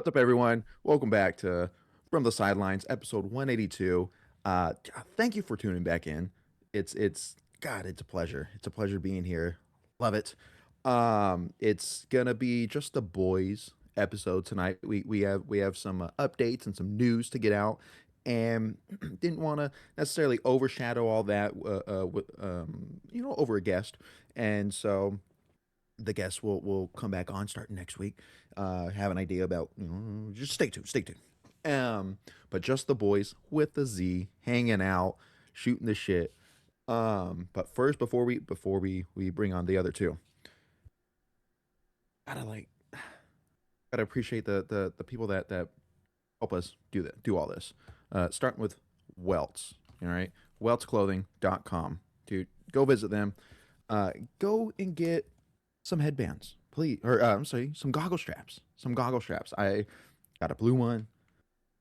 What's up, everyone? Welcome back to From the Sidelines, episode 182. Thank you for tuning back in. It's a pleasure. It's a pleasure being here. Love it. It's gonna be just a boys episode tonight. We have some updates and some news to get out, and didn't want to necessarily overshadow all that with over a guest, and so the guests will come back on starting next week. Have an idea about just stay tuned. But just the boys with the Z hanging out, shooting the shit. But first, before we bring on the other two, gotta like gotta appreciate the people that help us do all this. Starting with Welts, all right, weltsclothing.com. Dude, go visit them. Go and get some headbands, please, or I'm sorry, some goggle straps. Some goggle straps. I got a blue one.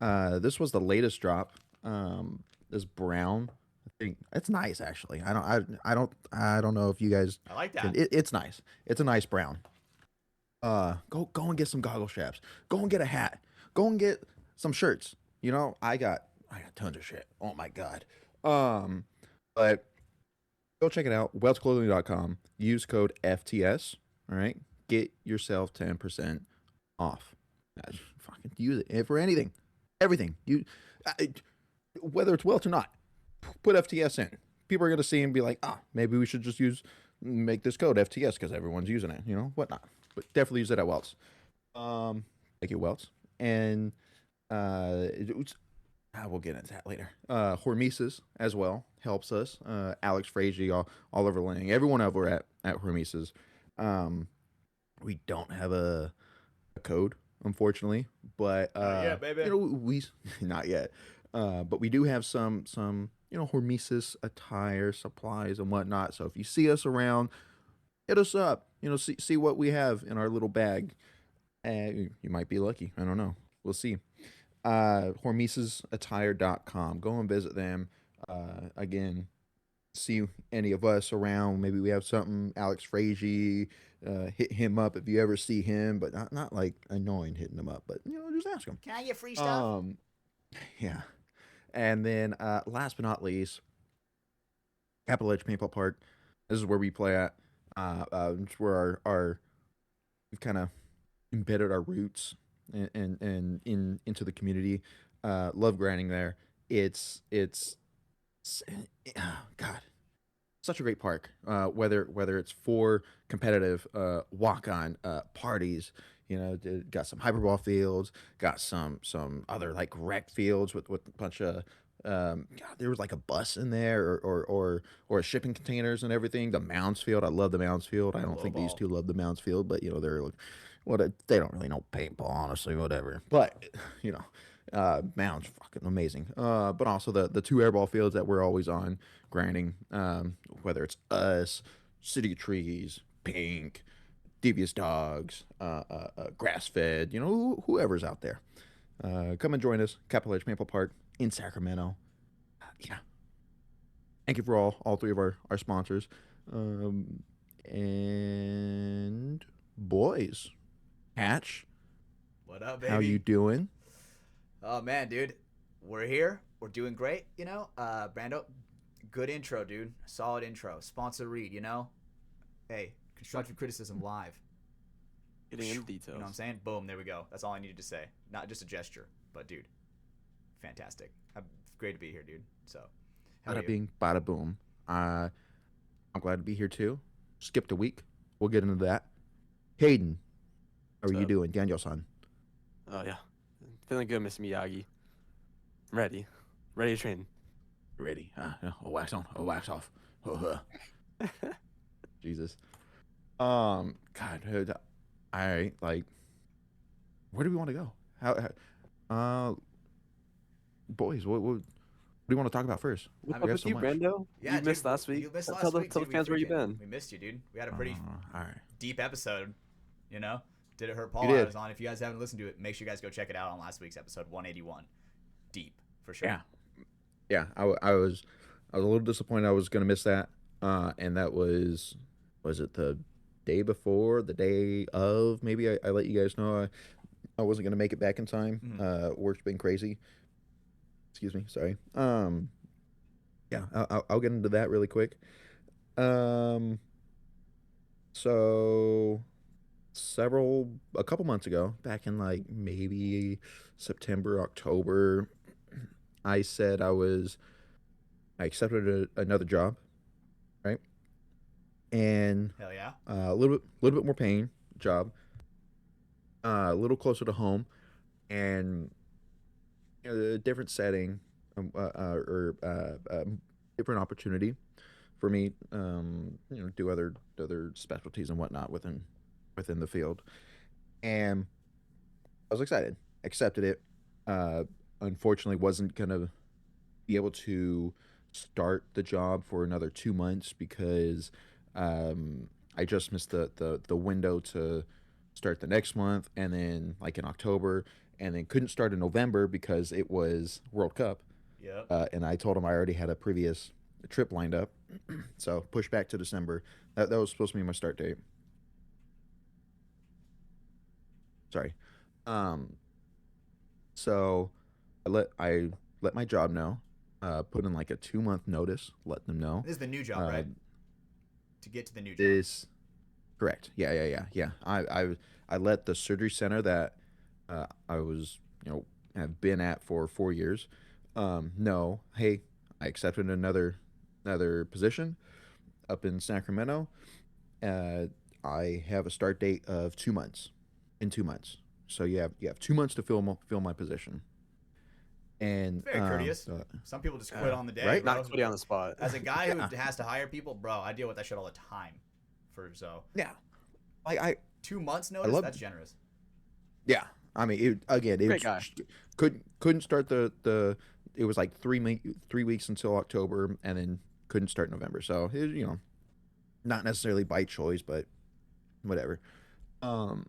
This was the latest drop. This brown. I think it's nice actually. I don't know if you guys I like can. that. It's nice. It's a nice brown. Go and get some goggle straps. Go and get a hat. Go and get some shirts. I got tons of shit. Oh my god. Um, but go check it out. Welchclothing.com. Use code FTS. All right. Get yourself 10% off. Fucking use it for anything, everything. I, whether it's Welch or not, put FTS in. People are gonna see and be like, maybe we should just make this code FTS because everyone's using it. Whatnot. But definitely use it at Welch. Thank you, Welch. And we'll get into that later. Hormesis as well helps us. Alex Frazier, all over Lang. Everyone over at Hormesis. We don't have a code, unfortunately, but Yeah, baby. we not yet. But we do have some Hormesis attire supplies and whatnot. So if you see us around, hit us up. See what we have in our little bag. You might be lucky. I don't know. We'll see. Hormesasattire.com. Go and visit them. Again, see any of us around. Maybe we have something. Alex Frazier, hit him up if you ever see him, but not like annoying hitting him up, but just ask him. Can I get free stuff? Yeah. And then last but not least, Capital Edge Paintball Park. This is where we play at. It's where our we've kind of embedded our roots and into the community. Love grinding there. It's God, such a great park. Whether it's for competitive walk on parties, got some hyperball fields, got some other like rec fields with a bunch of God, there was like a bus in there or shipping containers and everything. The Mounds Field, I love the Mounds Field. I don't think these Ball. two love the Mounds Field, but they're like, they don't really know paintball, honestly, whatever. But Mounds fucking amazing. But also the two airball fields that we're always on grinding. Whether it's us, City Trees, Pink, Devious Dogs, Grass Fed, whoever's out there. Come and join us, Capital Edge Maple Park in Sacramento. Yeah. Thank you for all three of our sponsors. And boys, Hatch, What up, baby? how you doing? Oh man, dude, we're here. We're doing great. Brando, good intro, dude. Solid intro. Sponsor read. Hey, constructive criticism live. Getting into details. You know what I'm saying? Boom. There we go. That's all I needed to say. Not just a gesture, but dude, fantastic. Great to be here, dude. So, how are Bada you? bing, bada boom. I'm glad to be here too. Skipped a week. We'll get into that. Caden, how are What's you up? doing? Daniel-san. Oh yeah, feeling good, Mr. Miyagi. Ready to train. Ready? A wax on, a wax off. Jesus. God, I like. Where do we want to go? Boys, what do you want to talk about first? What's I'm up We have with so you, much. Brando? Yeah, You dude, missed last week. You missed Tell last the week. tell the dude. fans where you freaking- been. We missed you, dude. We had a pretty All right. deep episode. Did it hurt Paul? You I did. was on. If you guys haven't listened to it, make sure you guys go check it out on last week's episode 181. Deep for sure. Yeah. I was a little disappointed I was gonna miss that. And that was it the day before, the day of? Maybe I let you guys know. I wasn't gonna make it back in time. Work's been crazy. Excuse me. Sorry. Yeah, I'll get into that really quick. Um, so a couple months ago, back in like maybe September, October, I said I accepted another job, right? And Hell yeah. little bit more paying job, a little closer to home, and a different setting, or different opportunity for me, do other specialties and whatnot within the field. And I was excited, accepted it. Uh, Unfortunately, wasn't gonna be able to start the job for another 2 months because I just missed the window to start the next month, and then like in October, and then couldn't start in November because it was World Cup. Yep. And I told him I already had a previous trip lined up, so pushed back to December. That was supposed to be my start date. Sorry. Um, so I let my job know, put in like a 2 month notice, let them know. This is the new job, Uh, right? To get to the new job. this Correct. Yeah. I let the surgery center that I was have been at for 4 years know, hey, I accepted another position up in Sacramento. Uh, I have a start date of 2 months. In 2 months, so you have 2 months to fill my position. And Very courteous. Some people just quit on the day, right? bro. Not quitting on the spot. As a guy Yeah, who has to hire people, bro, I deal with that shit all the time. So yeah. Like 2 months I notice, love. that's generous. Yeah, I mean, it Great was guy. couldn't start the. It was like 3 weeks until October, and then couldn't start November. So not necessarily by choice, but whatever. Um,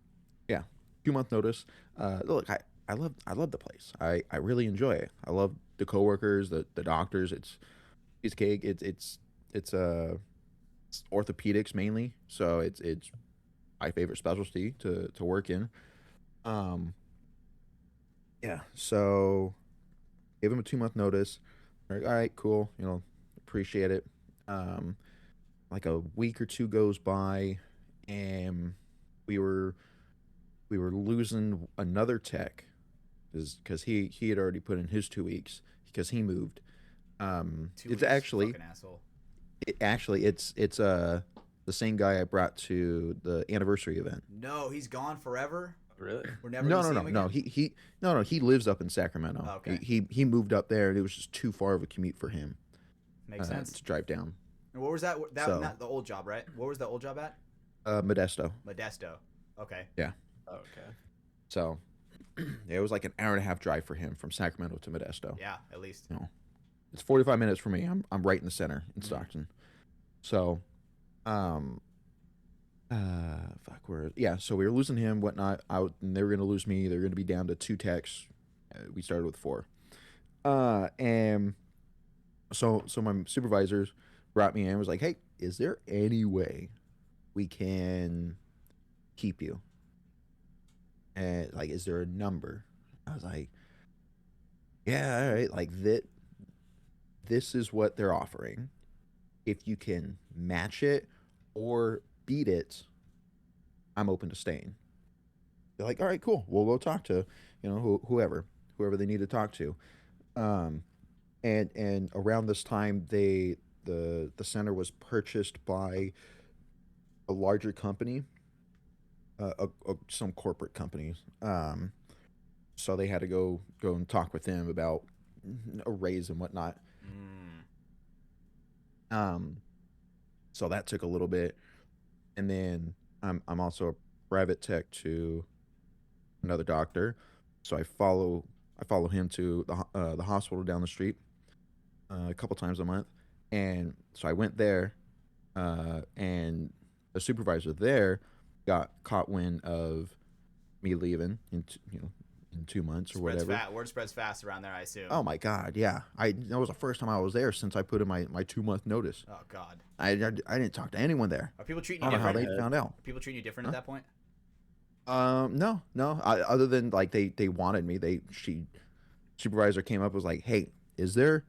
yeah, 2 month notice. Look, I love the place. I really enjoy it. I love the coworkers, the doctors. It's cake. It's orthopedics mainly, so it's my favorite specialty to work in. Um, yeah, so gave him a 2 month notice. Like, all right, cool. Appreciate it. Um, like a week or two goes by, and we were we were losing another tech because he had already put in his 2 weeks because he moved. Two It's weeks, actually fucking asshole. it's the same guy I brought to the anniversary event. No, he's gone forever. Really? We're never No, gonna no, see no, him no. again. He lives up in Sacramento. Okay, He moved up there, and it was just too far of a commute for him makes sense. to drive down. And what was that? That So not the old job, right? What was the old job at? Modesto. Modesto. Okay. Yeah. Okay. So it was like an hour and a half drive for him from Sacramento to Modesto. Yeah, at least. It's 45 minutes for me. I'm right in the center in Mhm. Stockton. So, um, fuck, where? Yeah, so we were losing him, whatnot. And they were gonna lose me. They were gonna be down to two techs. We started with four. And so my supervisors brought me in and was like, "Hey, is there any way we can keep you? And like, is there a number?" I was like, "Yeah, all right. Like that. This is what they're offering. If you can match it or beat it, I'm open to staying." They're like, "All right, cool. We'll go talk to whoever they need to talk to." Um, and around this time, the center was purchased by a larger company, some corporate company. So they had to go and talk with them about a raise and whatnot. Mm. Um, so that took a little bit, and then I'm also a private tech to another doctor, so I follow him to the hospital down the street a couple times a month, and so I went there, and the supervisor there got caught wind of me leaving in 2 months or Spreads whatever. fast. Word spreads fast around there, I assume. Oh my God, yeah, that was the first time I was there since I put in my 2 month notice. Oh God. I didn't talk to anyone there. Are people treating I you don't know how different? they found out. Are people treating you different Huh? at that point? No. Other than like they wanted me. She supervisor came up, was like, "Hey, is there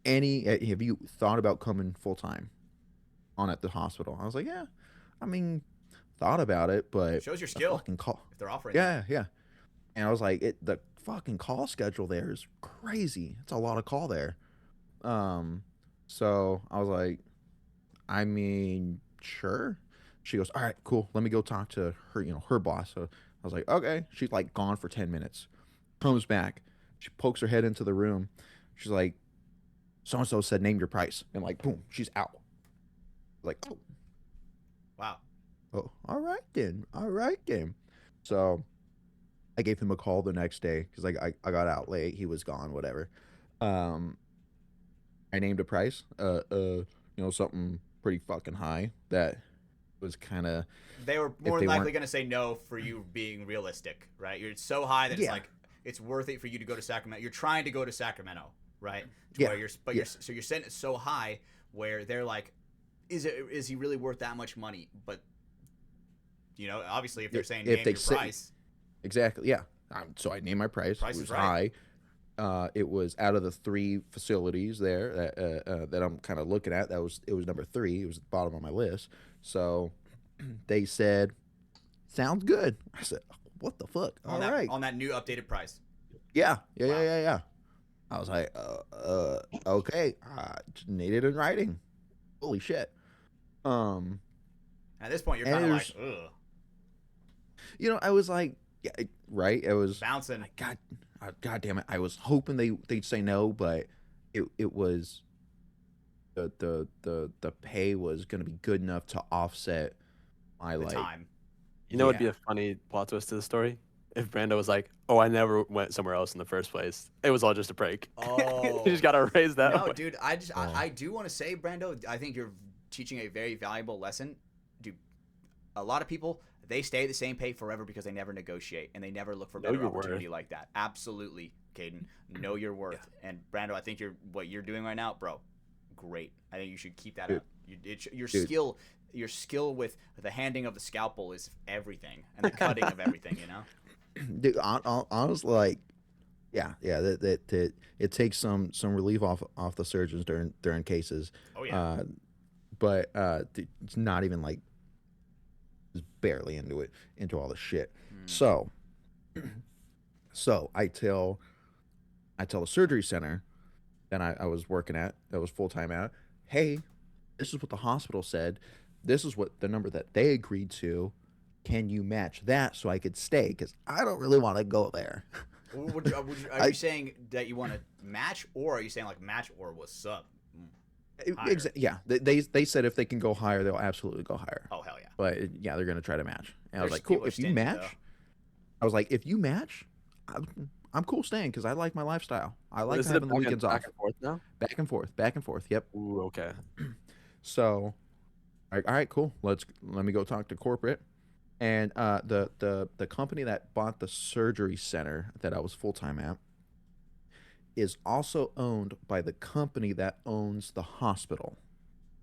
any? Have you thought about coming full time on at the hospital?" I was like, "Yeah, I mean, thought about it, but Shows your the skill fucking call, if they're offering that. yeah, yeah." And I was like, the fucking call schedule there is crazy. It's a lot of call there. Um, so I was like, I mean, sure. She goes, all right, cool. Let me go talk to her, her boss. So I was like, okay. She's like gone for 10 minutes. Comes back. She pokes her head into the room. She's like, so and so said, name your price. And like, boom, she's out. Like, oh, Wow. oh, all right then. All right then. So I gave him a call the next day because like I got out late. He was gone, whatever. Um, I named a price, something pretty fucking high that was kind of, They were if more they than likely weren't, going to say no for you being realistic, right? You're so high that it's yeah, like it's worth it for you to go to Sacramento. You're trying to go to Sacramento, right? To yeah, where you're, but yeah. you're setting it so high where they're like, is he really worth that much money? But obviously, if they're saying If name they your say price, exactly, yeah. So I named my price. It price is was right. high. It was out of the three facilities there that I'm kind of looking at. It was number three. It was at the bottom of my list. So they said, "Sounds good." I said, "What the fuck? On All that right, on that new updated price. yeah, yeah, yeah, Wow. yeah, yeah." I was like, okay, just need it in writing. Holy shit. Um, And at this point, you're and kind of like, there's, ugh, I was like, yeah, right. It was, bouncing. God, God damn it. I was hoping they'd say no, but it was the pay was gonna be good enough to offset my The like, time. You know, it'd yeah, be a funny plot twist to the story if Brando was like, "Oh, I never went somewhere else in the first place. It was all just a prank." You Oh just gotta raise that no, way. dude. oh, I do want to say, Brando. I think you're teaching a very valuable lesson. Dude, a lot of people they stay at the same pay forever because they never negotiate and they never look for Know better your worth. opportunity like that. Absolutely, Caden. Know your yeah, worth. And Brando, I think what you're doing right now, bro. Great. I think you should keep that dude, up. Your dude. skill with the handing of the scalpel is everything, and the cutting of everything. Dude, honestly, like, yeah, that it takes some relief off the surgeons during cases, Oh yeah. uh, but it's not even like just barely into all the shit. Hmm. So I tell the surgery center that I was working at, that was full time at, hey, this is what the hospital said. This is what the number that they agreed to. Can you match that so I could stay? Because I don't really want to go there. Are you I saying that you want to match, or are you saying like match or what's up? Higher. yeah, they said if they can go higher, they'll absolutely go higher. Oh hell yeah. But yeah, they're gonna try to match. And I was There's like, cool. people are If you stingy though. match, I was like, if you match, I'm cool staying because I like my lifestyle. I Well, like is it a having the weekends back off. and forth now? Back and forth, back and forth. Yep. Ooh, okay. So, like, all right, cool. Let me go talk to corporate. And the company that bought the surgery center that I was full time at is also owned by the company that owns the hospital.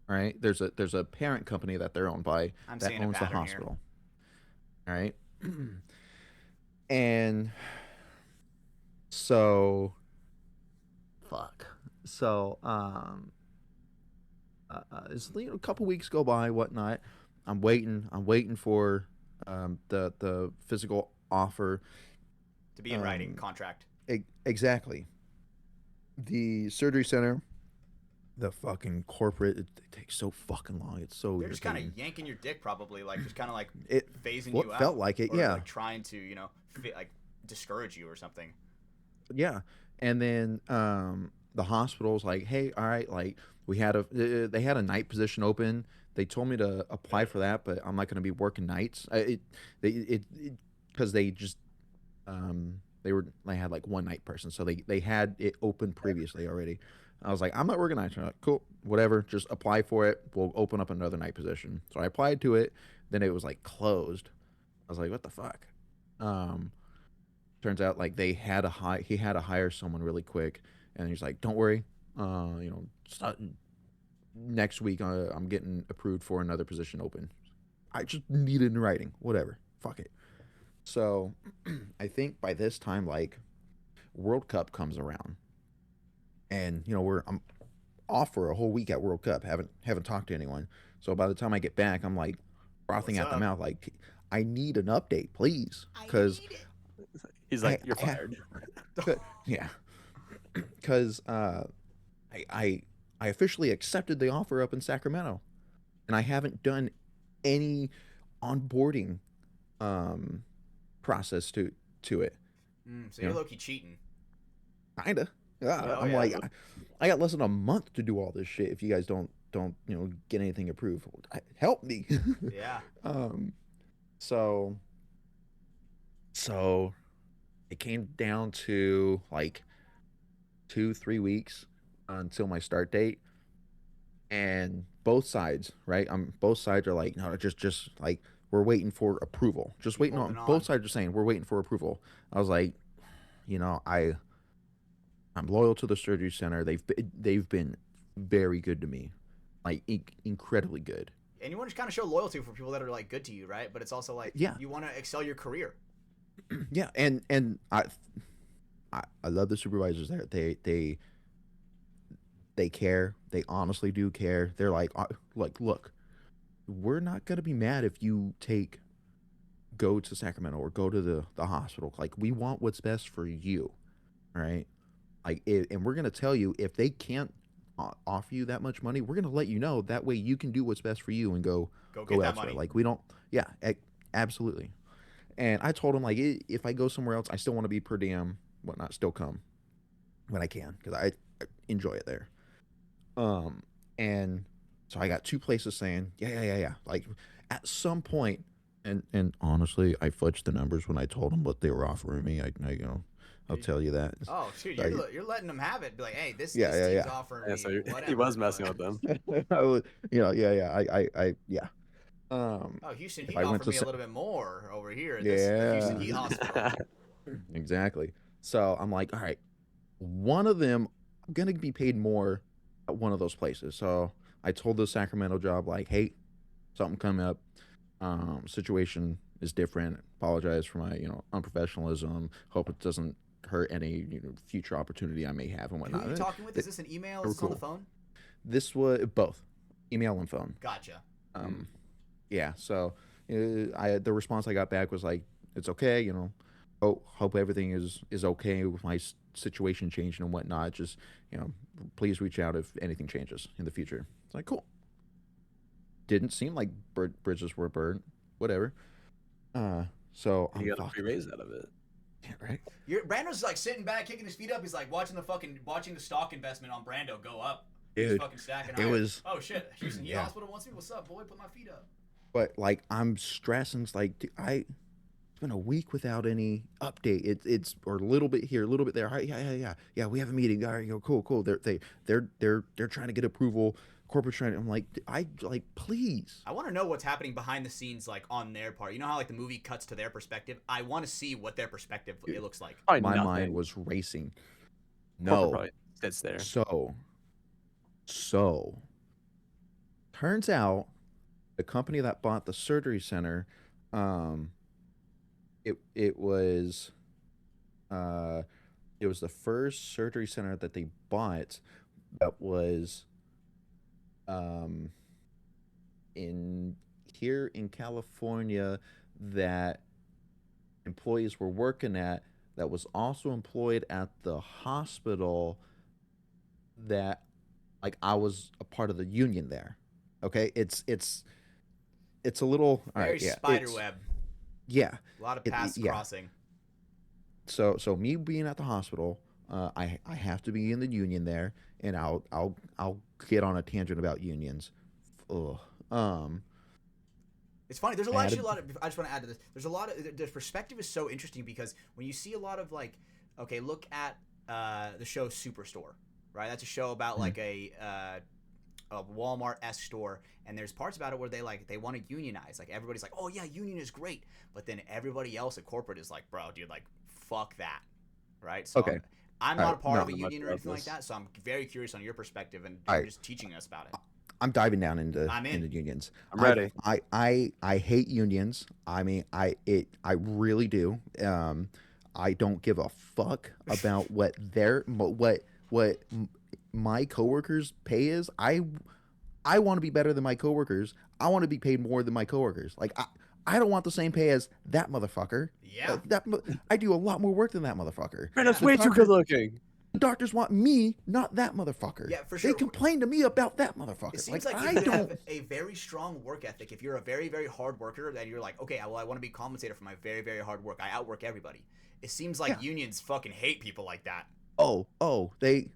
Right? There's a parent company that they're owned by I'm that seeing a owns the pattern here. hospital. All right. And so fuck. So it's, a couple weeks go by, whatnot. I'm waiting for the physical offer. To be in writing Um, contract. exactly. The surgery center, the fucking corporate, it takes so fucking long. It's so They're just kind of irritating. yanking your dick, probably, like just kind of like It phasing what you felt out, like it, or yeah, like trying to, like discourage you or something. yeah. And then the hospital's like, hey, all right, like they had a night position open. They told me to apply for that, but I'm not going to be working nights. It because they just they had like one night person, so they had it open previously already. I was like, I'm not working nights. They're like, cool, whatever, just apply for it. We'll open up another night position. So I applied to it. Then it was like closed. I was like, what the fuck? Um, Turns out like he had to hire someone really quick, and he's like, don't worry, start next week. I'm getting approved for another position open. I just need it in writing. Whatever. Fuck it. So I think by this time, like World Cup comes around, and I'm off for a whole week at World Cup. Haven't talked to anyone. So by the time I get back, I'm like frothing What's at the up? mouth, like I need an update, please, I because need it. He's I, like, "You're I ha- fired." yeah, because I, I I officially accepted the offer up in Sacramento, and I haven't done any onboarding um process to it. So You you're know, low key cheating. kinda. Yeah, Oh I'm yeah. like, I got less than a month to do all this shit. If you guys don't get anything approved, help me. Yeah. um, so so it came down to like 2 3 weeks until my start date, and both sides, right? Both sides are like, no, just like we're waiting for approval. Just Keep waiting holding on both on. sides are saying we're waiting for approval. I was like, you know, I I'm loyal to the surgery center. They've been very good to me, like incredibly good. And you want to kind of show loyalty for people that are like good to you, right? But it's also like Yeah, you want to excel your career. yeah, and I love the supervisors there. They care. They honestly do care. They're like, look, we're not gonna be mad if you go to Sacramento or go to the hospital. Like, we want what's best for you, all right? And we're gonna tell you if they can't offer you that much money, we're gonna let you know. That way, you can do what's best for you and Go get go that elsewhere. money. Like, we don't. Yeah, absolutely. And I told him like, if I go somewhere else, I still want to be per diem, whatnot, still come when I can because I enjoy it there. Um, and so I got two places saying, yeah. Like at some point, and honestly, I fudged the numbers when I told them what they were offering me. I'll tell you that. Oh, dude, I, you're letting them have it. Be like, hey, this team's yeah. offering Yeah, so me he whatever. was messing But with them. I was, yeah. Yeah. oh, Houston If Heat I went offered to, me a little bit more over here at the Houston yeah, Heat Hospital. exactly. So I'm like, all right, one of them, I'm gonna be paid more at one of those places. So I told the Sacramento job like, hey, something coming up. Situation is different. Apologize for my unprofessionalism. Hope it doesn't hurt any future opportunity I may have and And who are whatnot. you talking with? They, Is this an email? they Is were this on the cool. phone? This was both email and phone. Gotcha. Mm. Um, yeah. So I the response I got back was like, it's okay. Hope everything is okay with my situation changing and whatnot. Just please reach out if anything changes in the future. It's like cool. Didn't seem like bridges were burned. Whatever. Uh, so He I'm got a free fucked. raise out of it. Yeah, right. Brando's like sitting back, kicking his feet up. He's like watching the stock investment on Brando go up. He's Dude, fucking stacking it higher. was Oh shit! Houston Heat yeah. Hospital wants me. What's up, boy? Put my feet up. But like I'm stressing. It's like dude, it's been a week without any update. It's or a little bit here, a little bit there. Yeah. We have a meeting. All right, cool. They're trying to get approval. Corporate trying. I'm like, I like, please. I want to know what's happening behind the scenes, like on their part. You know how like the movie cuts to their perspective. I want to see what their perspective it looks like. Probably My mind nothing. was racing. Corporate No. probably sits there. So turns out the company that bought the surgery center, um, it was uh, it was the first surgery center that they bought that was um in here in California that employees were working at that was also employed at the hospital that like I was a part of the union there. Okay, it's a little all right. Very Yeah, spider web. yeah, A lot of paths yeah. crossing. So me being at the hospital, I have to be in the union there, and I'll get on a tangent about unions. Ugh. Um, It's funny. There's a I lot. had Actually, a a lot of. I just want to add to this. There's a lot of. The perspective is so interesting because when you see a lot of like, okay, look at the show Superstore, right? That's a show about mhm. like a Walmart-esque store, and there's parts about it where they want to unionize. Like everybody's like, oh yeah, union is great, but then everybody else at corporate is like, bro, dude, like fuck that, right? So Okay. I'm All not right. a I part No. of a don't know much union or about anything like this. that, so I'm very curious on your perspective and All you're right. just teaching us about it. I'm diving down I'm in. into unions. I'm ready. I hate unions. I mean, I really do. I don't give a fuck about what my coworkers' pay is. I want to be better than my coworkers. I want to be paid more than my coworkers. Like I don't want the same pay as that motherfucker. Yeah. I do a lot more work than that motherfucker. Brando's The way too doctor, good looking. the doctors want me, not that motherfucker. Yeah, for They sure. complain to me about that It motherfucker. seems Like like I if you don't. have a very strong work ethic, if you're a very, very hard worker, then you're like, okay, well, I want to be compensated for my very, very hard work. I outwork everybody. It seems like Yeah. unions fucking hate people like that. They,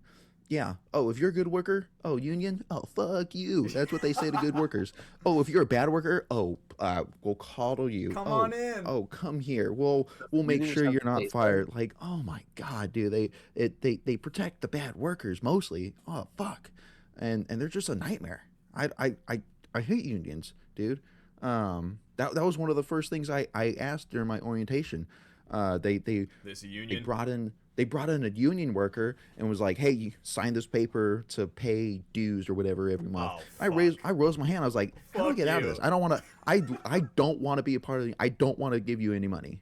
yeah. Oh, if you're a good worker, oh, union, oh, fuck you. That's what they say to good workers. Oh, if you're a bad worker, oh, we'll coddle you. Come Oh, on in. oh, come here. We'll make Unions sure have you're to not pay fired. Like, oh my god, dude, they protect the bad workers mostly. Oh fuck, and they're just a nightmare. I hate unions, dude. That was one of the first things I asked during my orientation. They This they union. brought in a union worker and was like, "Hey, you sign this paper to pay dues or whatever every month." Oh, I rose my hand. I was like, "How do I Fuck get out of you. this? I don't want to. I don't want to be a part of the. I don't want to give you any money."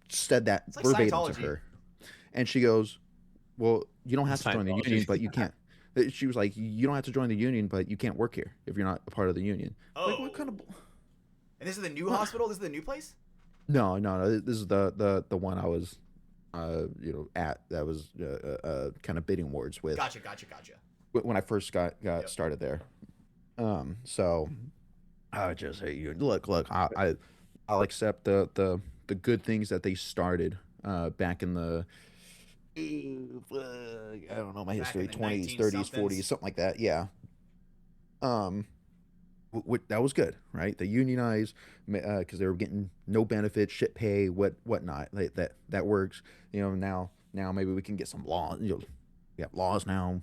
Said that It's like verbatim to Scientology. her, and she goes, "Well, you don't have to join the Scientology. union, but you can't." She was like, "You don't have to join the union, but you can't work here if you're not a part of the union." Like, Oh. what kind of? And this is the new What? hospital? This is the new place? No. This is the one I was, at that was kind of bidding wars with Gotcha. when I first got Yep. started there. So I would just say, you look, I'll accept the good things that they started back in the I don't know my Back history, in the 20s, 30s, 19-somethings. 40s, something like that. Yeah. Um, that was good, right? They unionized because they were getting no benefits, shit pay, whatnot. Like that works. Now maybe we can get some laws. We have laws now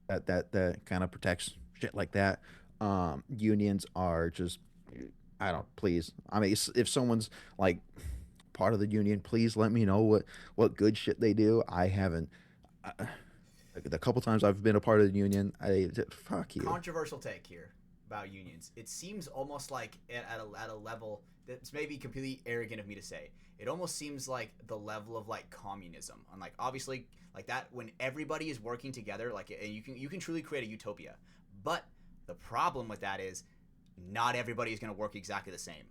that kind of protects shit like that. Unions are just, I don't, please. I mean, if someone's like part of the union, please let me know what good shit they do. I haven't. Uh, the couple times I've been a part of the union, fuck you. Controversial take here about unions. It seems almost like at a level that's maybe completely arrogant of me to say. It almost seems like the level of like communism. And like obviously like that when everybody is working together, like you can truly create a utopia. But the problem with that is not everybody is going to work exactly the same.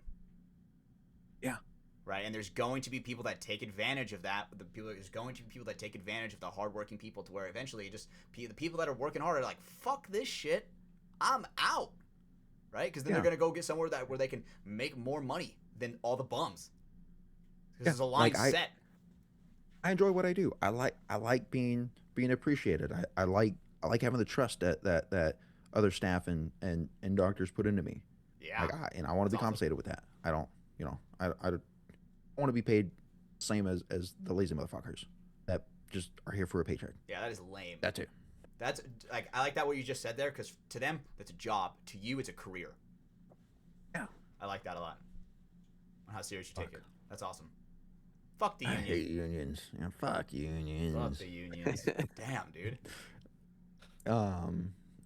Yeah. Right, and there's going to be people that take advantage of that. There's going to be people that take advantage of the hardworking people to where eventually the people that are working hard are like, "Fuck this shit, I'm out." Right, because then they're Yeah. gonna go get somewhere where they can make more money than all the bums. Because Yeah, there's a line like set. I enjoy what I do. I like being appreciated. I like having the trust that other staff and doctors put into me. Yeah, Like and I want to be That's awesome. compensated with that. I don't, I want to be paid the same as the lazy motherfuckers that just are here for a paycheck. yeah, that is lame. That too. That's like I like that what you just said there because to them that's a job. To you, it's a career. Yeah. I like that a lot. On how serious you take it. That's awesome. Fuck the I union. hate unions. Yeah, fuck unions. Fuck the unions. Damn, dude.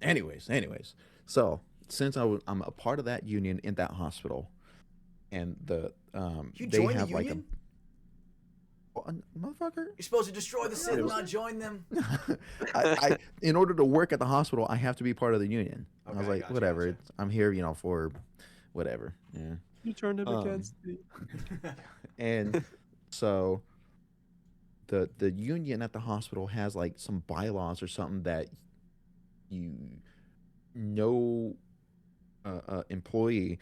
Anyways. So since I'm a part of that union in that hospital, and You they join the have like union? a motherfucker. You're supposed to destroy the city, not join them. In order to work at the hospital, I have to be part of the union. I was Okay, like, gotcha, whatever. gotcha. I'm here, for whatever. Yeah. You turned him Um, against me. And so the union at the hospital has like some bylaws or something that you no employee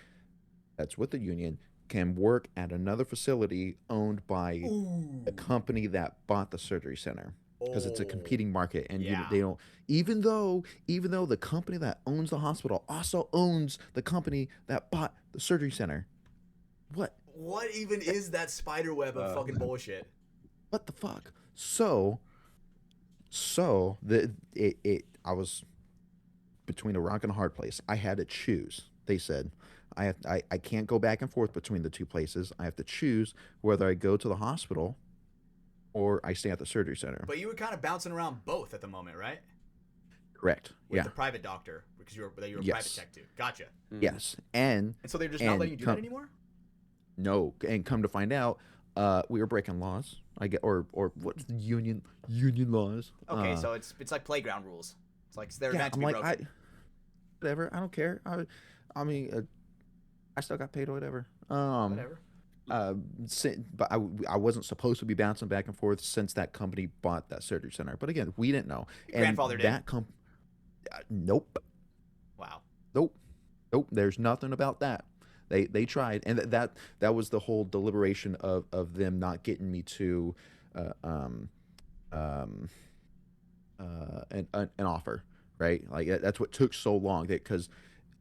that's with the union can work at another facility owned by Ooh. a company that bought the surgery center because it's a Oh. competing market and Yeah. they don't even though the company that owns the hospital also owns the company that bought the surgery center. What even is that spider web of fucking bullshit? What the fuck? So I was between a rock and a hard place. I had to choose. They said I can't go back and forth between the two places. I have to choose whether I go to the hospital or I stay at the surgery center. But you were kind of bouncing around both at the moment, right? Correct. with Yeah. the private doctor because you were a private Yes. tech too. Gotcha. Yes. And so they're just not letting you do that come anymore. no, and come to find out, we were breaking laws. I get or what's the union laws? Okay, so it's like playground rules. It's like they're Yeah. meant to I'm be like broken. whatever. I don't care. I mean, I still got paid or whatever. Whatever. But I wasn't supposed to be bouncing back and forth since that company bought that surgery center. But again, we didn't know. Your grandfather did. That nope, Wow. nope, nope. There's nothing about that. They tried, and that was the whole deliberation of them not getting me to, uh, um, um, an offer, right? Like that's what took so long. That because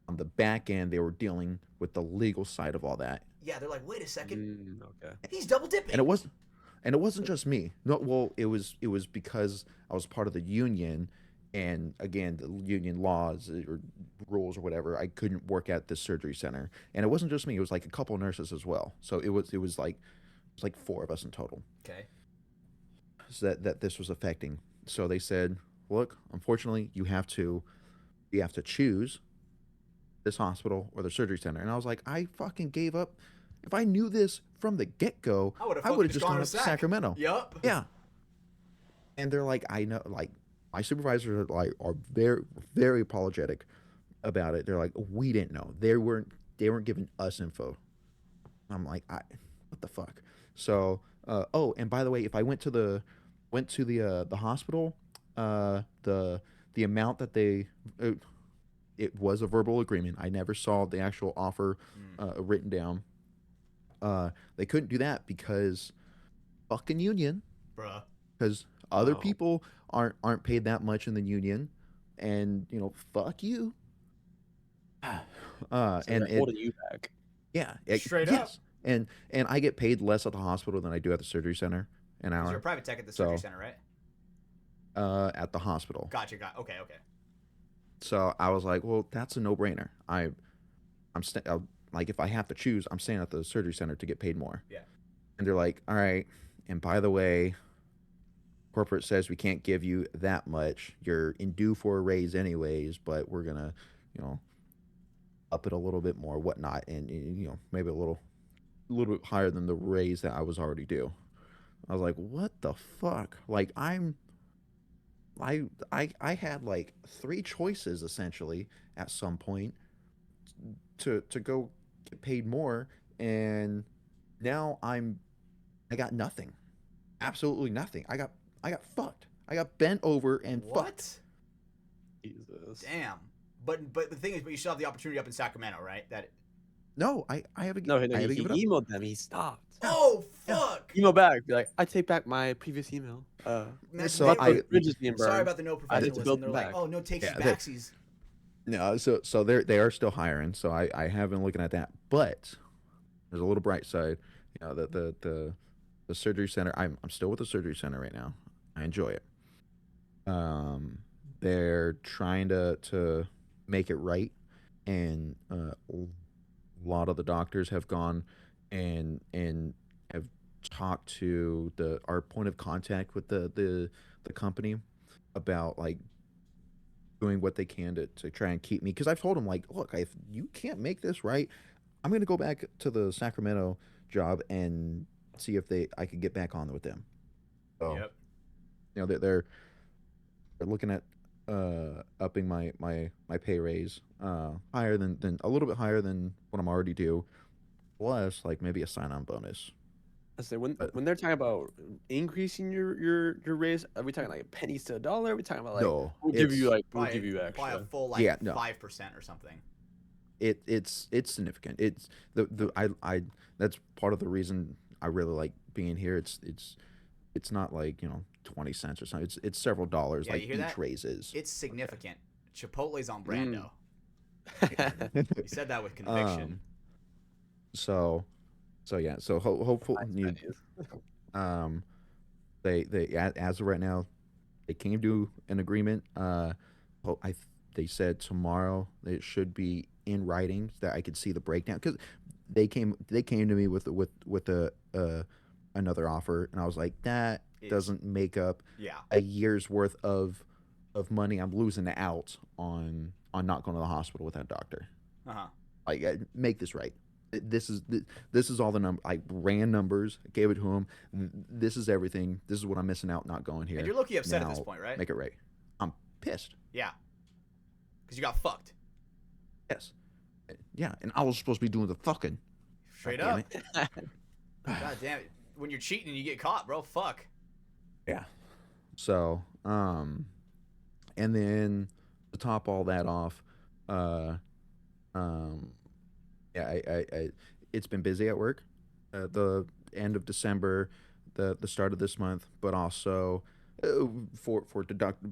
on the back end they were dealing with the legal side of all that. Yeah, they're like, wait a second, Okay. he's double and dipping. it wasn't just me. No, well, it was because I was part of the union, and again, the union laws or rules or whatever. I couldn't work at the surgery center, and it wasn't just me. It was like a couple nurses as well. So it was like four of us in total. Okay. So that this was affecting. So they said, look, unfortunately, you have to choose this hospital or the surgery center. And I was like, I fucking gave up. If I knew this from the get go, I would have I would have just gone gone to up to Sac. Sacramento. Yup. Yeah. And they're like, I know, like my supervisors are very very apologetic about it. They're like, we didn't know. They weren't giving us info. I'm like, what the fuck? So, oh, and by the way, if I went to the hospital, the amount that it was a verbal agreement. I never saw the actual offer written down. They couldn't do that because fucking union, Bruh. because other Oh. people aren't paid that much in the union, and fuck you. So And they're holding you back. yeah, Straight up. yes, and I get paid less at the hospital than I do at the surgery center an Because you're a hour. private tech at the surgery So center, right? at the hospital. Gotcha. Okay. So I was like, well, that's a no brainer. Like if I have to choose, I'm staying at the surgery center to get paid more. Yeah. And they're like, all right. And by the way, corporate says we can't give you that much. You're in due for a raise anyways, but we're gonna, you know, up it a little bit more, whatnot, and maybe a little bit higher than the raise that I was already due. I was like, what the fuck? Like I had like three choices essentially at some point to go get paid more, and now I got nothing, absolutely nothing. I got fucked. I got bent over and fucked. What? Jesus. Damn. But the thing is, but you still have the opportunity up in Sacramento, right? That. No, I have No, I no, had he, to he give it up. emailed them. He stopped. Oh Yeah. fuck. Email back. Be like, I take back my previous email. Man, So they- I Bridges being burned. sorry about the no I had to professionalism. build They're them like, back. oh, no takesies, Yeah, backsies. No, so they are still hiring. So I have been looking at that, but there's a little bright side. The surgery center. I'm still with the surgery center right now. I enjoy it. They're trying to make it right, and a lot of the doctors have gone and have talked to our point of contact with the company about like doing what they can to try and keep me, because I've told them like, look, if you can't make this right, I'm gonna go back to the Sacramento job and see if I could get back on with them. So Yep. they're looking at upping my pay raise higher than a little bit higher than what I'm already due, plus like maybe a sign on bonus. I say when But when they're talking about increasing your raise, are we talking like pennies to a dollar? Are we talking about like no, we'll give you it's we'll give you Probably a extra? full like yeah, no, 5% or something. it's significant. It's the I that's part of the reason I really like being here. It's not like 20 cents or something. It's several dollars Yeah, like you hear each that? raise is. It's significant. Chipotle's on Mm. Brando. You said that with conviction. So yeah. So hopefully Nice pennies. um as of right now they came to an agreement. They said tomorrow it should be in writing that I could see the breakdown, because they came to me with another offer, and I was like, that It's doesn't make up yeah. a year's worth of of money I'm losing out on not going to the hospital with that doctor. Uh huh. Like, make this right. This is all the number. I ran numbers, gave it to him. This is everything. This is what I'm missing out not going And here. you're low-key upset at this Now point, right? make it right. I'm pissed. Yeah. Because you got fucked. Yes. Yeah, and I was supposed to be doing the fucking. Straight God up. damn it. God damn it. When you're cheating and you get caught, bro, fuck. Yeah. So, and then to top all that off, uh, um, yeah, it's been busy at work. The end of December, the start of this month, but also for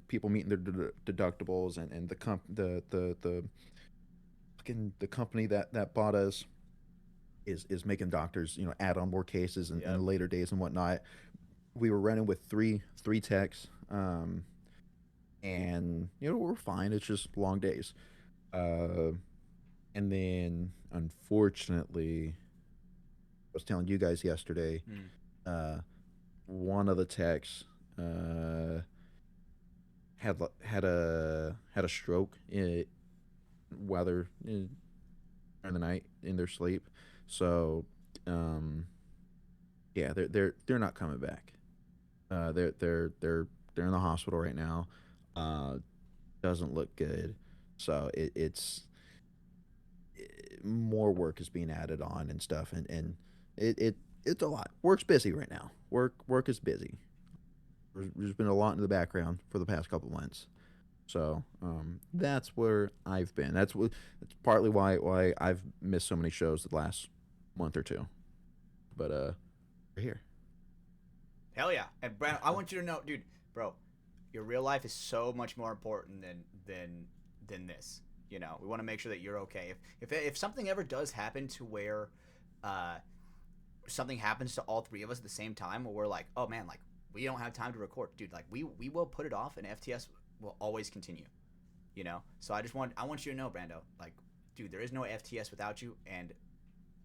people meeting their deductibles and the fucking the company that bought us is making doctors add on more cases in Yep. later days and whatnot. We were running with three techs, and we're fine. It's just long days. Uh, and then unfortunately, I was telling you guys yesterday, Mm. uh, one of the techs uh, had a stroke while they're in the night in their sleep. So, um, yeah, they're not coming back. They're in the hospital right now. Uh, doesn't look good. So more work is being added on and stuff, and it's a lot. Work's busy right now. Work is busy. There's been a lot in the background for the past couple months. So that's where I've been. That's partly why I've missed so many shows the last month or two. But we're here. Hell yeah. And Brandon, I want you to know, dude, bro, your real life is so much more important than this. We want to make sure that you're okay. If something ever does happen to where uh something happens to all three of us at the same time, where we're like, oh man, like we don't have time to record, dude, like we will put it off, and FTS will always continue. So I want you to know, Brando, like, dude, there is no FTS without you, and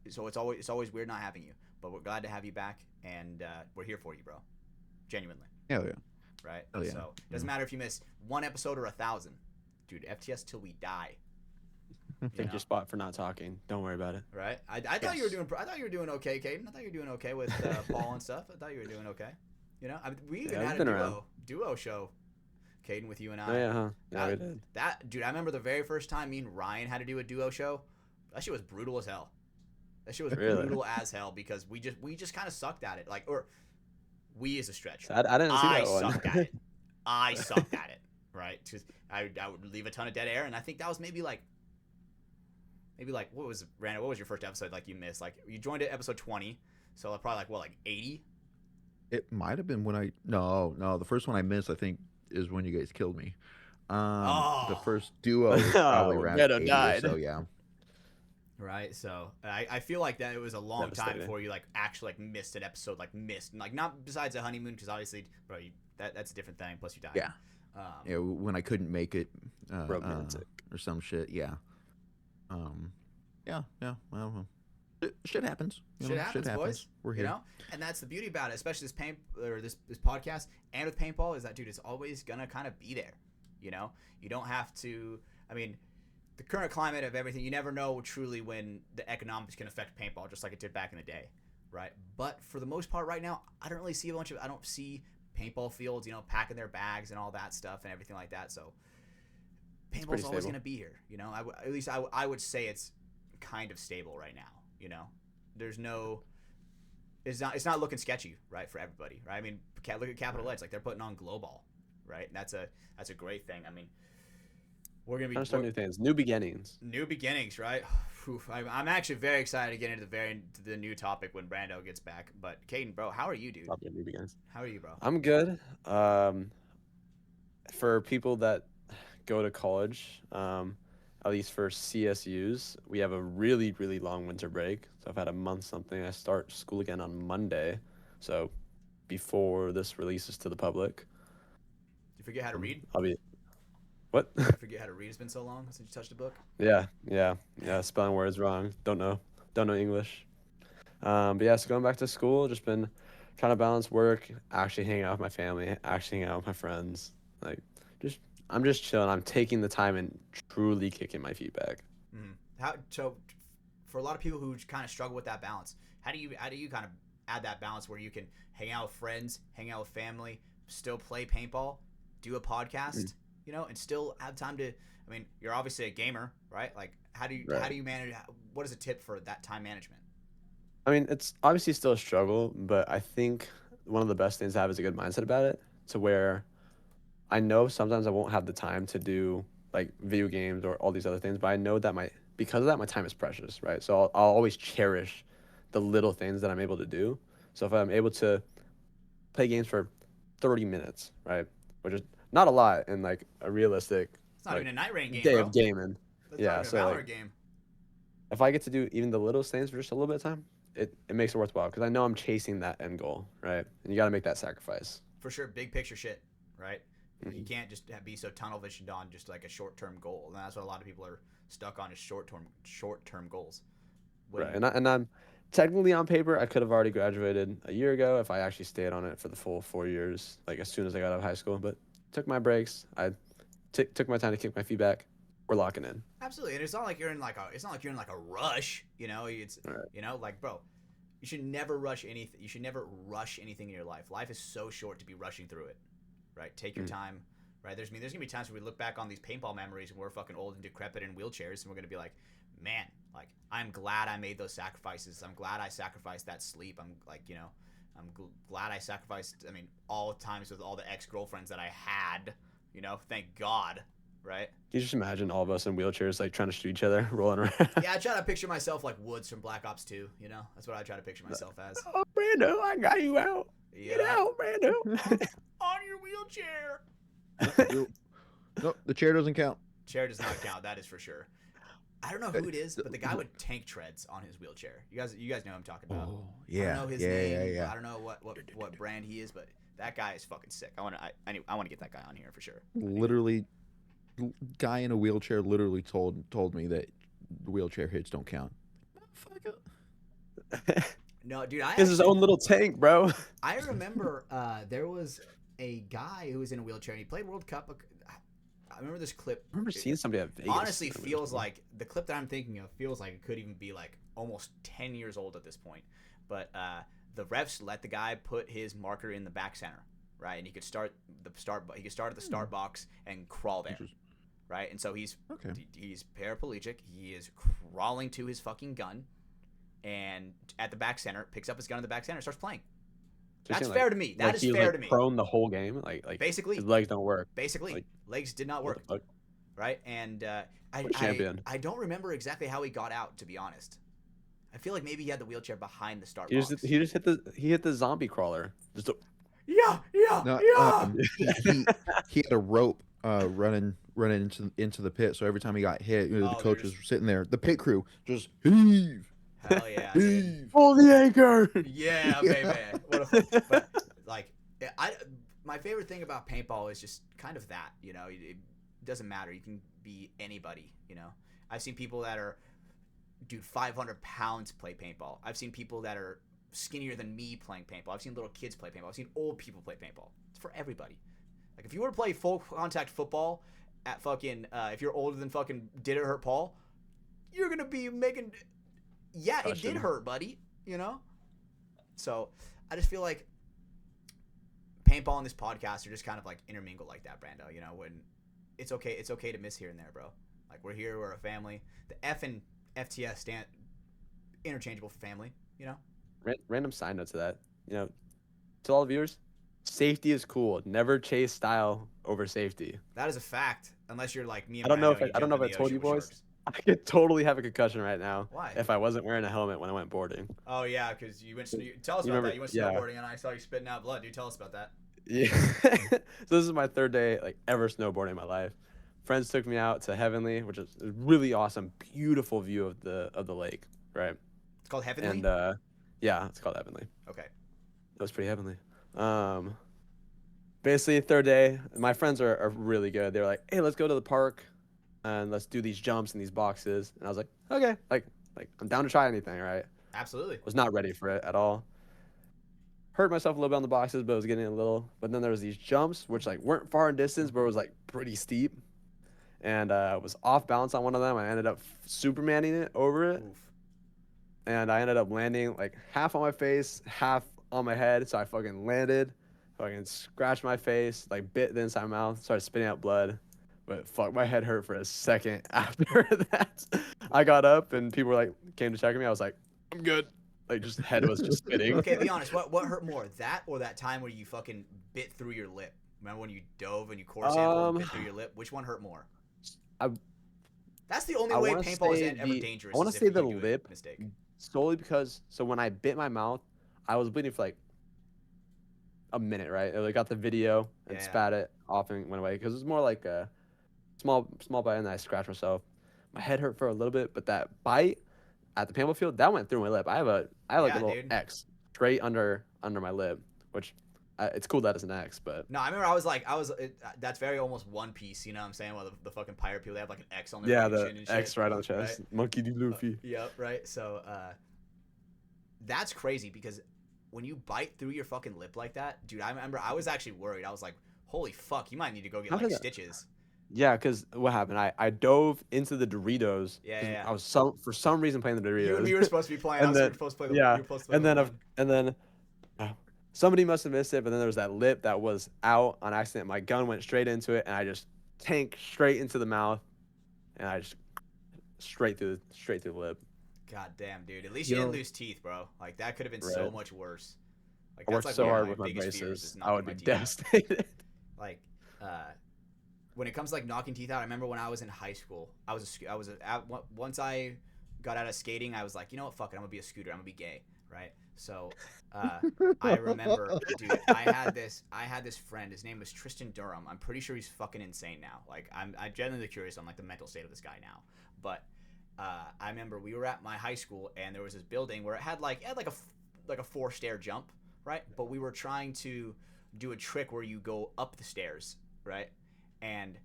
so it's always weird not having you, but we're glad to have you back, and we're here for you, bro. Genuinely. Hell yeah. Right? Hell yeah. So doesn't matter if you miss one episode or 1,000, dude. FTS till we die. Take your spot for not talking. Don't worry about it. Right? I thought you were doing. I thought you were doing okay, Caden. I thought you were doing okay with Paul and stuff. I thought you were doing okay. We even Yeah, had we've a been around. duo show, Caden, with you and I. Oh yeah, huh? Yeah, we That, did. dude, I remember the very first time me and Ryan had to do a duo show. That shit was brutal as hell. That shit was Really? brutal as hell because we just kind of sucked at it. Like, or we is a stretch. I didn't see I that one. sucked at it. I sucked at it. Right? Because I would leave a ton of dead air, and I think that was maybe like what was Randall? What was your first episode like you missed? Like you joined at episode 20, so probably like 80. It might have been when I no the first one I missed I think is when you guys killed me. The Oh. first duo was probably Oh, around Beto 80 died. or so. Yeah. Right, so I feel like that it was a long time Devastating. before you like actually like missed an episode, like missed, like not besides a honeymoon, because obviously, bro, that's a different thing. Plus you died. Yeah. Um, Yeah. When I couldn't make it, Romantic. or some shit. Yeah. Yeah. Well, shit happens. Shit happens, boys. We're here. And that's the beauty about it, especially this podcast and with paintball, is that, dude, it's always gonna kind of be there. You don't have to. I mean, the current climate of everything, you never know truly when the economics can affect paintball, just like it did back in the day, right? But for the most part, right now, I don't really see I don't see paintball fields, packing their bags and all that stuff and everything like that. So paintball's always stable. gonna be here. At least I would say it's kind of stable right now. There's no. It's not looking sketchy, right, for everybody, right? I mean, look at Capital Edge, like they're putting on Global, right? And that's a great thing. I mean, we're gonna be Trying to start new things, new beginnings. new beginnings, right? I'm actually very excited to get into the new topic when Brando gets back. But Caden, bro, how are you, dude? Probably new beginnings. How are you, bro? I'm good. For people that go to college, at least for CSUs, we have a really, really long winter break. So I've had a month something. I start school again on Monday. So before this releases to the public, Did you forget how to read? I'll be. What? Did you forget how to read? It's been so long since you touched a book. Yeah. Spelling words wrong. Don't know English. But yeah, so going back to school, just been trying to balance work, actually hanging out with my family, actually hanging out with my friends, like just I'm just chilling. I'm taking the time and truly kicking my feet back. How so? For a lot of people who kind of struggle with that balance, how do you kind of add that balance where you can hang out with friends, hang out with family, still play paintball, do a podcast, and still have time to. I mean, you're obviously a gamer, right? Like, how Right. do you manage? What is a tip for that time management? I mean, it's obviously still a struggle, but I think one of the best things to have is a good mindset about it, to where I know sometimes I won't have the time to do like video games or all these other things, but I know that because of that my time is precious, right? So I'll always cherish the little things that I'm able to do. So if I'm able to play games for 30 minutes, right, which is not a lot in like a realistic It's not even like a night rain game, day of bro. gaming, That's not yeah. even a So like Valorant game. if I get to do even the littlest things for just a little bit of time, it makes it worthwhile because I know I'm chasing that end goal, right? And you got to make that sacrifice. For sure, big picture shit, right? You Hmm. can't just be so tunnel visioned on just like a short term goal, and that's what a lot of people are stuck on is short term goals. Right. When And I'm technically on paper, I could have already graduated a year ago if I actually stayed on it for the full 4 years, like as soon as I got out of high school. But took my breaks. I took my time to kick my feet back. We're locking in. absolutely, and it's not like you're in like a rush, It's All right. like bro, you should never rush anything. You should never rush anything in your life. Life is so short to be rushing through it, right? Take your Mm. time, right? There's gonna be times where we look back on these paintball memories and we're fucking old and decrepit in wheelchairs, and we're gonna be like, man, like I'm glad I made those sacrifices. I'm glad I sacrificed that sleep. I'm like, glad I sacrificed. I mean, all times with all the ex girlfriends that I had, thank God, right? Can you just imagine all of us in wheelchairs like trying to shoot each other, rolling around? Yeah, I try to picture myself like Woods from Black Ops 2. That's what I try to picture myself as. Oh, Brando, I got you out. Get Yeah, out, Brando. on your wheelchair. Nope, the chair doesn't count. Chair does not count. That is for sure. I don't know who it is, but the guy with tank treads on his wheelchair. You guys know who I'm talking about. Oh, I yeah, don't know his yeah, name. yeah, yeah. I don't know what brand he is, but that guy is fucking sick. I want to get that guy on here for sure. Literally, guy in a wheelchair literally told me that wheelchair hits don't count. Motherfucker. No, dude, He has his own little tank, bro. I remember there was a guy who was in a wheelchair and he played World Cup. I remember this clip. I remember seeing somebody at Vegas. Honestly, in a feels wheelchair. like the clip that I'm thinking of feels like it could even be like almost 10 years old at this point. But the refs let the guy put his marker in the back center, right? And he could start at the start box and crawl there, right? And so he's paraplegic. He is crawling to his fucking gun, and at the back center, picks up his gun in the back center, and starts playing. So you're That's saying, fair like- to me. like That is he was, fair like, to me. prone the whole game, like Basically, his legs don't work. Like, legs did not What work, the fuck? right? And What a champion. I don't remember exactly how he got out, to be honest. I feel like maybe he had the wheelchair behind the start He box. just hit the zombie crawler. Just a, Yeah. No, he had a rope running into the pit. So every time he got hit, Oh, the they're coach was just- sitting there. The pit crew just heave, Hell yeah, dude. heave. pull the anchor. Yeah, baby. But like, my favorite thing about paintball is just kind of that. It doesn't matter. You can be anybody. I've seen people that are, dude, 500 pounds play paintball. I've seen people that are skinnier than me playing paintball. I've seen little kids play paintball. I've seen old people play paintball. It's for everybody. Like, if you were to play full contact football at fucking, if you're older than fucking Did It Hurt Paul, you're gonna be making. Yeah, it did Question. hurt, buddy. So I just feel like paintball and this podcast are just kind of like intermingled like that, Brando. When it's okay to miss here and there, bro. Like, we're here, we're a family. The F and FTS stand interchangeable for family. Random side note to that. To all the viewers, safety is cool. Never chase style over safety. That is a fact. Unless you're like me and I don't know Brando if and you I don't know jump if in I the told you ocean with boys. sharks. I could totally have a concussion right now. Why? If I wasn't wearing a helmet when I went boarding. Oh yeah, because you went. Tell us You about remember- that. You went yeah. snowboarding and I saw you spitting out blood. Dude, tell us about that. Yeah. So this is my third day like ever snowboarding in my life. Friends took me out to Heavenly, which is a really awesome, beautiful view of the lake, right? It's called Heavenly. And yeah, it's called Heavenly. Okay. It was pretty heavenly. Basically, third day, my friends are really good. They were like, "Hey, let's go to the park, and let's do these jumps in these boxes." And I was like, "Okay, like I'm down to try anything, right?" Absolutely. Was not ready for it at all. hurt myself a little bit on the boxes, but it was getting a little. But then there was these jumps, which like weren't far in distance, but it was like pretty steep, and I was off balance on one of them. I ended up Supermaning it over it, Oof. and I ended up landing like half on my face, half on my head. So I fucking landed, fucking scratched my face, like bit the inside of my mouth, started spitting out blood. But fuck, my head hurt for a second after that. I got up and people were like, came to check me. I was like, I'm good. Like, just head was just spitting. Okay, be honest. What hurt more, that or that time where you fucking bit through your lip? Remember when you dove and you course and bit through your lip? Which one hurt more? I That's the only I way wanna paintball is say ever the- dangerous. I wanna is if say you the do a lip. mistake. Solely because, so when I bit my mouth, I was bleeding for like a minute, right? I got the video and Yeah. spat it off and went away because it was more like a small bite, and then I scratched myself. My head hurt for a little bit, but that bite at the paintball field that went through my lip. I have like Yeah, a little dude. X straight under my lip, which it's cool that it's an X, but No, I remember that's very almost One Piece, you know what I'm saying? Well, the fucking pirate people, they have like an X on their yeah, fucking the chin and X shit. right on the chest, right? Monkey D. Luffy. Yep, right. So, that's crazy because when you bite through your fucking lip like that, dude, I remember I was actually worried. I was like, holy fuck, you might need to go get How like did that- stitches. Yeah, because what happened? I dove into the Doritos. Yeah, 'cause yeah. I was for some reason playing the Doritos. You and me were supposed to be playing. And I was then- supposed to play the. yeah, You were supposed to play and the then one. and then somebody must have missed it, but then there was that lip that was out on accident. My gun went straight into it, and I just tanked straight into the mouth, and I just straight through the lip. God damn, dude. At least you You didn't know- lose teeth, bro. Like that could have been so Right. much worse. Like I worked like so one of hard my with my biggest fears braces. is I knocking would my be teeth out. devastated. Like, when it comes to like knocking teeth out, I remember when I was in high school, once I got out of skating, I was like, you know what, fuck it, I'm gonna be a scooter, I'm gonna be gay, right? So, I remember, dude, I had this friend. His name was Tristan Durham. I'm pretty sure he's fucking insane now. Like, I'm genuinely curious on like the mental state of this guy now. But I remember we were at my high school and there was this building where it had like a 4-stair jump, right? But we were trying to do a trick where you go up the stairs, right? And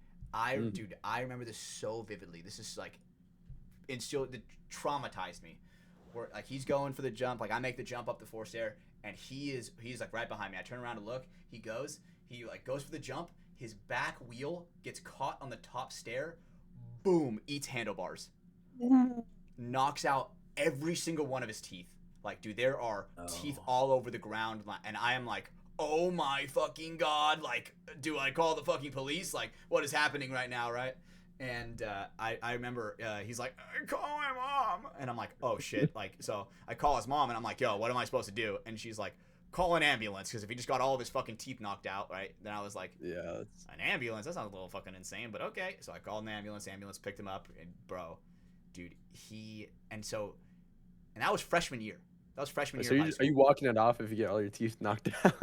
dude, I remember this so vividly. This is like, it traumatized me. Where like he's going for the jump, like I make the jump up the 4-stair, and he's like right behind me. I turn around to look. He goes for the jump. His back wheel gets caught on the top stair. Boom! Eats handlebars. Knocks out every single one of his teeth. Like, dude, there are teeth all over the ground, and I am like, oh my fucking god! Like, do I call the fucking police? Like, what is happening right now, right? And I remember he's like, call my mom, and I'm like, oh shit! Like, so I call his mom, and I'm like, yo, what am I supposed to do? And she's like, call an ambulance, because if he just got all of his fucking teeth knocked out, right? Then I was like, Yeah. an ambulance? That sounds a little fucking insane, but okay. So I called an ambulance. Ambulance picked him up, and bro, dude, and that was freshman year. That was freshman year. So of high are school. you walking it off if you get all your teeth knocked out?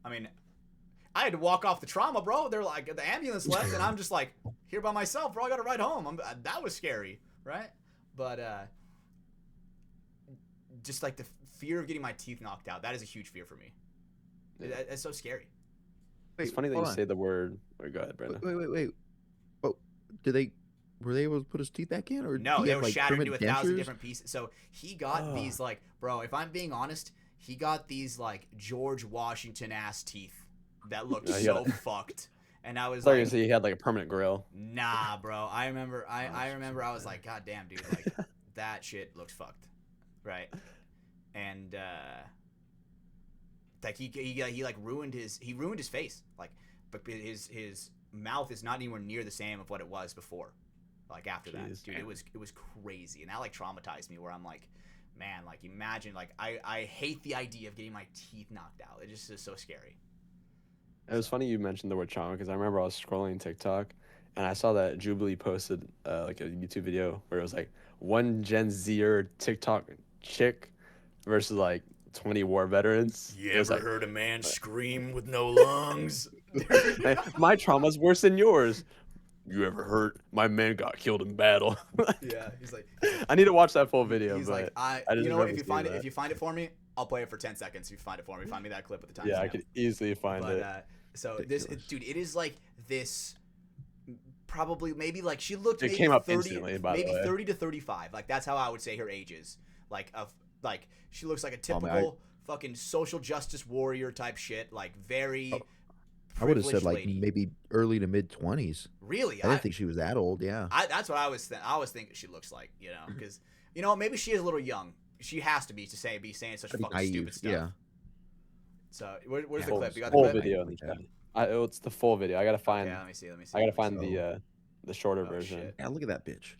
I mean, I had to walk off the trauma, bro. They're like, the ambulance left, and I'm just like, here by myself, bro. I got to ride home. That was scary, right? But just like the fear of getting my teeth knocked out, that is a huge fear for me. It's so scary. Wait, It's funny that hold you on. say the word. Or go ahead, Brando. Wait. Oh, were they able to put his teeth back in, or No, he they had, were like, shattered into permanent 1,000 dentures? different pieces. So he got these like, bro, if I'm being honest, he got these like George Washington ass teeth that looked Yeah, he so got fucked. And I was I thought you were like, gonna say he had like a permanent grill. nah, bro. I remember I was like, god damn, dude, like that shit looks fucked, right? And like he like ruined his face, like, but his mouth is not anywhere near the same of what it was before. Like after that, Jeez. dude, it was crazy, and that like traumatized me. Where I'm like, man, like imagine, like I hate the idea of getting my teeth knocked out. It just is so scary. It was funny you mentioned the word trauma because I remember I was scrolling TikTok and I saw that Jubilee posted like a YouTube video where it was like one Gen Zer TikTok chick versus like 20 war veterans. You It was ever like, heard a man scream with no lungs? "Hey, my trauma's worse than yours. You ever heard my man got killed in battle? Yeah, he's like, I need to watch that full video. he's but like, I just you know what? remember If you find seeing it, that. if you find it for me, I'll play it for 10 seconds. If you find it for me, find me that clip with the timestamp. Yeah, I could easily find But it. so Ridiculous. dude, it is like this. Probably maybe like she looked. It Maybe came up 30, instantly, by the maybe way. 30 to 35. Like that's how I would say her age is. Like she looks like a Oh, man, typical fucking social justice warrior type shit, like very I would have said privileged like lady. maybe early to mid 20s. Really, I didn't think she was that old. Yeah. that's what I was thinking she looks like, because maybe she is a little young. She has to be be saying such Pretty fucking naive. stupid stuff. Yeah. So where's the Full, clip? You got the full clip? video in the chat. It's the full video. I gotta find. Yeah, let me see. I gotta let me find see. the shorter Oh, version. shit. Yeah. Look at that bitch.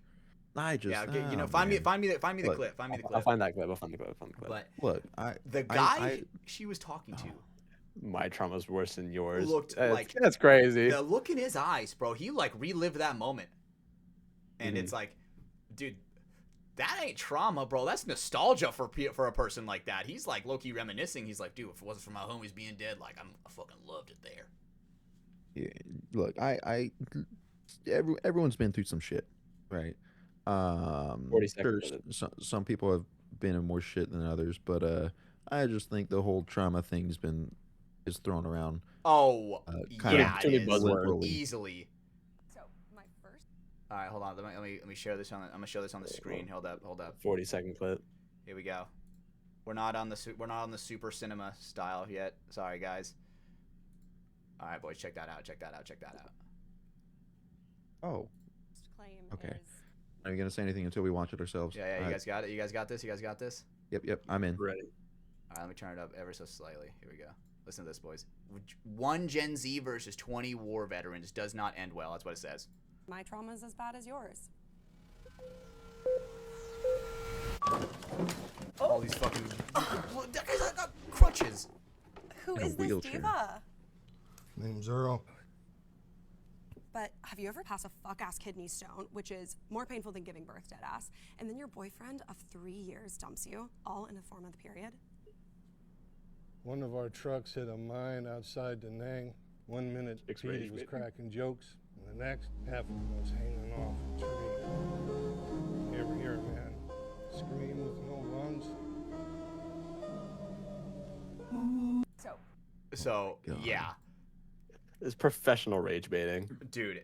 I just. Yeah, oh, find me man. the Look, clip. Find me the clip. I'll find that clip. I'll find the clip. But Look, the guy she was talking to My trauma's worse than yours. looked like that's crazy. the look in his eyes, bro. He like relived that moment, and it's like, dude, that ain't trauma, bro. That's nostalgia for a person like that. He's like low-key reminiscing. He's like, dude, if it wasn't for my homies being dead, like I fucking loved it there. Yeah, look, everyone's been through some shit, right? 40 Sure, seconds. some people have been in more shit than others, but I just think the whole trauma thing is thrown around. Oh, Kind yeah, of it is buzzword. easily. So my first. All right, hold on. Let me share this on. I'm gonna show this on the screen. Hold up. 40-second clip. Here we go. We're not on the super cinema style yet. Sorry, guys. All right, boys, check that out. Oh, Claim Okay. is are you gonna say anything until we watch it ourselves? Yeah, you guys got it. You guys got this. Yep, I'm in. Ready. All right, let me turn it up ever so slightly. Here we go. Listen to this, boys. One Gen Z versus 20 war veterans does not end well. That's what it says. my trauma is as bad as yours. All these fucking. That guy's got crutches. Who In a is this wheelchair. diva? Name's Earl. But have you ever passed a fuck-ass kidney stone, which is more painful than giving birth, dead-ass, and then your boyfriend of 3 years dumps you, all in a 4-month period? One of our trucks hit a mine outside Da Nang. 1 minute, Six Petey rage, was baby. cracking jokes, and the next, half of him was hanging off a tree. You ever hear a man scream with no lungs? So God. yeah, It's professional rage baiting. dude,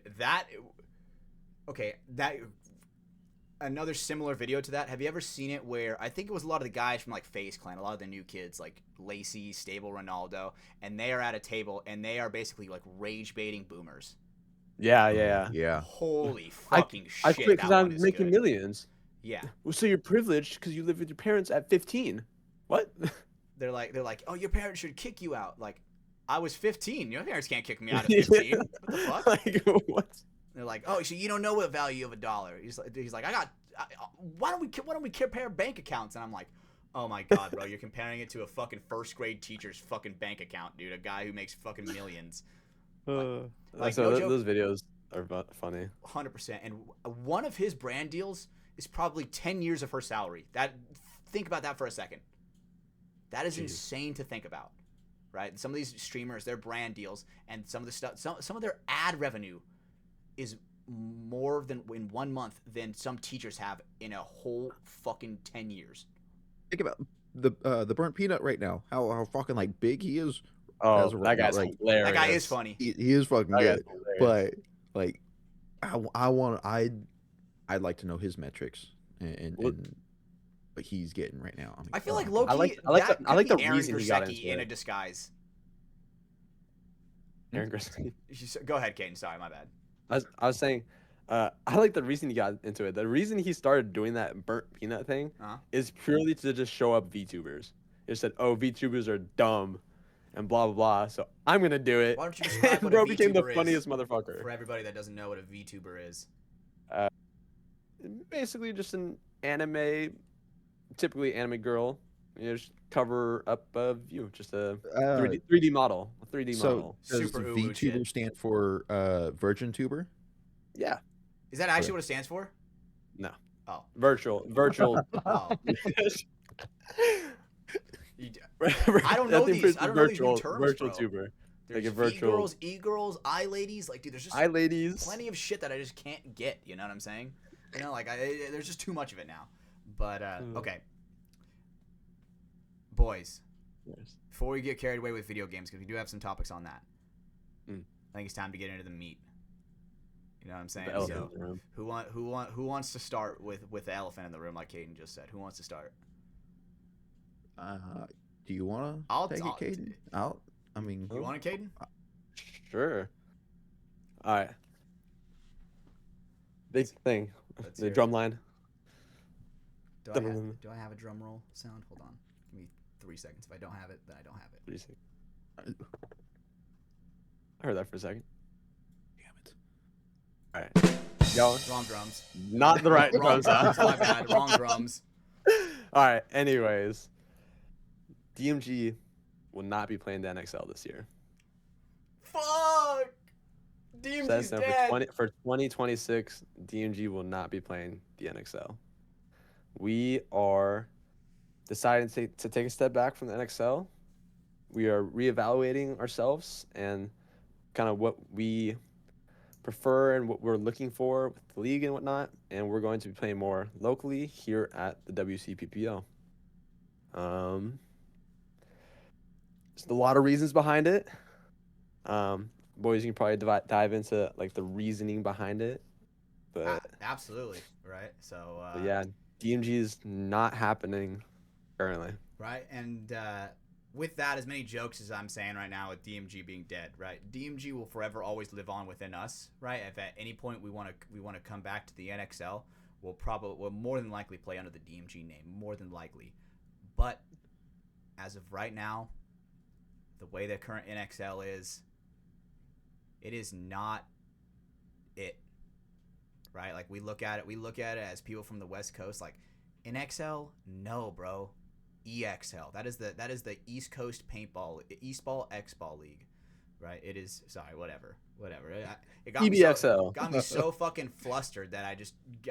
another similar video to that. Have you ever seen it where I think it was a lot of the guys from like FaZe Clan, a lot of the new kids like Lacey, Stable, Ronaldo, and they are at a table and they are basically like rage baiting boomers. Yeah. Yeah. Holy I fucking I shit! quit because that one I'm is making good. millions. Yeah, Well, so you're privileged because you live with your parents at 15. What? they're like, oh, your parents should kick you out. Like, I was 15. Your parents can't kick me out at 15. What the fuck? Like what? They're like, oh, so you don't know the value of $1. He's like, why don't we compare bank accounts? And I'm like, oh my god, bro, you're comparing it to a fucking first grade teacher's fucking bank account, dude. A guy who makes fucking millions. Like, So no joke. those videos are funny. 100%. And one of his brand deals is probably 10 years of her salary. Think about that for a second. That is insane to think about, right? Some of these streamers, their brand deals, and some of the stuff, some of their ad revenue is more than in 1 month than some teachers have in a whole fucking 10 years. Think about the burnt peanut right now. How fucking like big he is. Oh, As of that right now, guy's like, hilarious. That guy is funny. He is fucking That guy's good. hilarious. But like, I'd like to know his metrics and what he's getting right now. I feel like God. low-key, I like that the- I like could the be Aaron reason he got Gersecki into in a it. disguise. Aaron Gersecki. Go ahead, Caden. Sorry, my bad. I was saying, I like the reason he got into it. The reason he started doing that burnt peanut thing Uh-huh. is purely to just show up VTubers. He said, "Oh, VTubers are dumb," and blah blah blah. So I'm gonna do it. Why don't you describe And what a bro became the VTuber is funniest motherfucker. For everybody that doesn't know what a VTuber is. Basically, just an anime, typically anime girl. Just cover up a view, just a 3D model, a 3D So model. does Super the uwu shit. VTuber stand for Virgin Tuber? Yeah, Is that actually what it stands for? no, Oh. virtual. Oh. I don't know these. I don't know these new terms, virtual bro. tuber. There's Like a virtual- V-girls, E-girls, I-ladies. Like, dude, there's just Hi, ladies. plenty of shit that I just can't get. You know what I'm saying? You know, like, there's just too much of it now. But, okay. Boys, before we get carried away with video games, because we do have some topics on that, I think it's time to get into the meat. You know what I'm saying? The elephant So, in the room. who wants to start with the elephant in the room, like Caden just said? Who wants to start? Do you want I'll- to take I'll- it, Caden? I mean, You want it, Caden? Sure. All right. Big thing. Let's The hear it. drum line. Do I have a drum roll sound? Hold on. Give me 3 seconds. If I don't have it, then I don't have it. What do you think? I heard that for a second. damn it. All right. Yo, Wrong drums. not the right Wrong drums. drums. My bad. Wrong drums. All right. Anyways, DMG will not be playing the NXL this year. Fuck. DMG's dead. For 2026, DMG will not be playing the NXL. We are deciding to take a step back from the NXL. We are reevaluating ourselves and kind of what we prefer and what we're looking for with the league and whatnot. And we're going to be playing more locally here at the WCPPL. There's a lot of reasons behind it. Boys, you can probably dive into like the reasoning behind it. But Absolutely. Right. So. But yeah, DMG is not happening currently. Right. And with that, as many jokes as I'm saying right now with DMG being dead, right? DMG will forever always live on within us, right? If at any point we want to come back to the NXL, we'll more than likely play under the DMG name, more than likely. But as of right now, the way the current NXL is, it is not it. Right? Like we look at it as people from the West Coast, like NXL, no, bro. EXL. That is the East Coast Paintball, Eastball X-Ball League, right? It is. Sorry, whatever. It got EBXL. got me so fucking flustered that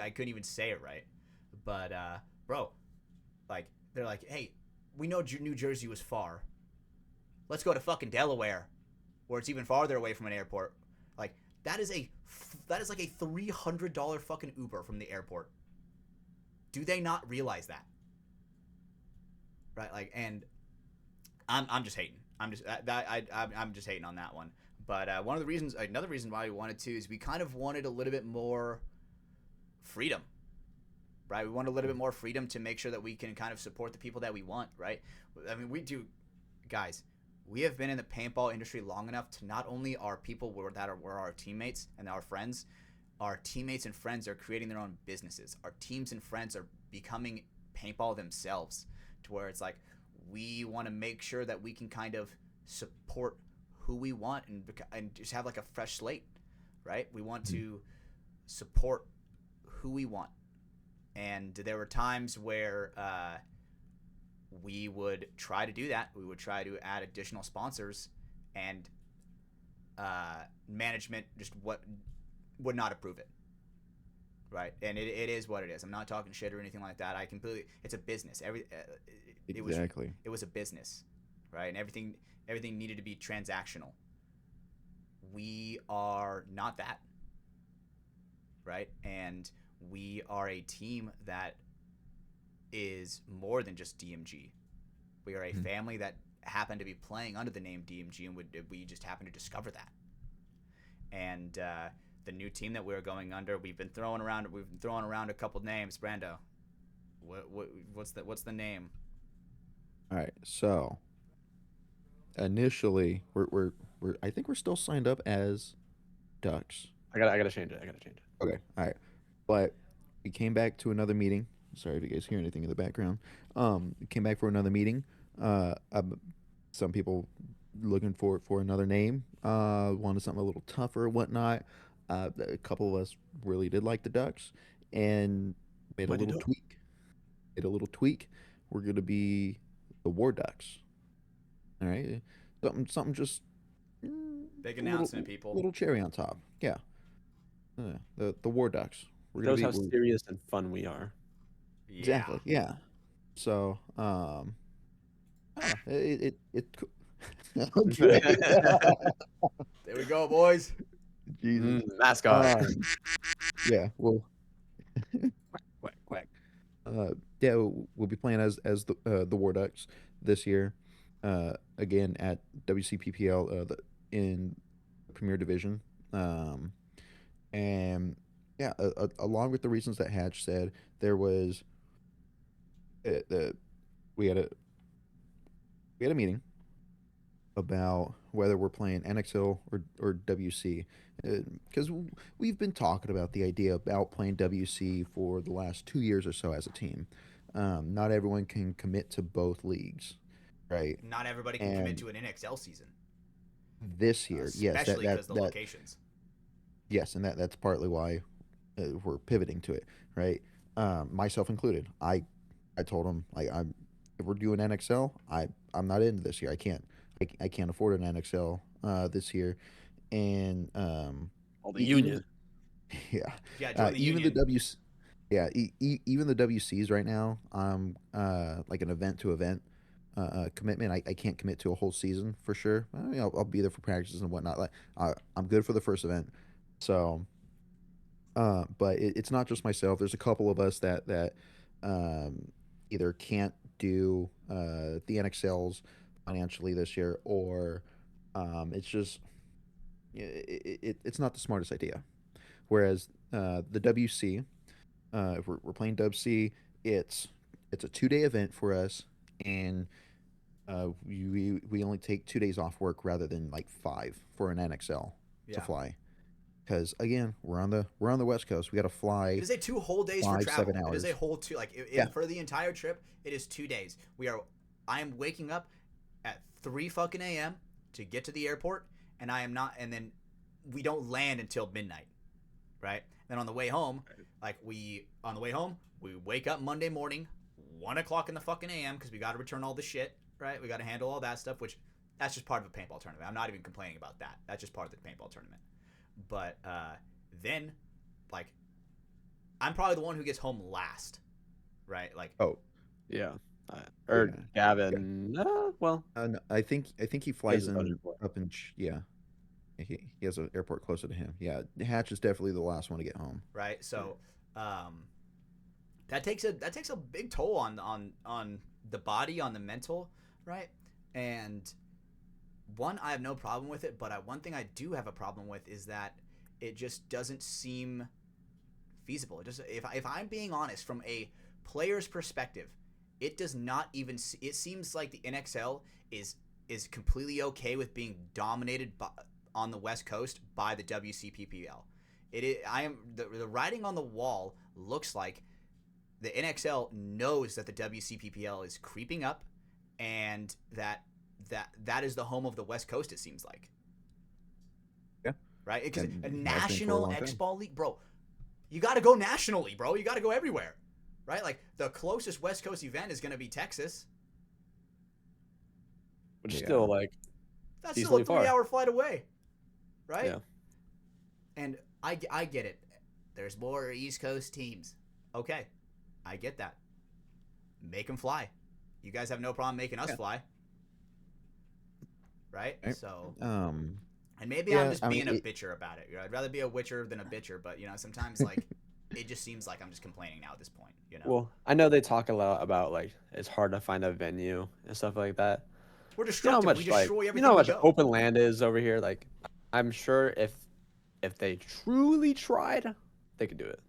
I couldn't even say it right. But bro, like they're like, hey, we know New Jersey was far. Let's go to fucking Delaware, where it's even farther away from an airport. Like that is like a $300 fucking Uber from the airport. Do they not realize that? Right, like, and I'm just hating. I'm just hating on that one. But another reason why we wanted to is we kind of wanted a little bit more freedom, right? We wanted a little bit more freedom to make sure that we can kind of support the people that we want, right? I mean, guys. We have been in the paintball industry long enough to not only are people were our teammates and our friends, our teammates and friends are creating their own businesses. Our teams and friends are becoming paintball themselves. To where it's like we want to make sure that we can kind of support who we want and just have like a fresh slate, right? We want to support who we want. And there were times where we would try to do that. We would try to add additional sponsors, and management just would not approve it. Right, and it is what it is. I'm not talking shit or anything like that. It's a business. Exactly. It was a business, right? And everything needed to be transactional. We are not that, right? And we are a team that is more than just DMG. We are a family that happened to be playing under the name DMG, and we just happened to discover that. And the new team that we're going under, we've been throwing around a couple names. Brando, what's the name? All right. So initially, we're I think we're still signed up as Ducks. I gotta change it. Okay. All right. But we came back to another meeting. Sorry if you guys hear anything in the background. We came back for another meeting. Some people looking for another name. Wanted something a little tougher, whatnot. A couple of us really did like the Ducks, and made a little tweak. We're gonna be the War Ducks. All right, something just Big announcement, people. Little cherry on top. Yeah, the War Ducks. We're Shows how serious and fun we are. Yeah. Exactly. Yeah. So, it okay. There we go, boys. Jesus. Mascot. Yeah. Well. Quack, quack. Yeah, we'll be playing as the War Ducks this year. Again at WCPPL in Premier Division. And yeah, along with the reasons that Hatch said, there was we had we had a meeting about whether we're playing NXL or WC, because we've been talking about the idea about playing WC for the last 2 years or so as a team. Not everyone can commit to both leagues, right? Not everybody can commit And to an NXL season, this year, yes, especially because the locations. yes, and that's partly why we're pivoting to it, right? Myself included. I told him like I'm if we're doing NXL, I'm not into this year. I can't. I can't afford an NXL this year, and All the even union. yeah, Yeah, join the even the union. yeah, even the WCs right now, like an event to event commitment. I can't commit to a whole season for sure. I mean, I'll be there for practices and whatnot. Like I'm good for the first event, so but it's not just myself. There's a couple of us that um, either can't do the NXLs financially this year, or it's just it's not the smartest idea. Whereas the WC, if we're playing WC, it's a 2 day event for us, and we only take 2 days off work rather than like five for an NXL to Yeah. fly. Because again, we're on the West Coast. We got to It fly is a 2 whole days for 5 7 travel. It is a hours. whole two like Yeah, for the entire trip. It is 2 days. I am waking up at 3 fucking a.m. to get to the airport, and I am not. And then we don't land until midnight, right? Then on the way home, we wake up Monday morning, 1 o'clock in the fucking a.m. because we got to return all the shit, right? We got to handle all that stuff, which that's just part of a paintball tournament. I'm not even complaining about that. That's just part of the paintball tournament. But then, like, I'm probably the one who gets home last, right? Like, oh Yeah. yeah, Or yeah. Gavin. Well, No, I think he he has flies his own in airport. up in yeah. He has an airport closer to him. Yeah, Hatch is definitely the last one to get home. right? Yeah. So, um, that takes a big toll on the body, on the mental, right? And one, I have no problem with it, but one thing I do have a problem with is that it just doesn't seem feasible. It just if I'm being honest from a player's perspective, it does not even. It seems like the NXL is completely okay with being dominated on the West Coast by the WCPPL. It is, I am the writing on the wall looks like the NXL knows that the WCPPL is creeping up, and that is the home of the West Coast. It seems like, Yeah, right? Because a and has been for a national long X time. ball league, bro, you got to go nationally, bro. You got to go everywhere, right? Like the closest West Coast event is going to be Texas. Which is Yeah, still like That's still a decently far. 3 hour flight away, right? Yeah. And I get it. There's more East Coast teams. Okay, I get that. Make them fly. You guys have no problem making us yeah. fly, right? Right. So, Um, and maybe I'm yeah. just I mean, being a bitcher about it. I'd rather be a witcher than a bitcher, but sometimes like it just seems like I'm just complaining now at this point. Well, I know they talk a lot about like it's hard to find a venue and stuff like that. We're You know how destructive. We much like destroy you know everything how we much go. open land is over here. Like I'm sure if they truly tried, they could do it.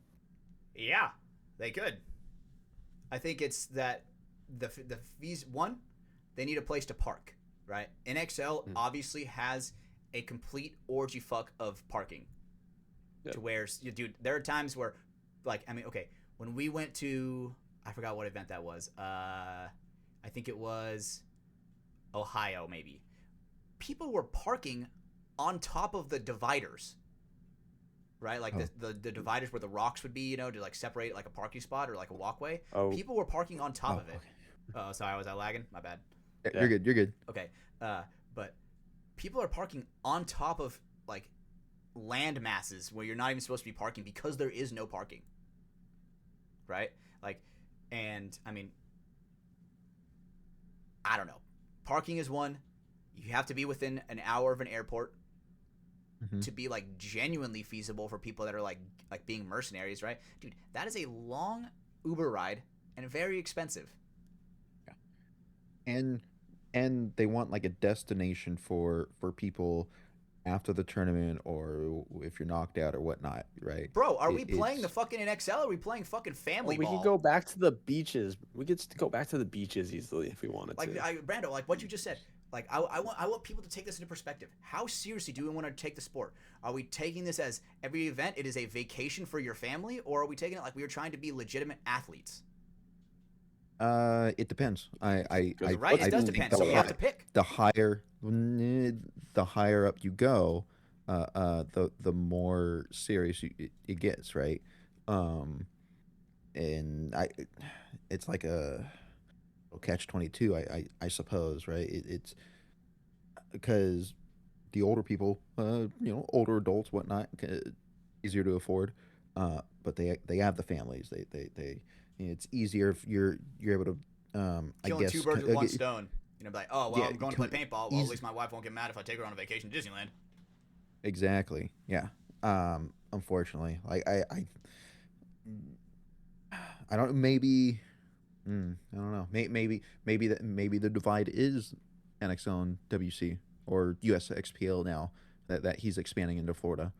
Yeah, they could. I think it's that the fees one, they need a place to park, right? NXL Mm. obviously has a complete orgy fuck of parking. Yep. To where, dude, there are times where, like, I mean, okay, when we went to, I forgot what event that was. I think it was Ohio, maybe. People were parking on top of the dividers, right? Like oh, the dividers where the rocks would be, to like separate like a parking spot or like a walkway. Oh, People were parking on top oh, of it. okay. Oh, sorry, was I lagging? My bad. Yeah, yeah. you're good. You're good. Okay, but people are parking on top of like land masses where you're not even supposed to be parking because there is no parking, right? Like, and I mean, I don't know. Parking is one. You have to be within an hour of an airport Hmm. to be like genuinely feasible for people that are like being mercenaries, right? Dude, that is a long Uber ride and very expensive. Yeah. And they want like a destination for people after the tournament or if you're knocked out or whatnot, right? Bro, are we It, playing the it's fucking NXL? Or are we playing fucking family we ball? could go back to the beaches. We could go back to the beaches easily if we wanted Like, to. Brando, like what you just said. Like, I want people to take this into perspective. How seriously do we want to take the sport? Are we taking this as every event it is a vacation for your family, or are we taking it like we are trying to be legitimate athletes? it depends. I You're right. I It does think depend. So we have to pick. the higher up you go, the more serious it gets, right? Um, and it's like a catch 22, I suppose, right? It's because the older people, older adults, whatnot, easier to afford, but they have the families. It's easier if you're able to, I Killing guess, two birds with one stone. Be like, oh well, yeah, I'm going to play paintball. Well, at least my wife won't get mad if I take her on a vacation to Disneyland. exactly, yeah. Unfortunately, like I don't maybe. I don't know. Maybe the divide is NXL and WC or USXPL now that he's expanding into Florida.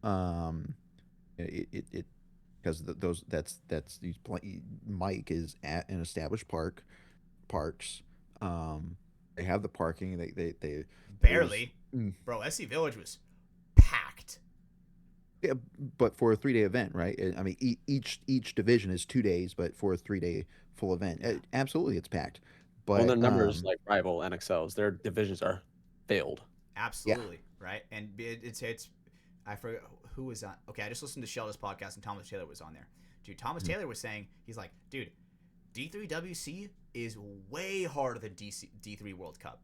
Um, it because those that's these Mike is at an established parks. They have the parking. There's Barely, bro. SC Village was packed. yeah, but for a 3 day event, right? I mean, each division is 2 days, but for a 3 day full event, absolutely, it's packed. Well, their But numbers like rival NXLs. Their divisions are failed. yeah, Absolutely, right? And it's I forget who was on. Okay, I just listened to Sheldon's podcast and Thomas Taylor was on there. Dude, Thomas Taylor was saying he's like, dude, D3WC is way harder than D3 World Cup.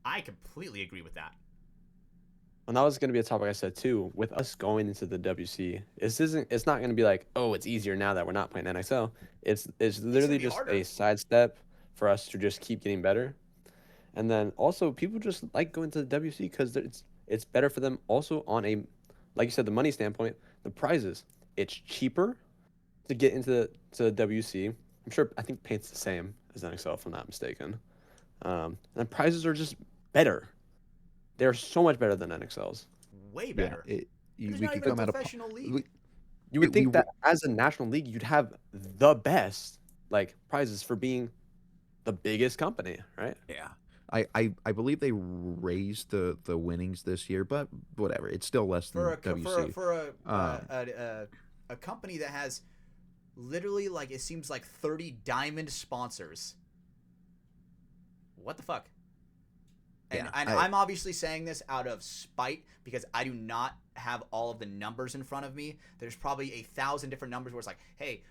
I completely agree with that. And that was going to be a topic I said too. With us going into the WC, it's not going to be like, oh, it's easier now that we're not playing NXL. It's literally be just harder. a sidestep for us to just keep getting better. And then also people just like going to the WC because it's better for them also on a, like you said, the money standpoint, the prizes. It's cheaper to get into the WC. I think paint's the same as NXL if I'm not mistaken. And prizes are just better. They're so much better than NXLs. Way yeah. better. We There's could not even come a out of professional league. You would we think that as a national league, you'd have the best like prizes for being the biggest company, right? yeah. I believe they raised the winnings this year, but whatever. It's still less than for WC. a company that has literally like it seems like 30 diamond sponsors. What the fuck? And, Yeah, I'm obviously saying this out of spite because I do not have all of the numbers in front of me. There's probably 1,000 different numbers where it's like, hey,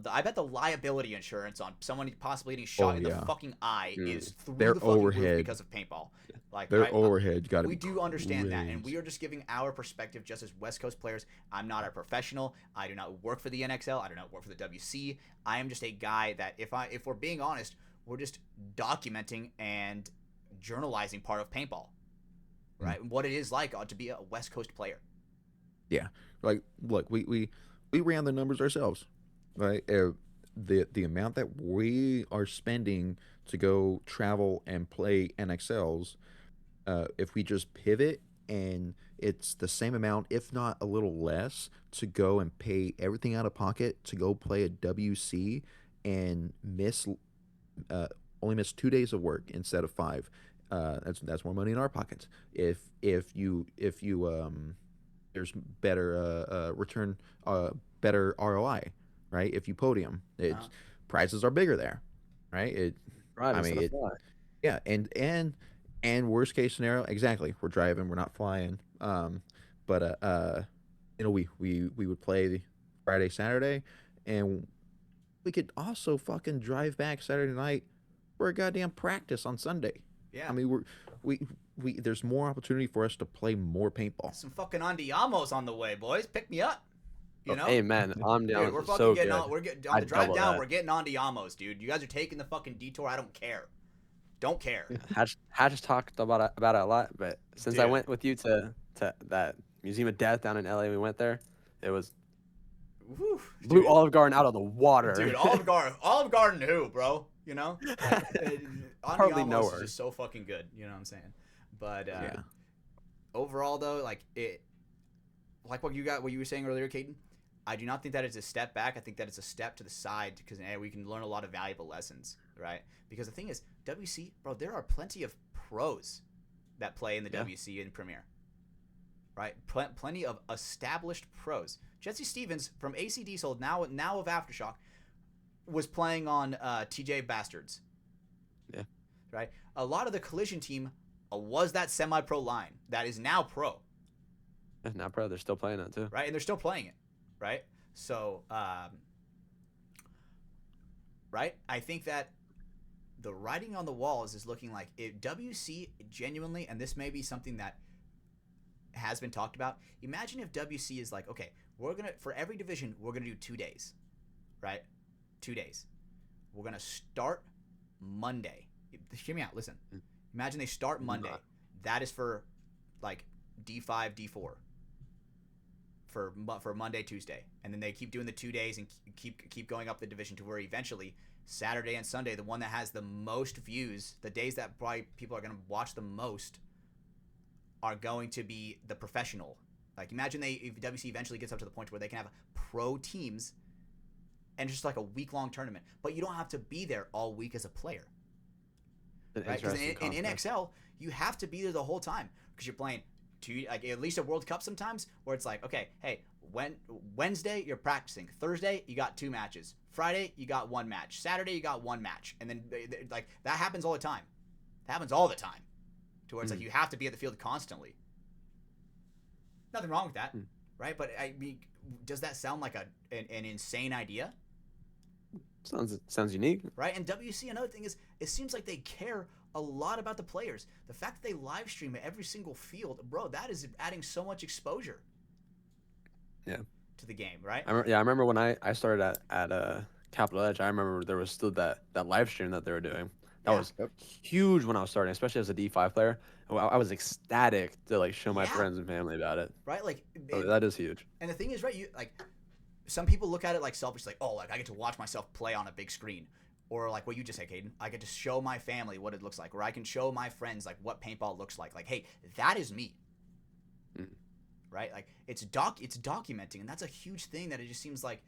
I bet the liability insurance on someone possibly getting shot in the fucking eye is through Their the fucking roof overhead. because of paintball. Like Their overhead got to we be do understand that, and crazy. we are just giving our perspective just as West Coast players. I'm not a professional. I do not work for the NXL. I do not work for the WC. I am just a guy that if we're being honest, we're just documenting and journalizing part of paintball, right? What it is like to be a West Coast player. Yeah, like look, we ran the numbers ourselves, right? The amount that we are spending to go travel and play NXLs, if we just pivot and it's the same amount, if not a little less, to go and pay everything out of pocket to go play a WC and only miss 2 days of work instead of 5. That's more money in our pockets. If you there's better return, better ROI, right? If you podium, prizes are bigger there, right? Right. I mean, yeah, and worst case scenario, exactly. We're driving, we're not flying. But we would play the Friday, Saturday, and we could also fucking drive back Saturday night for a goddamn practice on Sunday. Yeah. I mean, we there's more opportunity for us to play more paintball. Some fucking Andiamos on the way, boys. Pick me up. You know? Amen. I'm down. Dude, we're fucking so getting good. on. We're getting on the drive double down. that. We're getting on Diamos, dude. You guys are taking the fucking detour. I don't care. Don't care. Had just talked about it a lot, but since I Dude. went with you to that Museum of Death down in LA, we went there. It was Whew, blew dude. Olive Garden out of the water. Dude, Olive Garden who, bro? You know? Hardly know Andiamos her. is just so fucking good. You know what I'm saying? But Yeah. overall though, like what you were saying earlier, Caden. I do not think that it's a step back. I think that it's a step to the side because we can learn a lot of valuable lessons, right? Because the thing is, WC, bro, there are plenty of pros that play in the WC and Premier, right? Plenty of established pros. Jesse Stevens from AC Diesel, now of Aftershock, was playing on TJ Bastards. Yeah. Right? A lot of the Collision team was that semi-pro line that is now pro. Yeah, now pro, they're still playing that too. Right? And they're still playing it. Right? So, right? I think that the writing on the walls is looking like if WC genuinely, and this may be something that has been talked about, imagine if WC is like, okay, for every division, we're going to do 2 days. Right? 2 days. We're going to start Monday. Hear me out. Listen. Imagine they start Monday. That is for like D5, D4 for Monday, Tuesday, and then they keep doing the 2 days and keep going up the division to where eventually Saturday and Sunday, the one that has the most views, the days that probably people are going to watch the most, are going to be the professional. Like imagine if WC eventually gets up to the point where they can have pro teams and just like a week-long tournament, but you don't have to be there all week as a player. Right? Because in NXL, you have to be there the whole time because you're playing like at least a World Cup sometimes where it's like, okay, hey, Wednesday you're practicing, Thursday you got 2 matches, Friday you got 1 match, Saturday you got 1 match, and then like that happens all the time. It happens all the time, to where it's like you have to be at the field constantly. Nothing wrong with that, right? But I mean, does that sound like an insane idea? Sounds unique, right? And WC, another thing is, it seems like they care a lot about the players. The fact that they live stream at every single field, bro, that is adding so much exposure. Yeah. To the game, right? I remember when I started at Capital Edge. I remember there was still that live stream that they were doing. That was huge when I was starting, especially as a D5 player. I was ecstatic to like show my friends and family about it. Right, like that is huge. And the thing is, right, you like. Some people look at it like selfish, like, oh, like I get to watch myself play on a big screen. Or like what you just said, Caden, I get to show my family what it looks like. Or I can show my friends like what paintball looks like. Like, hey, that is me. Right? Like it's documenting, and that's a huge thing that it just seems like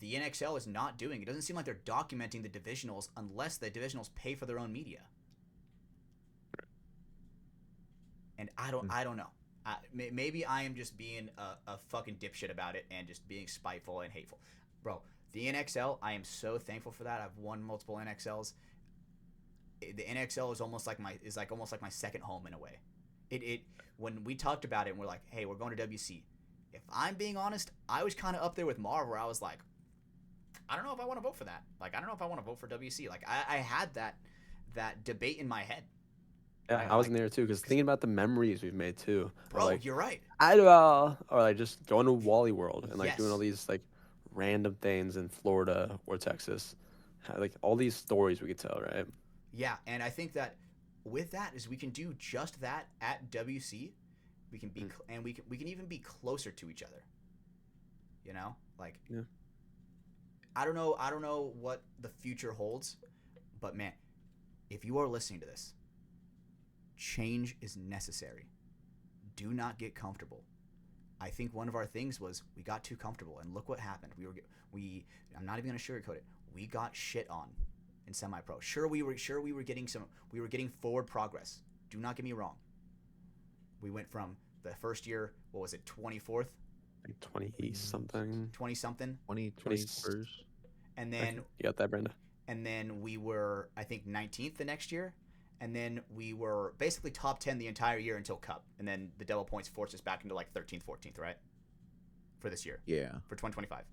the NXL is not doing. It doesn't seem like they're documenting the divisionals unless the divisionals pay for their own media. And I don't know. Maybe I am just being a fucking dipshit about it and just being spiteful and hateful. Bro, the NXL, I am so thankful for that. I've won multiple NXLs. The NXL is almost like my second home in a way. It when we talked about it and we're like, hey, we're going to WC. If I'm being honest, I was kind of up there with Marv where I was like, I don't know if I want to vote for that. Like, I don't know if I want to vote for WC. Like, I had that debate in my head. Yeah, I was in there too, because thinking about the memories we've made too. Bro, like, you're right. Or like just going to Wally World and like doing all these like random things in Florida or Texas. Like all these stories we could tell, right? Yeah, and I think that with that is we can do just that at WC. We can be and we can even be closer to each other. You know? Like I don't know what the future holds, but man, if you are listening to this, change is necessary. Do not get comfortable. I think one of our things was we got too comfortable, and look what happened. I'm not even gonna sugarcoat it. We got shit on in semi-pro. We were getting forward progress. Do not get me wrong. We went from the first year, what was it, 24th? Like 20 something. 20 something. 21st. And then you got that, Brando. And then we were, I think, 19th the next year. And then we were basically top 10 the entire year until Cup. And then the double points forced us back into like 13th, 14th, right? For this year. Yeah. For 2025.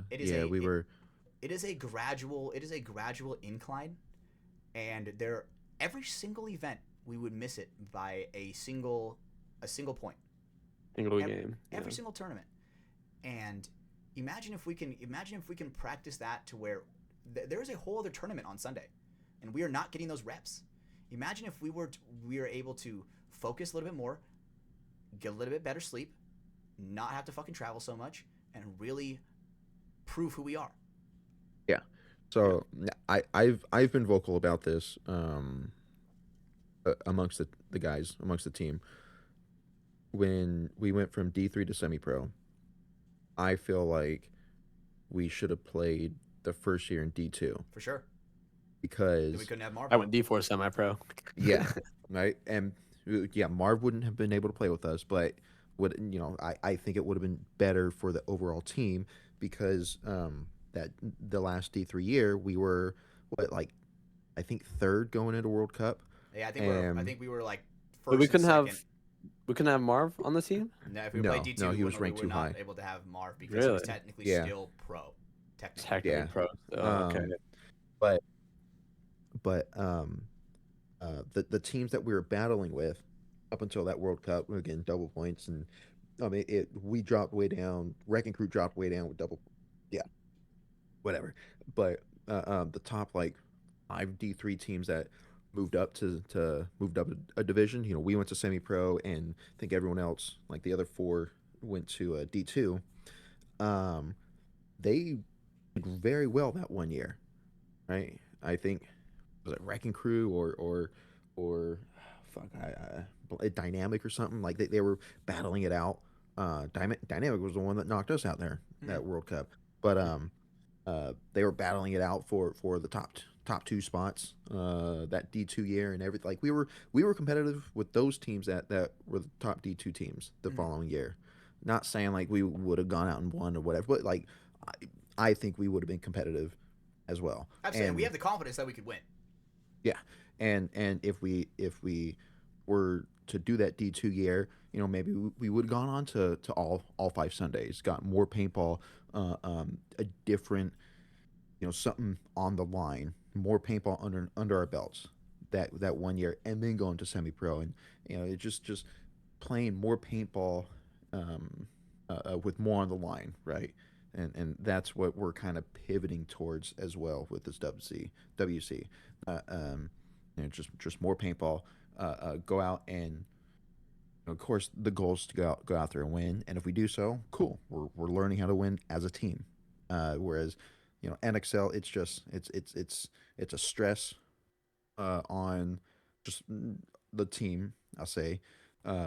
It is a gradual incline, and every single event we would miss it by a single point. Every single tournament. And imagine if we can practice that to where there is a whole other tournament on Sunday, and we are not getting those reps. Imagine if we were able to focus a little bit more, get a little bit better sleep, not have to fucking travel so much, and really prove who we are. Yeah. So I've been vocal about this amongst the guys amongst the team when we went from D3 to semi-pro. I feel like we should have played the first year in D2 For sure. because Then we couldn't have Marv. I went D4 semi-pro. yeah, right, and yeah, Marv wouldn't have been able to play with us, but would I think it would have been better for the overall team because that the last D3 year we were what like I think third going into World Cup. Yeah, I think we were like But first we and couldn't second. have Marv on the team. No, if we No, played D2, no, he was we ranked were too not high. able to have Marv because he was Really? technically Yeah. still pro. Technically. Technically Yeah. pro. So, okay. But but the teams that we were battling with up until that World Cup again double points and I mean we dropped way down. Wrecking Crew dropped way down with double yeah whatever. But the top like 5 D3 teams that moved up a division. We went to semi pro, and I think everyone else, like the other four, went to D2. Um, they did very well that one year, right? I think was it Wrecking Crew or fuck Dynamic or something like they were battling it out. Dynamic was the one that knocked us out there that World Cup, but they were battling it out for the top two spots that D2 year and everything. Like we were competitive with those teams that were the top D2 teams the following year. Not saying like we would have gone out and won or whatever, but like I think we would have been competitive as well. Absolutely. And We have the confidence that we could win. yeah, and if we were to do that D2 year, maybe we would have gone on to all 5 Sundays, got more paintball, a different, something on the line, more paintball under our belts that one year, and then going to semi pro, and it just playing more paintball, with more on the line, right? And that's what we're kind of pivoting towards as well with this WC. Uh, um, just more paintball. Go out and of course the goal is to go out there and win. And if we do so, cool. We're learning how to win as a team. Whereas NXL, it's a stress on just the team. I'll say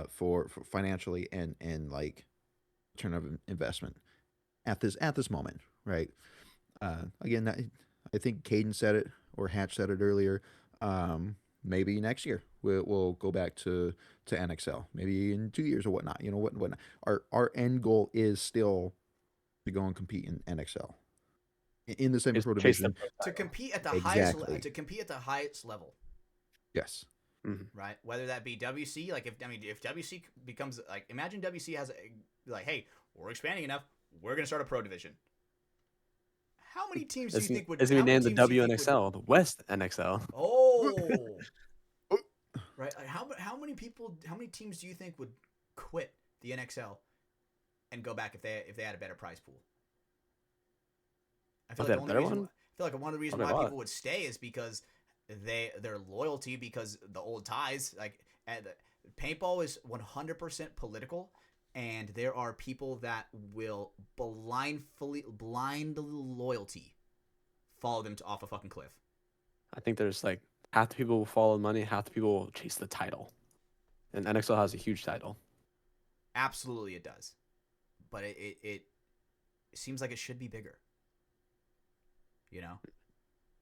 for financially and like return of investment at this moment, right? Again, I think Caden said it or Hatch said it earlier. Maybe next year we'll go back to NXL. Maybe in 2 years or whatnot. Whatnot. Our end goal is still to go and compete in NXL in the semi-pro Chase the division. pro To title. compete at the Exactly. highest level, Yes. right? Whether that be WC, like if WC becomes like, imagine WC has like, hey, we're expanding enough, we're gonna start a pro division. How many teams do you think would? It's gonna how be many named the teams do you think would- WNXL, the West NXL. Oh, right. Like how many teams do you think would quit the NXL and go back if they had a better prize pool? I feel Oh, like they had a better one? I feel like one of the reasons Probably why a lot. people would stay is because their loyalty, because the old ties, like paintball is 100% political, and there are people that will blind loyalty follow them off a fucking cliff. I think there's like half the people will follow money, half the people will chase the title. And NXL has a huge title. Absolutely, it does, but it seems like it should be bigger.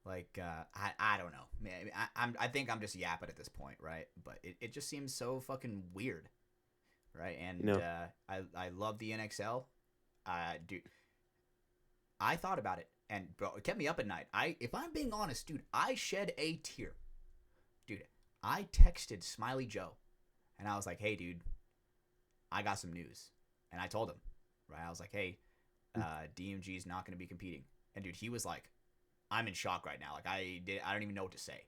Like I don't know. Maybe I think I'm just yapping at this point, right? But it just seems so fucking weird, right? And I love the NXL. Dude, I thought about it, and bro, it kept me up at night. If I'm being honest, dude, I shed a tear. Dude, I texted Smiley Joe, and I was like, "Hey, dude, I got some news," and I told him, right? I was like, "Hey, DMG is not going to be competing," and dude, he was like, I'm in shock right now. Like I don't even know what to say.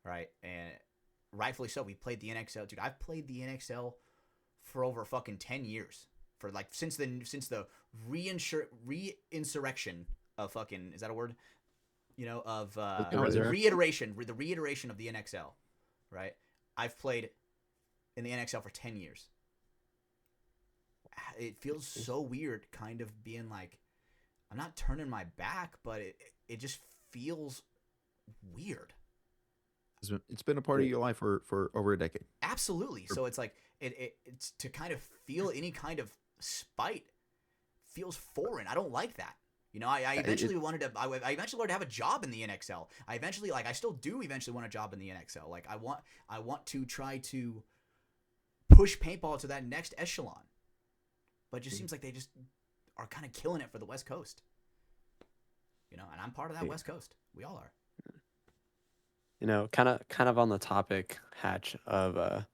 Right? And rightfully so. We played the NXL. Dude, I've played the NXL for over fucking 10 years. For like since the reinsurrection of fucking, is that a word? Of reiteration, the reiteration of the NXL, right? I've played in the NXL for 10 years. It feels so weird kind of being like, I'm not turning my back, but it just feels weird. It's been a part of your life for over a decade. Absolutely. So it's like it's to kind of feel any kind of spite feels foreign. I don't like that. You know, I eventually wanted to. I eventually wanted to have a job in the NXL. I eventually, like, I still do eventually want a job in the NXL. Like, I want to try to push paintball to that next echelon. But it just seems like they just are kind of killing it for the West Coast. You know, and I'm part of that West Coast. We all are. You know, kind of on the topic, Hatch, of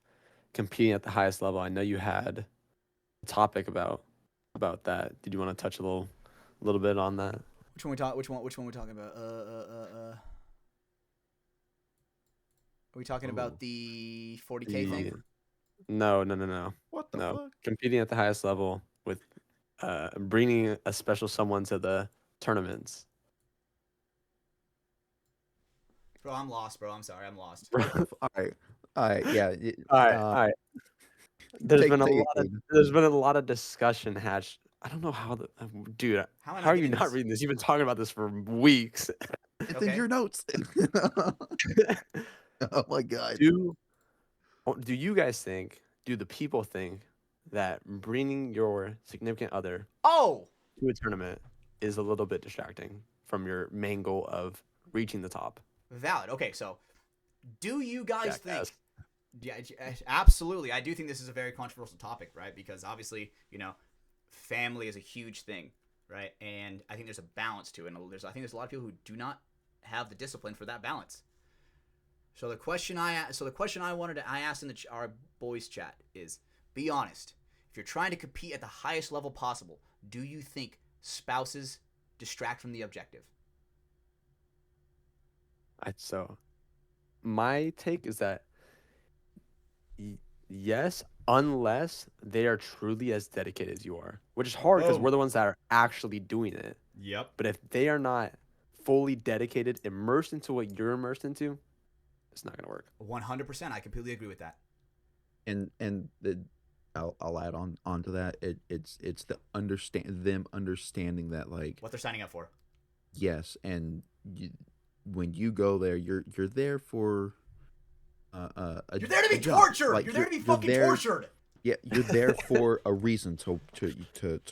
competing at the highest level. I know you had a topic about that. Did you want to touch a little bit on that? Which one we talking about? Are we talking about the 40K thing? No. What the No. fuck? Competing at the highest level with bringing a special someone to the tournaments. Bro, I'm lost, bro. I'm sorry, I'm lost. All right, yeah. All right. There's Take been a it. lot of discussion, Hatch. I don't know how dude. How am I How are you getting not this? reading this? You've been talking about this for weeks. It's Okay. in your notes. Oh my god. Do you guys think? Do the people think that bringing your significant other Oh, to a tournament is a little bit distracting from your main goal of reaching the top? valid. Okay, so do you guys Jackass. think? Yeah, absolutely. I do think this is a very controversial topic, right? Because obviously, you know, family is a huge thing, right? And I think there's a balance to it. And I think there's a lot of people who do not have the discipline for that balance. So the question I asked in our boys chat is: be honest. If you're trying to compete at the highest level possible, do you think spouses distract from the objective? So my take is that yes, unless they are truly as dedicated as you are, which is hard because Oh. we're the ones that are actually doing it. Yep. But if they are not fully dedicated, immersed into what you're immersed into, it's not gonna work. 100%. I completely agree with that. And I'll add on to that. It's the understanding that, like, What they're signing up for. yes, and when you go there, you're there for You're there to be job. tortured. Like, you're there to be you're fucking there- tortured. Yeah, you're there for a reason to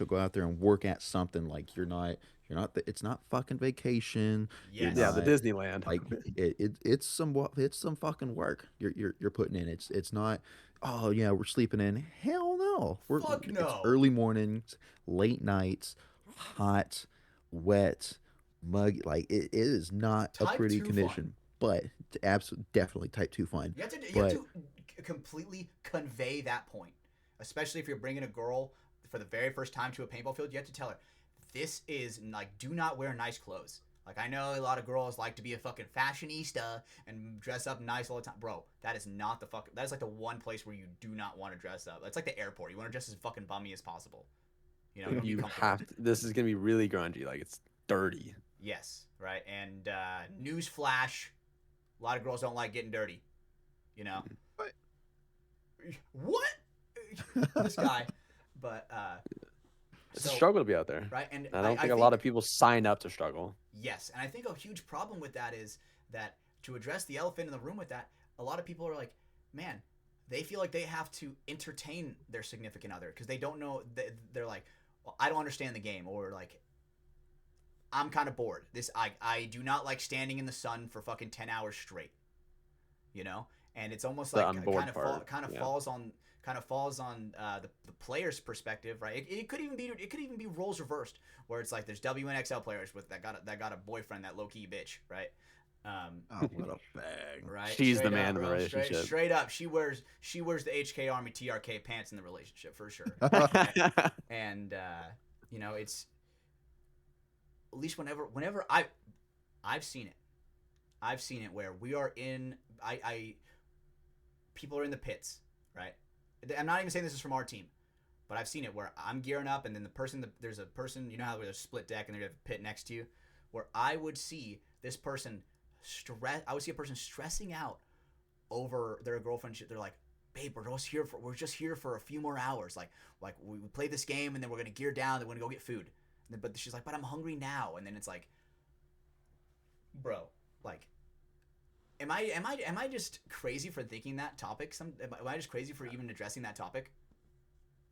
go out there and work at something. Like, you're not it's not fucking vacation. You're Yes. Yeah, the not- Disneyland. like it's some fucking work you're putting in. It's not, oh yeah, we're sleeping in. Hell no. Fuck It's no. early mornings, late nights, hot, wet, muggy. Like, it is not a Type pretty 2 condition, but absolutely definitely type 2 fun. You have But- to completely convey that point, especially if you're bringing a girl for the very first time to a paintball field. You have to tell her, this is like, do not wear nice clothes. Like, I know a lot of girls like to be a fucking fashionista and dress up nice all the time. Bro, that is not the fucking, that is like the one place where you do not want to dress up. It's like the airport. You want to dress as fucking bummy as possible. You know, You be comfortable. have to, this is gonna be really grungy. Like, it's dirty. Yes, right. And news flash, a lot of girls don't like getting dirty. You know. What? This guy. But It's a struggle to be out there. right? And I don't think a lot of people sign up to struggle. Yes, and I think a huge problem with that is that, to address the elephant in the room with that, a lot of people are like, man, they feel like they have to entertain their significant other because they don't know. They're like, well, I don't understand the game, or like, I'm kind of bored. I do not like standing in the sun for fucking 10 hours straight. You know, and it's almost The like on board part, yeah. falls on the player's perspective, right? It could even be roles reversed, where it's like there's WNXL players that got a boyfriend that low key bitch, right? Oh, what a bag. Right. She's the Straight man up, in the bro. relationship. Straight up, she wears the HK Army TRK pants in the relationship for sure. And you know, it's at least whenever I've seen it where we are in people are in the pits, right? I'm not even saying this is from our team, but I've seen it where I'm gearing up and then there's a person, you know how there's a split deck and there's a pit next to you, where I would see this person stressing out over their girlfriend. They're like, babe, we're just here for a few more hours. Like we play this game and then we're gonna gear down, then we're gonna go get food. But she's like, but I'm hungry now. And then it's like, bro, like, Am I just crazy for thinking that topic? Am I just crazy for even addressing that topic?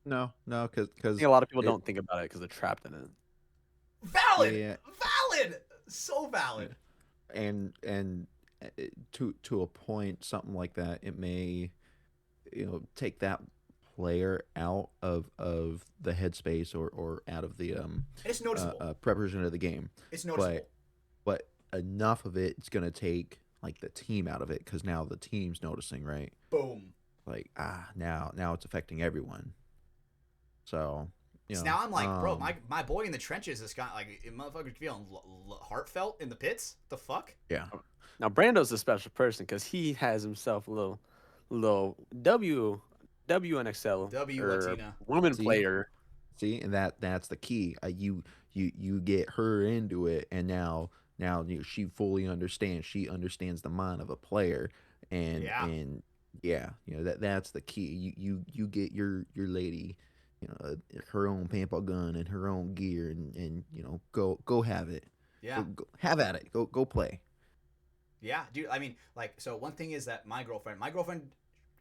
No, no, I because think a lot of people it, don't think about it because they're trapped in it. Valid, yeah, valid, so valid. and to a point, something like that, it may take that player out of the headspace or out of the It's noticeable. preparation of the game, It's but noticeable. but enough of it's gonna take like the team out of it because now the team's noticing, right? Boom. Like now it's affecting everyone. So So now I'm like, bro, my boy in the trenches is kind of like motherfuckers feeling heartfelt in the pits. The fuck? yeah. Now Brando's a special person because he has himself a little WNXL W or Latina. woman See, player. see, and that's the key. You get her into it, and now she fully understands. She understands the mind of a player, Yeah. and yeah, that's the key. You get your lady, her own paintball gun and her own gear, and go have it. Yeah. Go have at it. Go play. Yeah, dude. I mean, like, so one thing is that my girlfriend,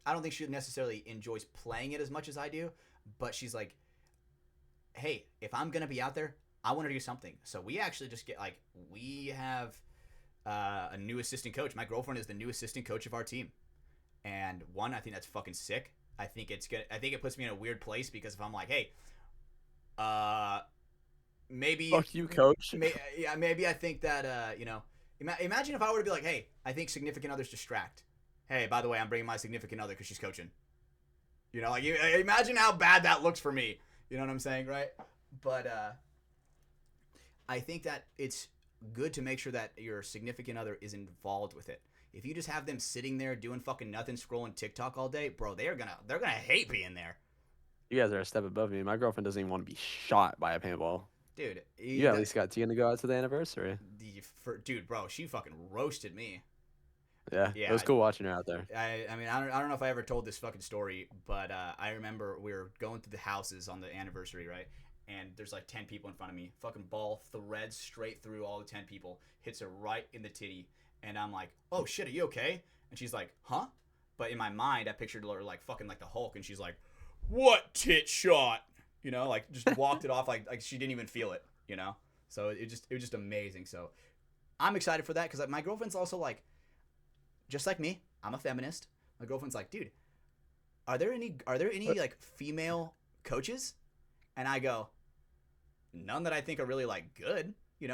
I don't think she necessarily enjoys playing it as much as I do, but she's like, hey, if I'm gonna be out there, I want to do something. So we actually just we have a new assistant coach. My girlfriend is the new assistant coach of our team, and I think that's fucking sick. I think it puts me in a weird place because if I'm like, hey, maybe Fuck you, coach. maybe I think that imagine if I were to be like, hey, I think significant others distract. Hey, by the way, I'm bringing my significant other because she's coaching. Like imagine how bad that looks for me. You know what I'm saying, right? But I think that it's good to make sure that your significant other is involved with it. If you just have them sitting there doing fucking nothing, scrolling TikTok all day, bro, they're gonna hate being there. You guys are a step above me. My girlfriend doesn't even want to be shot by a paintball. Dude, You at least got Tina to go out to the anniversary. dude, bro, she fucking roasted me. Yeah, Yeah, it was cool watching her out there. I mean, I don't know if I ever told this fucking story, but I remember we were going through the houses on the anniversary, right? And there's like 10 people in front of me. Fucking ball threads straight through all the 10 people, hits her right in the titty, and I'm like, oh shit, are you okay? And she's like, huh? But in my mind, I pictured her like fucking like the Hulk, and she's like, what tit shot? Like just walked it off like she didn't even feel it, So it was just amazing. So I'm excited for that because my girlfriend's also like, just like me, I'm a feminist. My girlfriend's like, dude, are there any like female coaches? And I go, none that I think are really like good,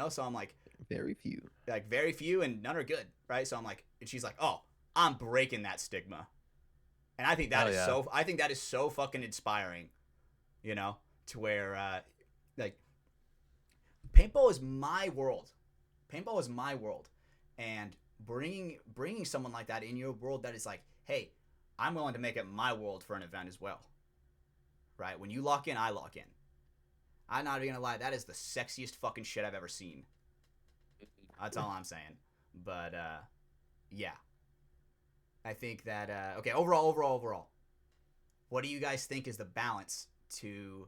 So I'm like, Very few. like very few, and none are good, right? So I'm like, and she's like, oh, I'm breaking that stigma, and I think I think that is so fucking inspiring, to where like paintball is my world. Paintball is my world, and bringing someone like that in your world that is like, hey, I'm willing to make it my world for an event as well, right? When you lock in, I lock in. I'm not even gonna lie, that is the sexiest fucking shit I've ever seen. That's all I'm saying. But yeah, I think that okay. Overall, what do you guys think is the balance to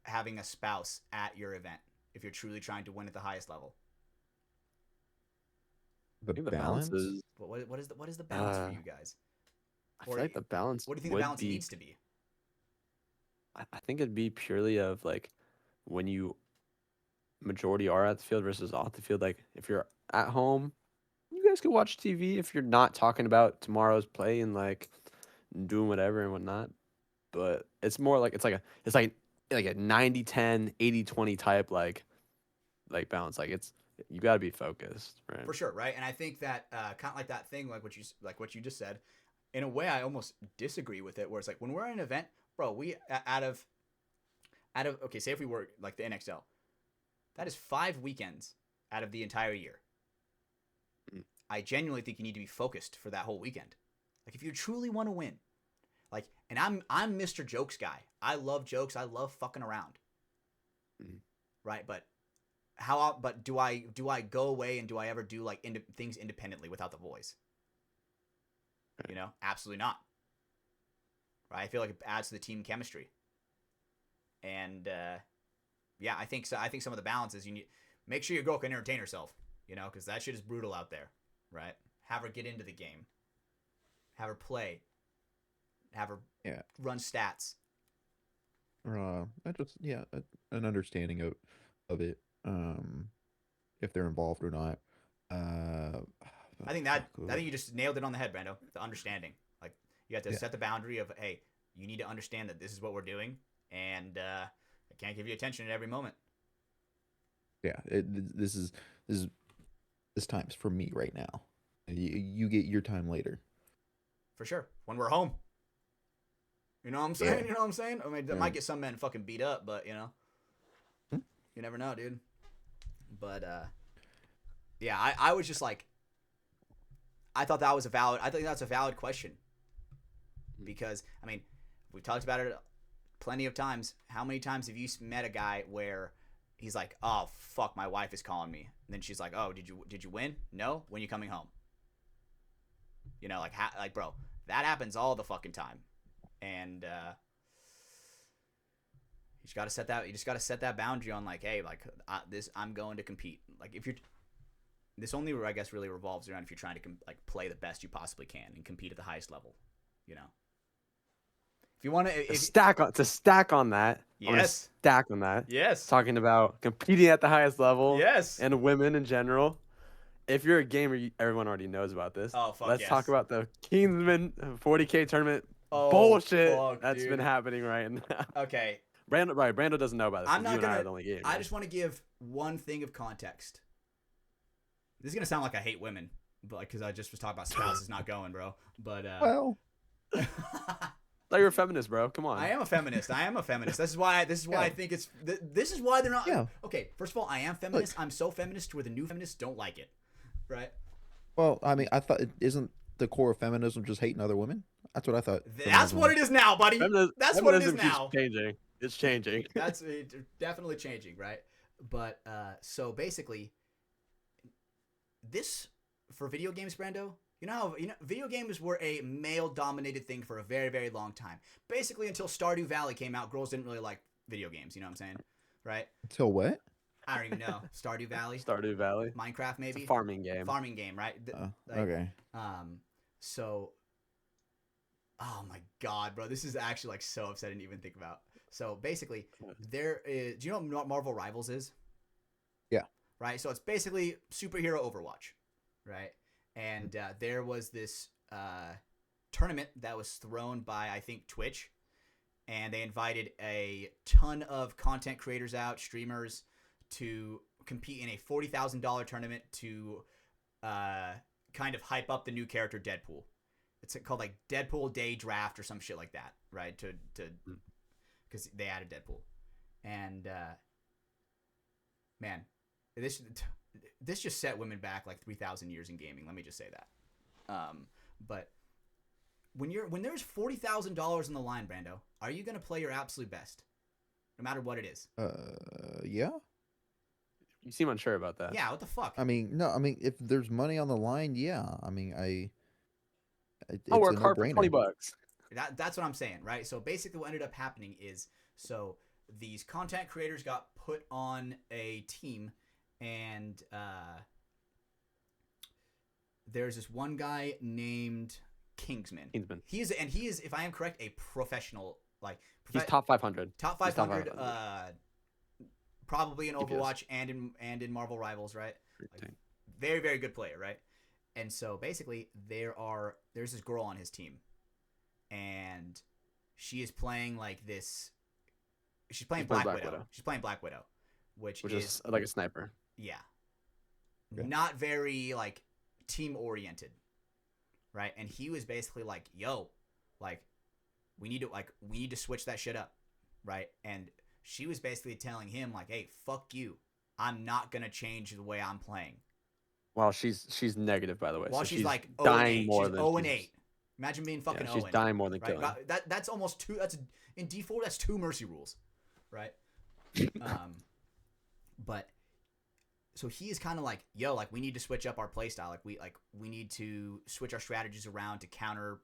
having a spouse at your event if you're truly trying to win at the highest level? The I think the balance. balance is. What is the balance for you guys? I feel like the balance. What do you think the would balance be, needs to be? I think it'd be purely of like when you majority are at the field versus off the field. Like if you're at home, you guys can watch TV if you're not talking about tomorrow's play and like doing whatever and whatnot. But it's more like it's like a 90-10, 80-20 type like balance. Like it's you got to be focused, right? For sure, right? And I think that kind of like that thing, like what you just said. In a way, I almost disagree with it. Where it's like when we're at an event, bro, we out of okay, say if we were like the NXL, that is 5 weekends out of the entire year. I genuinely think you need to be focused for that whole weekend. Like if you truly want to win, like, and I'm Mr. Jokes guy. I love jokes. I love fucking around. Right, but do I go away and do I ever do like things independently without the boys? Absolutely not. Right, I feel like it adds to the team chemistry. And yeah, I think so. I think some of the balance is you need make sure your girl can entertain herself. you know, because that shit is brutal out there, right? Have her get into the game, have her play, have her run stats. I just an understanding of it, if they're involved or not. I think you just nailed it on the head, Brando. The understanding, like you have to set the boundary of, hey, you need to understand that this is what we're doing, and I can't give you attention at every moment. Yeah, this time's for me right now. You get your time later. For sure, when we're home. You know what I'm saying? Yeah. You know what I'm saying? I mean, that might get some men fucking beat up, but you know, you never know, dude. But yeah, I was just like, I think that's a valid question, because I mean, we've talked about it plenty of times. How many times have you met a guy where he's like, oh fuck, my wife is calling me, and then she's like, oh, did you win? No. When you coming home? You know, like bro, that happens all the fucking time. And you just gotta set that boundary on, like, hey, like I'm going to compete. Like, if you're, this only, I guess, really revolves around if you're trying to like play the best you possibly can and compete at the highest level. You know, if you want to stack on that. Yes. Stack on that. Yes. Talking about competing at the highest level. Yes. And women in general. If you're a gamer, everyone already knows about this. Oh fuck. Let's talk about the Kingsman 40K tournament. Oh, bullshit fuck, that's dude. been happening right now. Okay. Brando doesn't know about this. I'm not gonna. The only game, I just want to give one thing of context. This is gonna sound like I hate women, but because I just was talking about spouses not going, bro. But Well, thought you were a feminist, bro. Come on. I am a feminist. This is why I think it's. This is why they're not. Yeah. Okay. First of all, I am feminist. I'm so feminist where the new feminists don't like it. Right. well, I mean, I thought, isn't the core of feminism just hating other women? That's what I thought. That's what it is now, buddy. That's what it is Feminism now. keeps changing. It's changing. That's definitely changing, right? But so basically, this for video games, Brando. You know, video games were a male-dominated thing for a very, very long time. Basically, until Stardew Valley came out, girls didn't really like video games. You know what I'm saying, right? Until what? I don't even know. Stardew Valley. Stardew Valley. Minecraft, maybe. It's a farming game. Farming game, right? Okay. So. Oh my god, bro! This is actually like so upsetting to even think about. So basically, there is. Do you know what Marvel Rivals is? Yeah. Right. So it's basically superhero Overwatch, right? And there was this tournament that was thrown by, I think, Twitch, and they invited a ton of content creators out, streamers, to compete in a $40,000 tournament to kind of hype up the new character Deadpool. It's called like Deadpool Day Draft or some shit like that, right? To because they added Deadpool, and man, this just set women back like 3,000 years in gaming. Let me just say that. But when there's $40,000 on the line, Brando, are you gonna play your absolute best, no matter what it is? Yeah. You seem unsure about that. Yeah. What the fuck? I mean, no. I mean, if there's money on the line, yeah. I mean, I'll work it's a hard for no-brainer. $20. That's what I'm saying, right? So basically what ended up happening is, so these content creators got put on a team, and there's this one guy named Kingsman. He is, if I am correct, a professional, like he's top 500. Top 500, probably in Overwatch and in Marvel Rivals, right? Like, very, very good player, right? And so basically there's this girl on his team, and she is playing like this. She's playing Black Widow. She's playing Black Widow, which is like a sniper. Yeah. Okay. Not very like team oriented, right? And he was basically like, "Yo, like we need to switch that shit up," right? And she was basically telling him like, "Hey, fuck you. I'm not gonna change the way I'm playing." Well, she's negative, by the way. Well, so she's like dying 0-8. more She's than 0-8. Imagine being fucking 0-8. She's dying more than right? killing. That's almost two. That's in D4. That's 2 mercy rules, right? But so he is kind of like, yo, like we need to switch up our playstyle. Like we need to switch our strategies around to counter.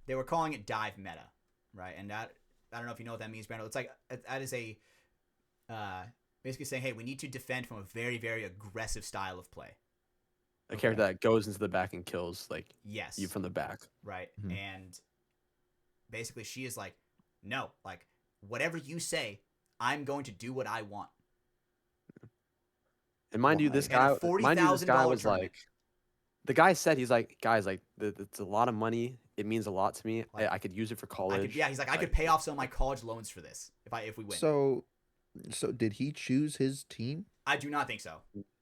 They were calling it dive meta, right? And that, I don't know if you know what that means, Brando. It's like that is a Basically saying, hey, we need to defend from a very, very aggressive style of play. A character that goes into the back and kills like Yes. you from the back. Right. Mhm. And basically she is like, no, like whatever you say, I'm going to do what I want. And mind you, Why? this And a guy, $40,000 was tournament. like, the guy said he's like, guys, like it's a lot of money. It means a lot to me. Like, I could use it for college. He's like, I could pay off some of my college loans for this if we win. So did he choose his team? I do not think so.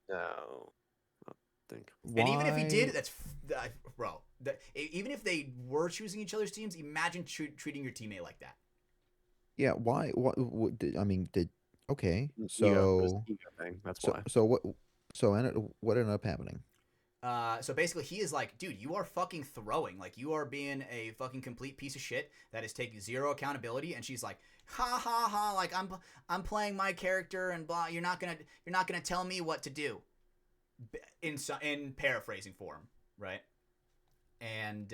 No, I don't think. And even if he did, Why- that's bro. Even if they were choosing each other's teams, imagine treating your teammate like that. Yeah, why? What did, I mean, did okay? Ego, So ego thing. That's so why. so what? So what ended up happening? So basically, he is like, dude, you are fucking throwing. Like, you are being a fucking complete piece of shit that is taking zero accountability. And she's like, ha ha ha, like I'm playing my character and blah. You're not gonna tell me what to do. In paraphrasing form, right? And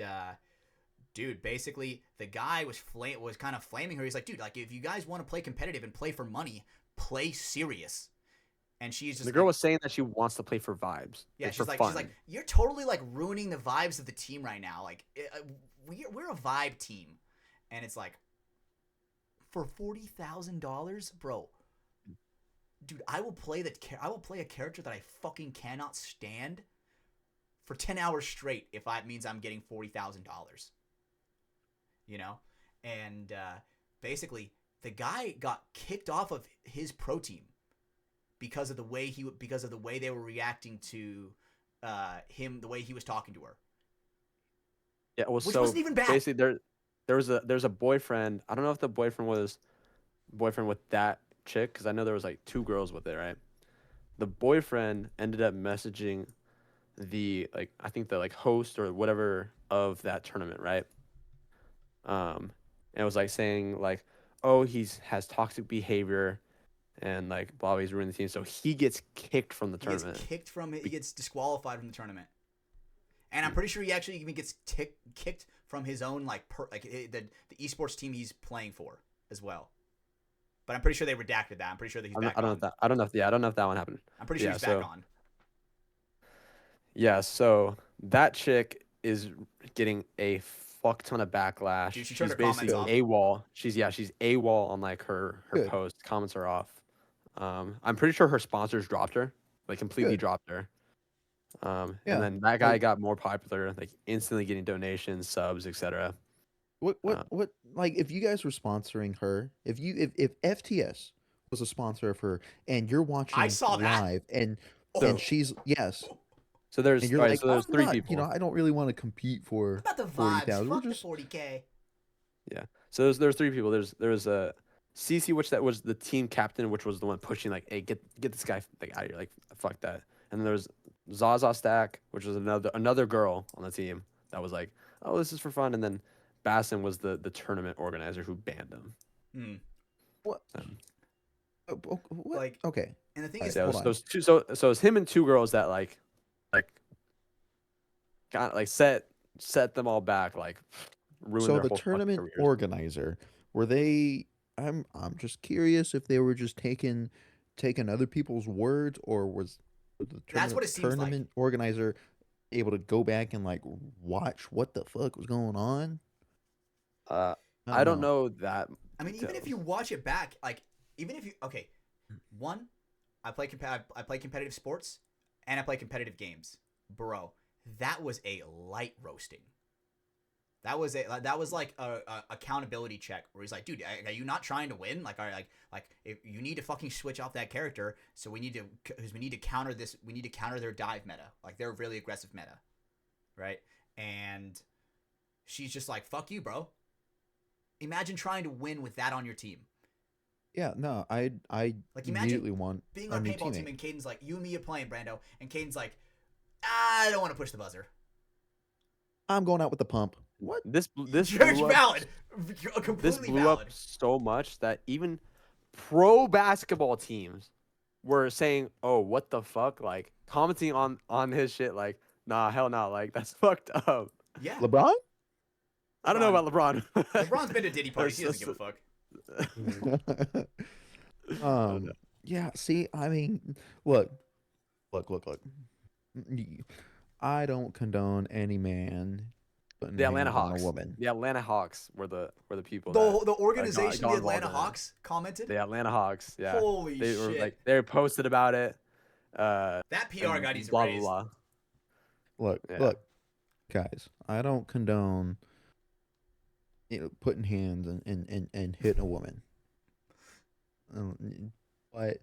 dude, basically, the guy was kind of flaming her. He's like, dude, like if you guys want to play competitive and play for money, play serious. And she's just The girl like, was saying that she wants to play for vibes. yeah, like, she's for like, fun. you're totally like ruining the vibes of the team right now. Like, we're a vibe team, and it's like, for $40,000, bro, dude, I will play a character that I fucking cannot stand for 10 hours straight if that means I'm getting $40,000. You know, and basically, the guy got kicked off of his pro team because of the way they were reacting to him, the way he was talking to her. Yeah, well, Which so wasn't even bad. basically, there's a boyfriend. I don't know if the boyfriend was boyfriend with that chick, because I know there was like 2 girls with it, right? The boyfriend ended up messaging the I think the host or whatever of that tournament, right? And it was like saying like, oh, has toxic behavior, and like blah, he's ruining the team, so he gets kicked from the tournament. He gets disqualified from the tournament. And I'm pretty sure he actually even gets kicked from his own the esports team he's playing for as well. But I'm pretty sure they redacted that. I'm pretty sure that he's back on. I don't know if that one happened. I'm pretty sure Yeah, he's back on. Yeah, so that chick is getting a fuck ton of backlash. Dude, she turned she's her comments basically off. AWOL. She's AWOL on like her Good. post. Comments are off. I'm pretty sure her sponsors dropped her, like completely Good. dropped her. Yeah, And then that guy like- got more popular, like instantly getting donations, subs, etc. What like if you guys were sponsoring her, if FTS was a sponsor of her and you're watching I saw that. live and Oh. she's yes, So there's and you're alright, like, so there's I'm 3 not, people. you know, I don't really want to compete for What about the vibes? 40,000. We're Fuck just the 40K. Yeah. So there's 3 people. There was a CC, which that was the team captain, which was the one pushing like, hey, get this guy like out of here, like fuck that. And then there was Zaza Stack, which was another girl on the team that was like, oh, this is for fun. And then Bassin was the tournament organizer who banned him. Hmm. what? Um, What? Like- Okay, And the thing Alright, is, Yeah, hold on. those 2. So it's him and 2 girls that like got like set them all back, like ruined so their the whole fucking tournament careers. organizer, were they? I'm just curious if they were just taking other people's words, or was the That's what it seems like. tournament organizer able to go back and like watch what the fuck was going on? I don't know that. I mean, even if details. you watch it back, like, even if you, okay, one, I play competitive sports, and I play competitive games. Bro, that was a light roasting. That was like a accountability check where he's like, dude, are you not trying to win? Like, like if you need to fucking switch off that character, so we need to counter this. We need to counter their dive meta, like their really aggressive meta, right? And she's just like, fuck you, bro. Imagine trying to win with that on your team. Yeah, no, I Like, imagine immediately want Being a on a new paintball team teammate. and Caden's like, you and me are playing, Brando. And Caden's like, I don't want to push the buzzer. I'm going out with the pump. What? This Church blew up, valid. this Completely blew valid. up so much that even pro basketball teams were saying, "Oh, what the fuck?" Like commenting on his shit, like, "Nah, hell no, like that's fucked up." Yeah. LeBron? I don't know about LeBron. LeBron's been to Diddy parties. He doesn't give a fuck. Yeah, see, I mean, look, look. I don't condone any man putting The Atlanta hands on a Hawks. woman. The Atlanta Hawks were the people that The organization, the got involved Atlanta in it. Hawks, commented. The Atlanta Hawks, yeah. Holy They were shit! like they posted about it. That PR And guy needs a blah raise. blah blah. Look, Yeah. look, guys, I don't condone putting hands and hitting a woman. But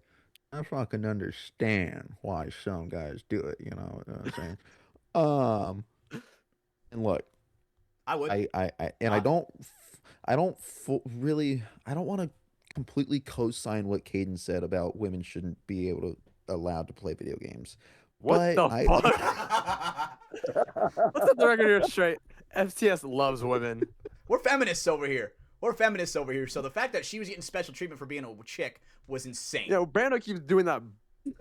I fucking understand why some guys do it. You know what I'm saying? And look, I would. I don't really, I don't want to completely co-sign what Caden said about women shouldn't be able to allowed to play video games. What But the fuck? Let's set the record here straight. FTS loves women. We're feminists over here. So the fact that she was getting special treatment for being a chick was insane. You know, Brando keeps doing that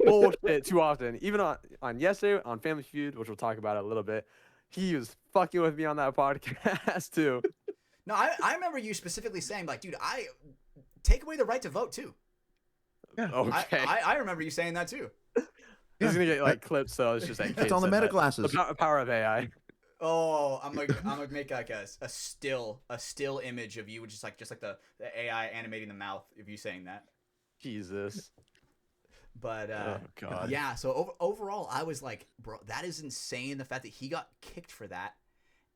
bullshit too often. Even on yesterday on Family Feud, which we'll talk about in a little bit, he was fucking with me on that podcast too. No, I remember you specifically saying, like, dude, I take away the right to vote too. Okay. I remember you saying that too. He's gonna get like clips, so it's just like It's on the meta classes. The power of AI. Oh, I'm gonna make like a still image of you, just like the AI animating the mouth of you saying that. Jesus. But Oh god. yeah. So overall, I was like, bro, that is insane. The fact that he got kicked for that,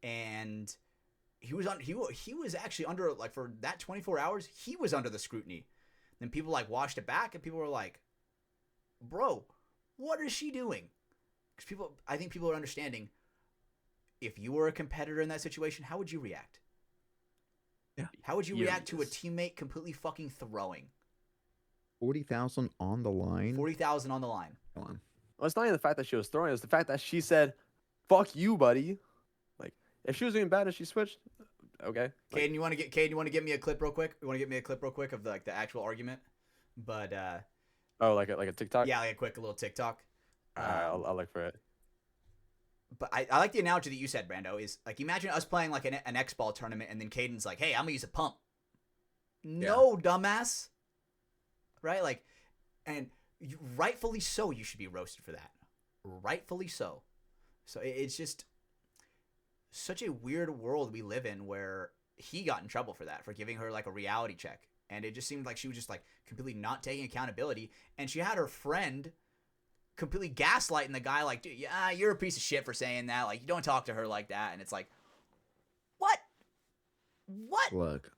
and he was actually under, like, for that 24 hours, he was under the scrutiny. Then people like washed it back, and people were like, bro, what is she doing? Because I think people are understanding. If you were a competitor in that situation, how would you react? Yeah. How would you react to a teammate completely fucking throwing? 40,000 on the line. 40,000 on the line. Come on. Well, it's not even the fact that she was throwing; it's the fact that she said, "Fuck you, buddy." Like, if she was doing bad and she switched, okay. Like, Caden, you want to get me a clip real quick? You want to get me a clip real quick of the actual argument? But oh, like a TikTok. yeah, like a little TikTok. I'll look for it. But I like the analogy that you said, Brando, is like, imagine us playing like an X-ball tournament, and then Caden's like, hey, I'm gonna use a pump. No, dumbass. Right? Like, and rightfully so, you should be roasted for that. Rightfully so. So it's just such a weird world we live in, where he got in trouble for that, for giving her like a reality check. And it just seemed like she was just like completely not taking accountability. And she had her friend completely gaslighting the guy, like, dude, yeah, you're a piece of shit for saying that. Like, you don't talk to her like that. And it's like, what? Look,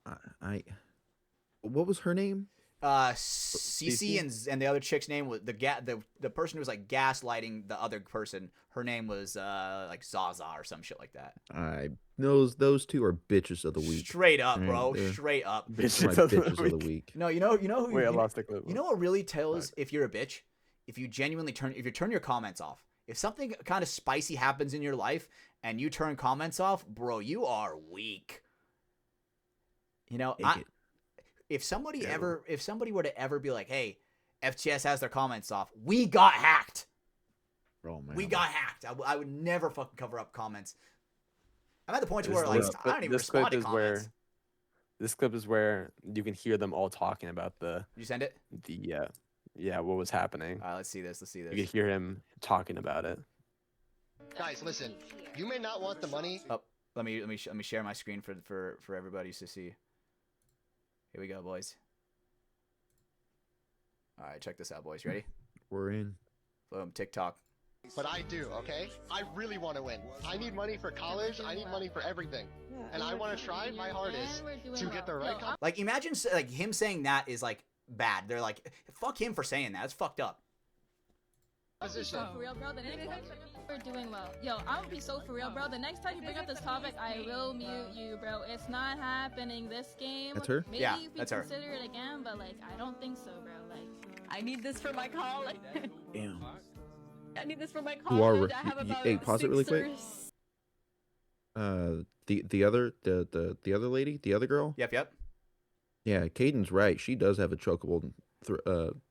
what was her name? Cece, and the other chick's name was the person who was like gaslighting the other person. Her name was like Zaza or some shit like that. Those two are bitches of the week. Straight up, Right, bro. they're- Straight up. Bitches My of the bitches of the week. week. No, you know who. Wait, I lost the clip. You know what really tells if you're a bitch? If you genuinely turn your comments off. If something kind of spicy happens in your life and you turn comments off, bro, you are weak. You know, if somebody were to ever be like, hey, FTS has their comments off, we got hacked. Oh man. We got hacked. I would never fucking cover up comments. I'm at the point This where, like, clip- I don't even this respond clip to is where comments. this clip is where you can hear them all talking about Did you send it? what was happening. All right, let's see this. You can hear him talking about it. Guys, listen. You may not want the money. Oh, let me share my screen for everybody to see. Here we go, boys. All right, check this out, boys. Ready? We're in. Boom, TikTok. But I do, okay? I really want to win. I need money for college. I need money for everything. And I want to try my hardest to get the right Like, imagine like him saying that is like bad. They're like, fuck him for saying that. It's fucked up. position. For real, bro. The next time we're doing well. Yo, I'm gonna be so for real, bro. The next time you bring up this topic, I will mute you, bro. It's not happening this game. That's her? Maybe Yeah, if we that's her. consider it again, but like, I don't think so, bro. Like, I need this for my college. Damn. I need this for my Who are college. I have about hey, pause it really quick. 6 The other lady, the other girl. Yep. Yeah, Caden's right. She does have a chokeable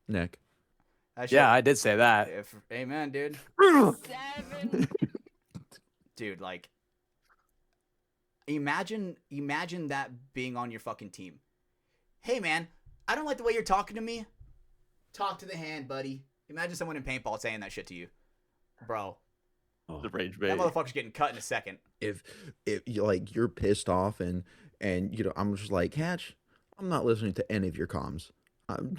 neck. Yeah, I did say that. Amen, dude. or 7. Dude, like, imagine that being on your fucking team. Hey, man, I don't like the way you're talking to me. Talk to the hand, buddy. Imagine someone in paintball saying that shit to you, bro. The rage That bait. motherfucker's getting cut in a second. If you like you're pissed off and I'm just like Hatch, I'm not listening to any of your comms. I'm,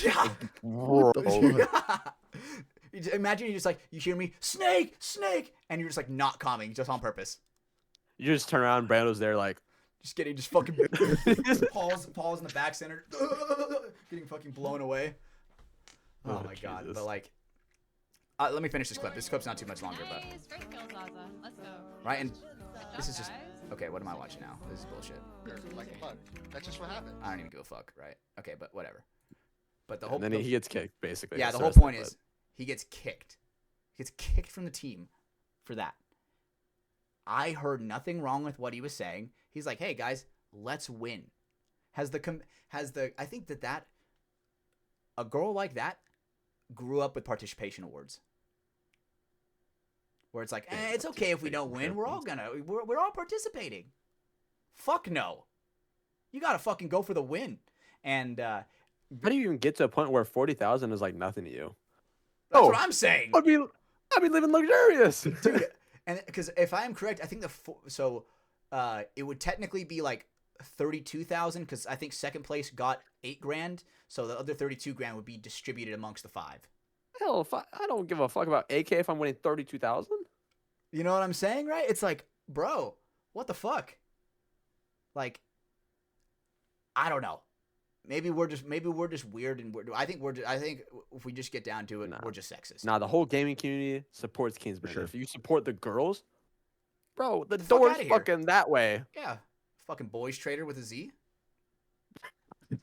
Yeah. what the fuck? Imagine you just like you hear me snake, and you're just like not calming just on purpose. You just turn around, Brando's there like, Just fucking Paul's in the back center, getting fucking blown away. Oh my god! Jesus. But like, let me finish this clip. This clip's not too much longer, but Nice. Great kill, Zaza. Let's go. right and Good this job, is just guys. okay. What am I watching now? This is bullshit. Like, fuck. That's just what happened. I don't even give a fuck, right? Okay, but whatever. But the whole and then he gets kicked basically. yeah, That's the whole rest of point is he gets kicked. He gets kicked from the team for that. I heard nothing wrong with what he was saying. He's like, "Hey guys, let's win." I think that a girl like that grew up with participation awards. Where it's like, it's okay if we don't win. We're all participating. Fuck no. You got to fucking go for the win. And How do you even get to a point where 40,000 is like nothing to you? that's what I'm saying. I'd be living luxurious. Dude, and because if I am correct, I think it would technically be like 32,000 because I think second place got 8 grand, so the other 32 grand would be distributed amongst the 5. Hell, if I don't give a fuck about AK if I'm winning 32,000. You know what I'm saying, right? It's like, bro, what the fuck? Like, I don't know. Maybe we're just weird and I think if we just get down to it, Nah. we're just sexist. Nah, the whole gaming community supports Kingsman. sure. If you support the girls, bro, the fuck door's outta here. fucking that way. Yeah, fucking Boyz trader with a Z.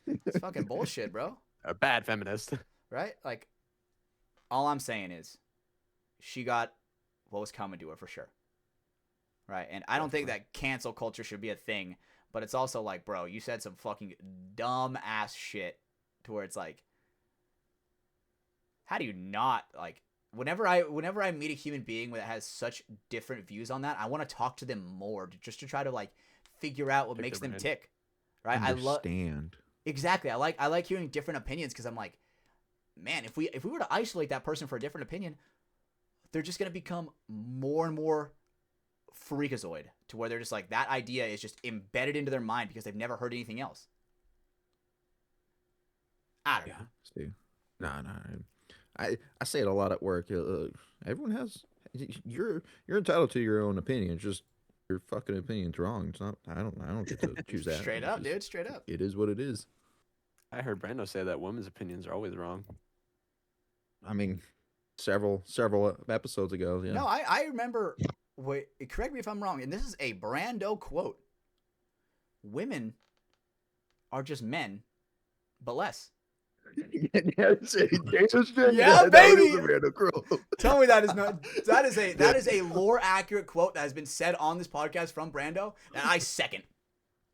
It's fucking bullshit, bro. A bad feminist. Right? Like, all I'm saying is, she got what was coming to her for sure. Right? And I don't think that cancel culture should be a thing, but it's also like, bro, you said some fucking dumb ass shit to where it's like, how do you not like? Whenever I meet a human being that has such different views on that, I want to talk to them more, just to try to like figure out what Pick makes their them brain. tick. Right? I love. Understand. Exactly. I like hearing different opinions because I'm like, man, if we were to isolate that person for a different opinion, they're just gonna become more and more freakazoid to where they're just like that idea is just embedded into their mind because they've never heard anything else. I don't know. See, no. I say it a lot at work. Everyone has. You're entitled to your own opinion. It's just your fucking opinion's wrong. It's not. I don't get to choose that. Straight up, dude. Straight up. It is what it is. I heard Brando say that women's opinions are always wrong. I mean, several episodes ago. Yeah. No, I remember. Wait, correct me if I'm wrong. And this is a Brando quote. Women are just men, but less. Yeah, baby! Tell me that is not. That is a lore accurate quote that has been said on this podcast from Brando, and I second.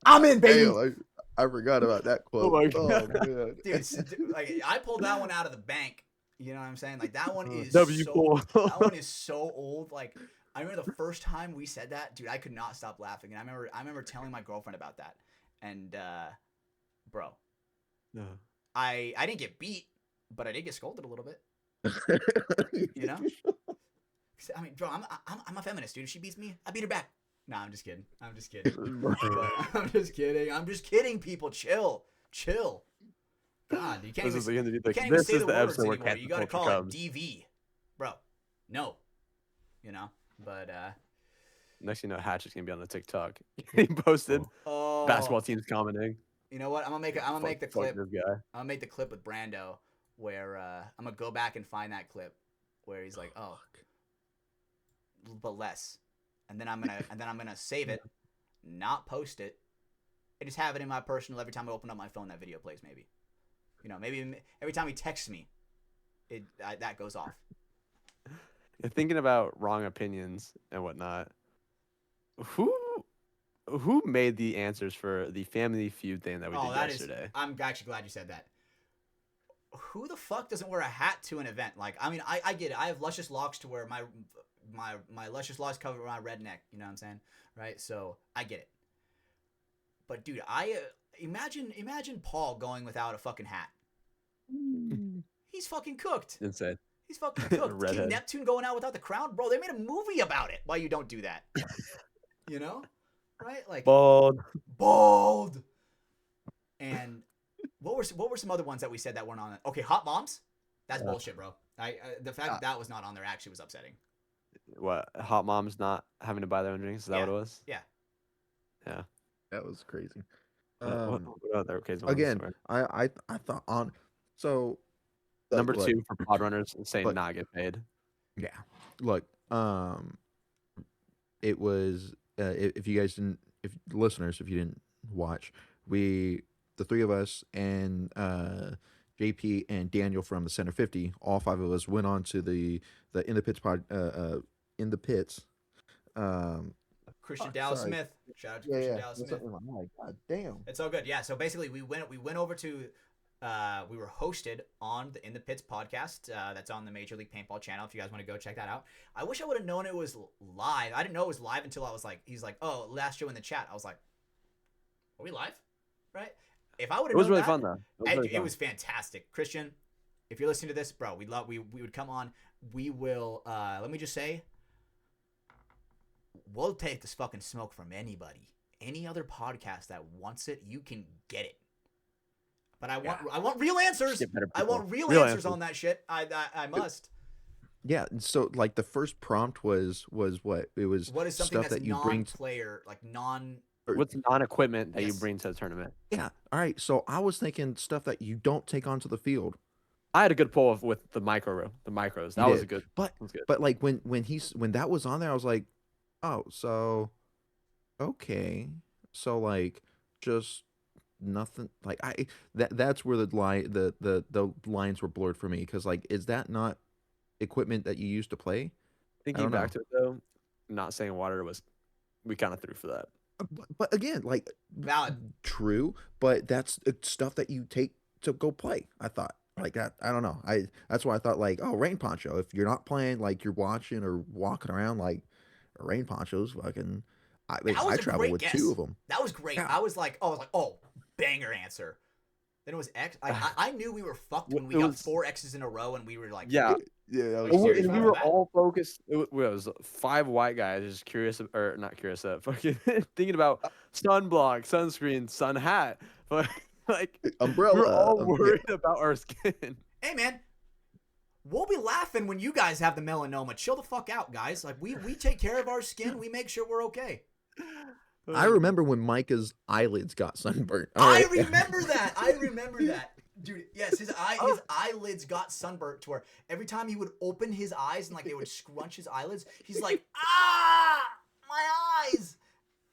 I'm in, baby. Damn, I forgot about that quote. my Oh, man. Dude, like I pulled that one out of the bank. You know what I'm saying? Like that one is W4. that one is so old. Like I remember the first time we said that, dude, I could not stop laughing. And I remember telling my girlfriend about that. And bro, No. I didn't get beat, but I did get scolded a little bit. You know? I mean, bro, I'm a feminist, dude. If she beats me, I beat her back. Nah, I'm just kidding. I'm just kidding. I'm just kidding, people. Chill. God, you can't This is even, going to be you like, can't even this say is the the words episode where anymore. You gotta cancel call culture it comes. DV. Bro. No. You know? But Next thing you know, Hatch is going to be on the TikTok. He posted oh, basketball teams commenting. You know what? I'm gonna make the Fuck clip. this guy. I'm gonna make the clip with Brando where I'm gonna go back and find that clip where he's like, "Oh, but less," and then I'm gonna save it, not post it, and just have it in my personal. Every time I open up my phone, that video plays. Maybe, you know, maybe every time he texts me, that goes off. You're thinking about wrong opinions and whatnot. Who made the answers for the Family Feud thing that we did yesterday? I'm actually glad you said that. Who the fuck doesn't wear a hat to an event? Like, I mean, I get it. I have luscious locks to where my luscious locks cover my red neck. You know what I'm saying? Right? So I get it. But dude, I imagine Paul going without a fucking hat. He's fucking cooked. Insane. He's fucking cooked. King Redhead. Neptune going out without the crown, bro. They made a movie about it. Why you don't do that? You know, right? Like Bold. bold. And what were some other ones that we said that weren't on it? Okay, Hot Moms. That's bullshit, bro. The fact that was not on there actually was upsetting. What? Hot moms not having to buy their own drinks? Is that what it was? Yeah. Yeah. That was crazy. What other occasions? Again, I thought on so number look, 2 for pod runners and saying look, not get paid. Yeah. Look, it was if you guys didn't, if listeners, if you didn't watch, the three of us and JP and Daniel from the Center 50, all 5 of us went on to the In the Pits In the Pits. Christian Dallas sorry. Smith. Shout out to Christian Dallas Smith. Oh my God, damn. It's all good. Yeah. So basically, we went over to. We were hosted on the In the Pits podcast. That's on the Major League Paintball channel. If you guys want to go check that out. I wish I would have known it was live. I didn't know it was live until I was like, he's like, oh, last show in the chat. I was like, are we live? Right? If I would have, It was known really that, fun though. It was fantastic. Christian, if you're listening to this, bro, we would come on. We will. Let me just say, we'll take this fucking smoke from anybody. Any other podcast that wants it, you can get it. But I want real answers. I want real answers on that shit. I must. Yeah, so like the first prompt was what? It was what is something stuff that's that you bring non-player, like non. What's non-equipment that you Yes. bring to the tournament? Yeah. All right. So I was thinking stuff that you don't take onto the field. I had a good pull with the micros. That was did. a good. But that was good. but like when that was on there, I was like, oh, so okay, so like just nothing. Like that's where the lines were blurred for me, because like, is that not equipment that you use to play? Thinking don't know. back to it though, not saying water was, we kind of threw for that. But again, like Valid. true, but that's stuff that you take to go play. I thought like that. I don't know. That's why I thought like, oh, rain poncho. If you're not playing, like you're watching or walking around, like rain ponchos, fucking. I That was a traveled great with guess. 2 of them. That was great. Yeah. I was like, oh, banger answer. Then it was X. I knew we were fucked when we It got was- 4 X's in a row, and we were like, Yeah. Yeah, that Are was you And serious we about were that? all focused. It was 5 white guys just curious, or not curious, fucking thinking about sunblock, sunscreen, sun hat. But like, umbrella. we're all yeah. worried about our skin. hey man, we'll be laughing when you guys have the melanoma. Chill the fuck out, guys. Like we take care of our skin. We make sure we're okay. I remember when Micah's eyelids got sunburnt. All I right. remember that. I remember that. Dude, yes, his eyelids got sunburnt to where every time he would open his eyes and like they would scrunch his eyelids, he's like, my eyes.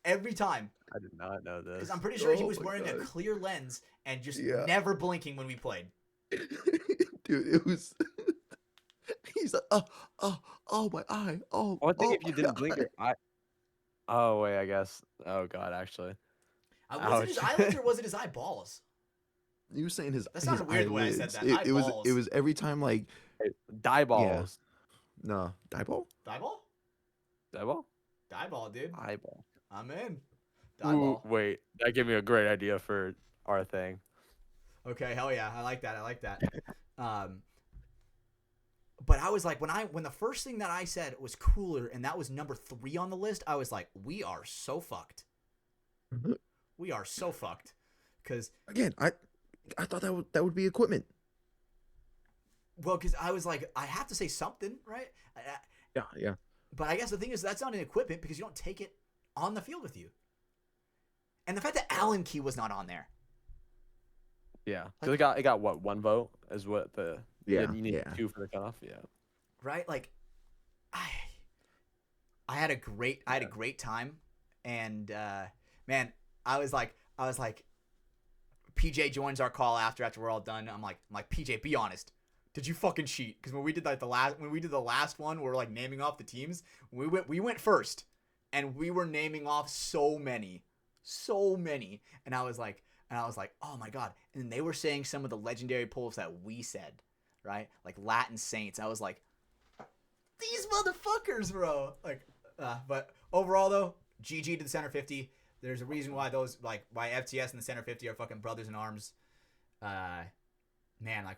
Every time. I did not know this. Because I'm pretty sure he Oh was my wearing a God. clear lens and just Yeah. never blinking when we played. Dude, it was. He's like, oh my eye, oh. Well, I think oh if you my didn't blink eye." your eye. Oh wait, I guess. Oh god, actually. Was it his Ouch. eyelids or was it his eyeballs? You were saying his. That sounded his weird the way I said eyelids. that. It was. Eyeballs. It was every time like Dye balls. no dipole. Dieball? Dye ball? Dieball, dude. Eyeball. I'm in. Ooh, Dieball. wait, that gave me a great idea for our thing. Okay, hell yeah. I like that. But I was like, when the first thing that I said was cooler, and that was number 3 on the list, I was like, we are so fucked. Mhm. We are so fucked. Because, Again, I thought that would be equipment. well, because I was like, I have to say something, right? Yeah. But I guess the thing is, that's not an equipment because you don't take it on the field with you. And the fact that Allen Key was not on there. Yeah. 'Cause it got what, 1 vote is what the Yeah, you need yeah. 2 for the cutoff. Yeah. Right? Like, I had a great time, and man, I was like, PJ joins our call after we're all done. I'm like, PJ, be honest. Did you fucking cheat? Because when we did the last one, we were like naming off the teams. We went first, and we were naming off so many, and I was like, oh my god. And they were saying some of the legendary pulls that we said, right? Like Latin Saints. I was like, these motherfuckers, bro. Like, but overall though, GG to the Center 50. There's a reason why why FTS and the Center 50 are fucking brothers in arms. Man, like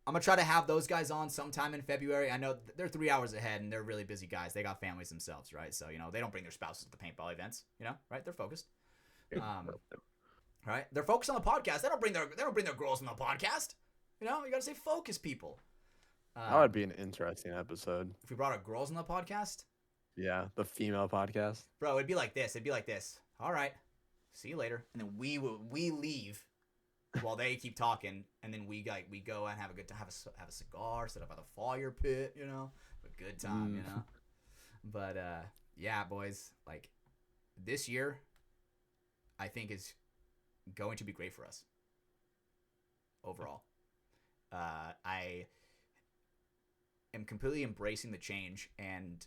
I'm gonna try to have those guys on sometime in February. I know they're 3 hours ahead and they're really busy guys. They got families themselves, right? So they don't bring their spouses to the paintball events, right? They're focused. Right? They're focused on the podcast. They don't bring their girls on the podcast. You gotta say focus, people. That would be an interesting episode. If we brought our girls on the podcast. Yeah, the female podcast. Bro, it'd be like this. All right, see you later, and then we leave while they keep talking, and then we go and have a good time, have a cigar, sit up at the fire pit, a good time, But yeah, boys, like this year, I think is going to be great for us overall. I am completely embracing the change, and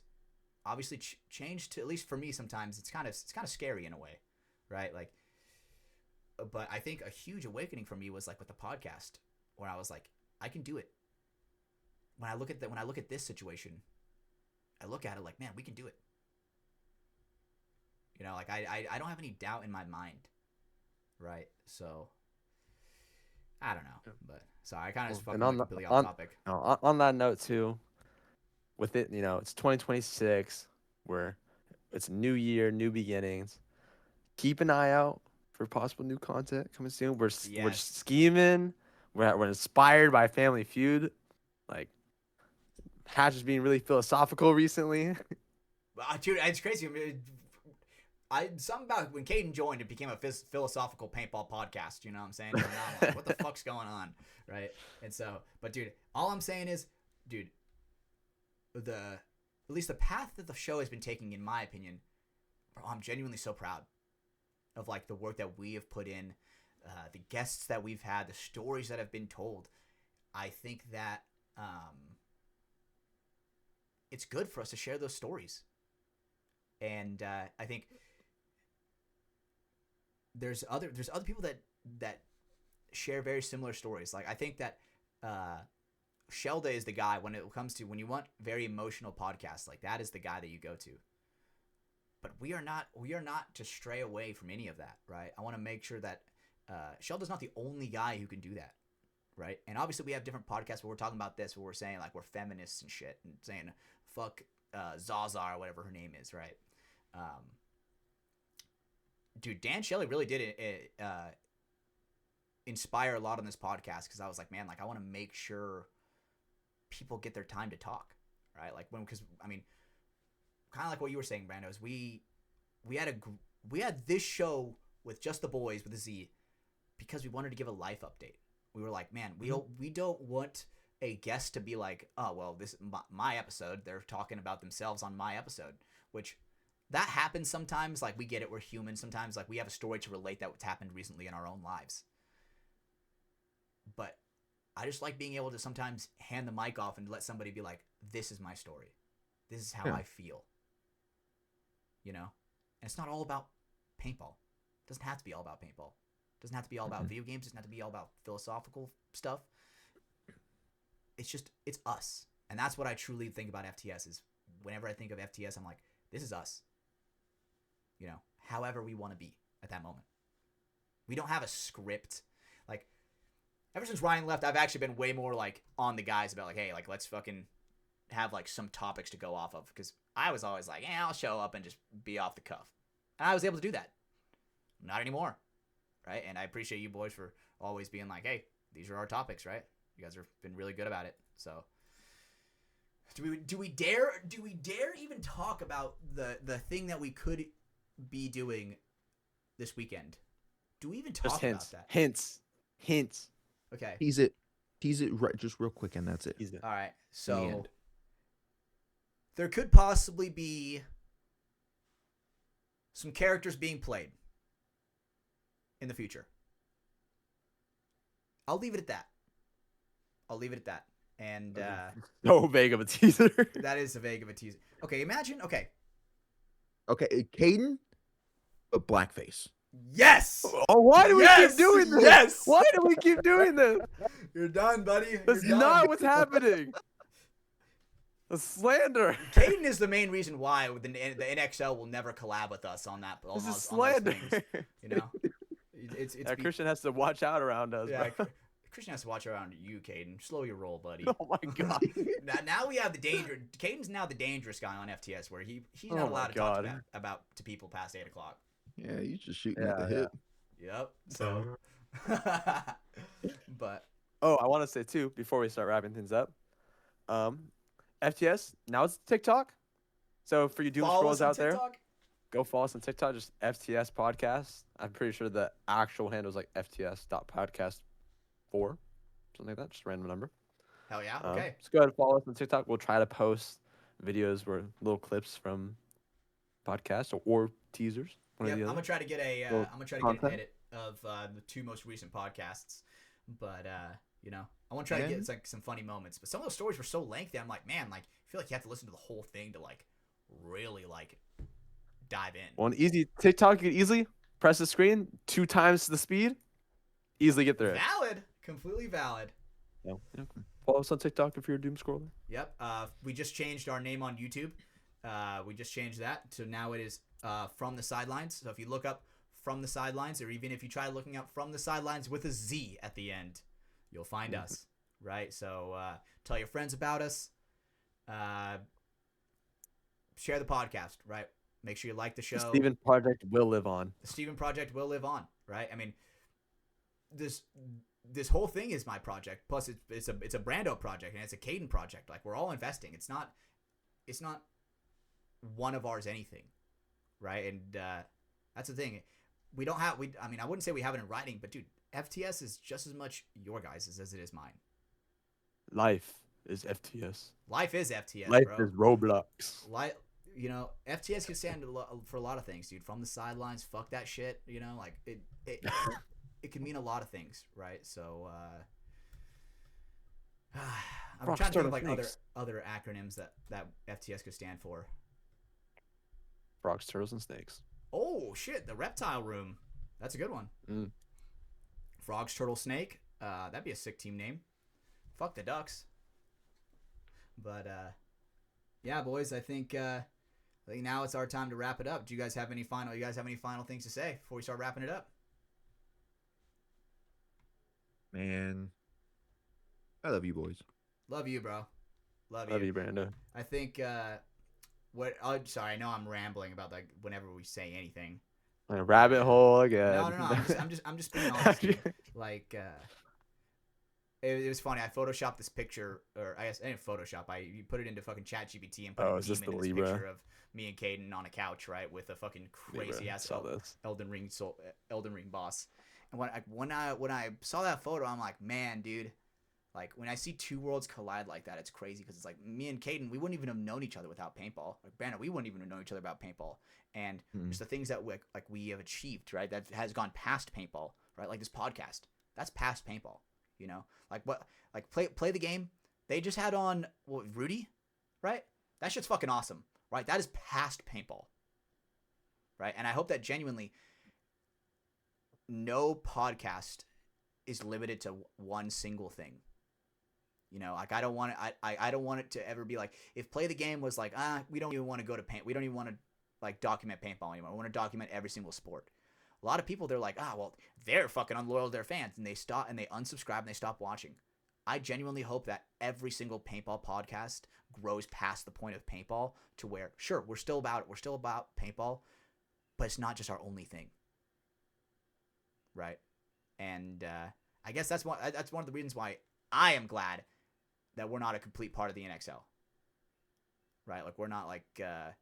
obviously change, to at least for me sometimes it's kind of scary in a way, right? Like, but I think a huge awakening for me was like with the podcast, where I was like, I can do it. When I look at this situation, I look at it like, man, we can do it. Like I don't have any doubt in my mind, right? So I don't know, but sorry, I kind of just fucking went completely off topic. On that note too, with it, it's 2026, where it's new year, new beginnings. Keep an eye out for possible new content coming soon. We're scheming. We're inspired by Family Feud. Like, Hatch is being really philosophical recently. Dude, it's crazy. Something about when Caden joined, it became a philosophical paintball podcast. You know what I'm saying? And now I'm like, what the fuck's going on, right? And so, but dude, all I'm saying is, dude, at least the path that the show has been taking, in my opinion, bro, I'm genuinely so proud of like the work that we have put in, the guests that we've had, the stories that have been told. I think that it's good for us to share those stories, and I think there's other people that share very similar stories. Like I think that Shelda is the guy when you want very emotional podcasts, like that is the guy that you go to. But we are not to stray away from any of that, right? I want to make sure that Shelda's not the only guy who can do that, right? And obviously we have different podcasts where we're talking about this, where we're saying like we're feminists and shit, and saying fuck Zaza or whatever her name is, right? Dude, Dan Shelley really did inspire a lot on this podcast, because I was like, man, like I want to make sure people get their time to talk, right? Like because I mean, kind of like what you were saying, Brando, is we had this show with just the boys with a Z because we wanted to give a life update. We were like, man, we don't want a guest to be like, oh well, this is my episode. They're talking about themselves on my episode, which that happens sometimes. Like we get it, we're human. Sometimes like we have a story to relate that's happened recently in our own lives. But I just like being able to sometimes hand the mic off and let somebody be like, this is my story. This is how I feel. And it's not all about paintball. It doesn't have to be all about paintball. It doesn't have to be all about video games. It doesn't have to be all about philosophical stuff. It's us. And that's what I truly think about FTS is whenever I think of FTS, I'm like, this is us. However we want to be at that moment. We don't have a script. Like, ever since Ryan left, I've actually been way more like on the guys about like, hey, like let's fucking have like some topics to go off of, because I was always like, I'll show up and just be off the cuff, and I was able to do that. Not anymore, right? And I appreciate you boys for always being like, hey, these are our topics, right? You guys have been really good about it. So do we dare even talk about the thing that we could be doing this weekend? Do we even talk about that? Hints. Okay. Tease it right, just real quick, and that's it. All right. So there could possibly be some characters being played in the future. I'll leave it at that. And so vague of a teaser. That is a vague of a teaser. Okay, imagine. Okay, Caden, but blackface. Yes. Oh, why do we keep doing this? Yes. Why do we keep doing this? You're done, buddy. That's not what's happening. The slander. Caden is the main reason why the NXL will never collab with us on that. This is slander. It's Christian has to watch out around us. Yeah, bro. Christian has to watch around you, Caden. Slow your roll, buddy. Oh my god. Now we have the danger. Caden's now the dangerous guy on FTS, where he's Oh not my allowed to talk God. about to people past 8 o'clock. Yeah, you just shooting at the Yeah, hip. Yep. So, but Oh, I want to say too before we start wrapping things up, FTS now it's TikTok. So for you doom follow us scrolls on out there, TikTok. go follow us on TikTok. Just FTS podcast. I'm pretty sure the actual handle is like FTS.podcast4, something like that. Just a random number. Hell yeah. Okay. Just go ahead and follow us on TikTok. We'll try to post videos where little clips from podcasts or teasers. One or Yep, the I'm other. gonna try to get a Little I'm gonna try to get an content. edit of the 2 most recent podcasts, but you know, I want to try to get like some funny moments. But some of those stories were so lengthy. I'm like, man, like I feel like you have to listen to the whole thing to like really like dive in. On easy TikTok, you can easily press the screen 2 times the speed, easily get through it. Valid, completely valid. So, yeah. Follow us on TikTok if you're a doom scroller. Yep. We just changed our name on YouTube. We just changed that, so now it is From the Sidelines. So if you look up From the Sidelines, or even if you try looking up From the Sidelines with a Z at the end, you'll find us, right? So tell your friends about us. Share the podcast, right? Make sure you like the show. The Steven Project will live on. The Steven Project will live on, right? I mean, this whole thing is my project. Plus, it's a Brando project and it's a Caden project. Like, we're all investing. It's not one of ours anything, right? And that's the thing. I mean, I wouldn't say we have it in writing, but dude, FTS is just as much your guys' as it is mine. Life is FTS. Life is FTS, Life bro. is Roblox. You know, FTS can stand for a lot of things, dude. From the sidelines, fuck that shit. You know, like it can mean a lot of things, right? So I'm trying to think of like other acronyms that FTS could stand for. Frogs, turtles, and snakes. Oh shit, the reptile room. That's a good one. Frogs, turtle, snake. That'd be a sick team name. Fuck the ducks. But yeah, boys, I think now it's our time to wrap it up. Do you guys have any final things to say before we start wrapping it up? Man, I love you, boys. Love you, bro. Love Love you. you, Brando. I think sorry, I know I'm rambling about like whenever we say anything. A rabbit hole again. No. I'm just being honest. Dude. Like it was funny. I photoshopped this picture, or I guess I didn't Photoshop. You put it into fucking ChatGPT and put is this the this Libra? picture of me and Caden on a couch, right, with a fucking crazy ass Elden Ring boss. And when I saw that photo, I'm like, man, dude. Like, when I see 2 worlds collide like that, it's crazy because it's like me and Caden, we wouldn't even have known each other without paintball. Like, Brando, we wouldn't even have known each other about paintball. And just the things that we have achieved, right, that has gone past paintball, right? Like this podcast, that's past paintball, you know? Like play the game. They just had on Rudy, right? That shit's fucking awesome, right? That is past paintball, right? And I hope that genuinely no podcast is limited to one single thing. You know, like I don't want it to ever be like, if play the game was like, we don't even want to go to we don't even want to like document paintball anymore. We want to document every single sport. A lot of people, they're like, well, they're fucking unloyal to their fans, and they stop and they unsubscribe and they stop watching. I genuinely hope that every single paintball podcast grows past the point of paintball to where, sure, we're still about paintball, but it's not just our only thing, right? And I guess that's one of the reasons why I am glad that we're not a complete part of the NXL, right? Like, we're not like an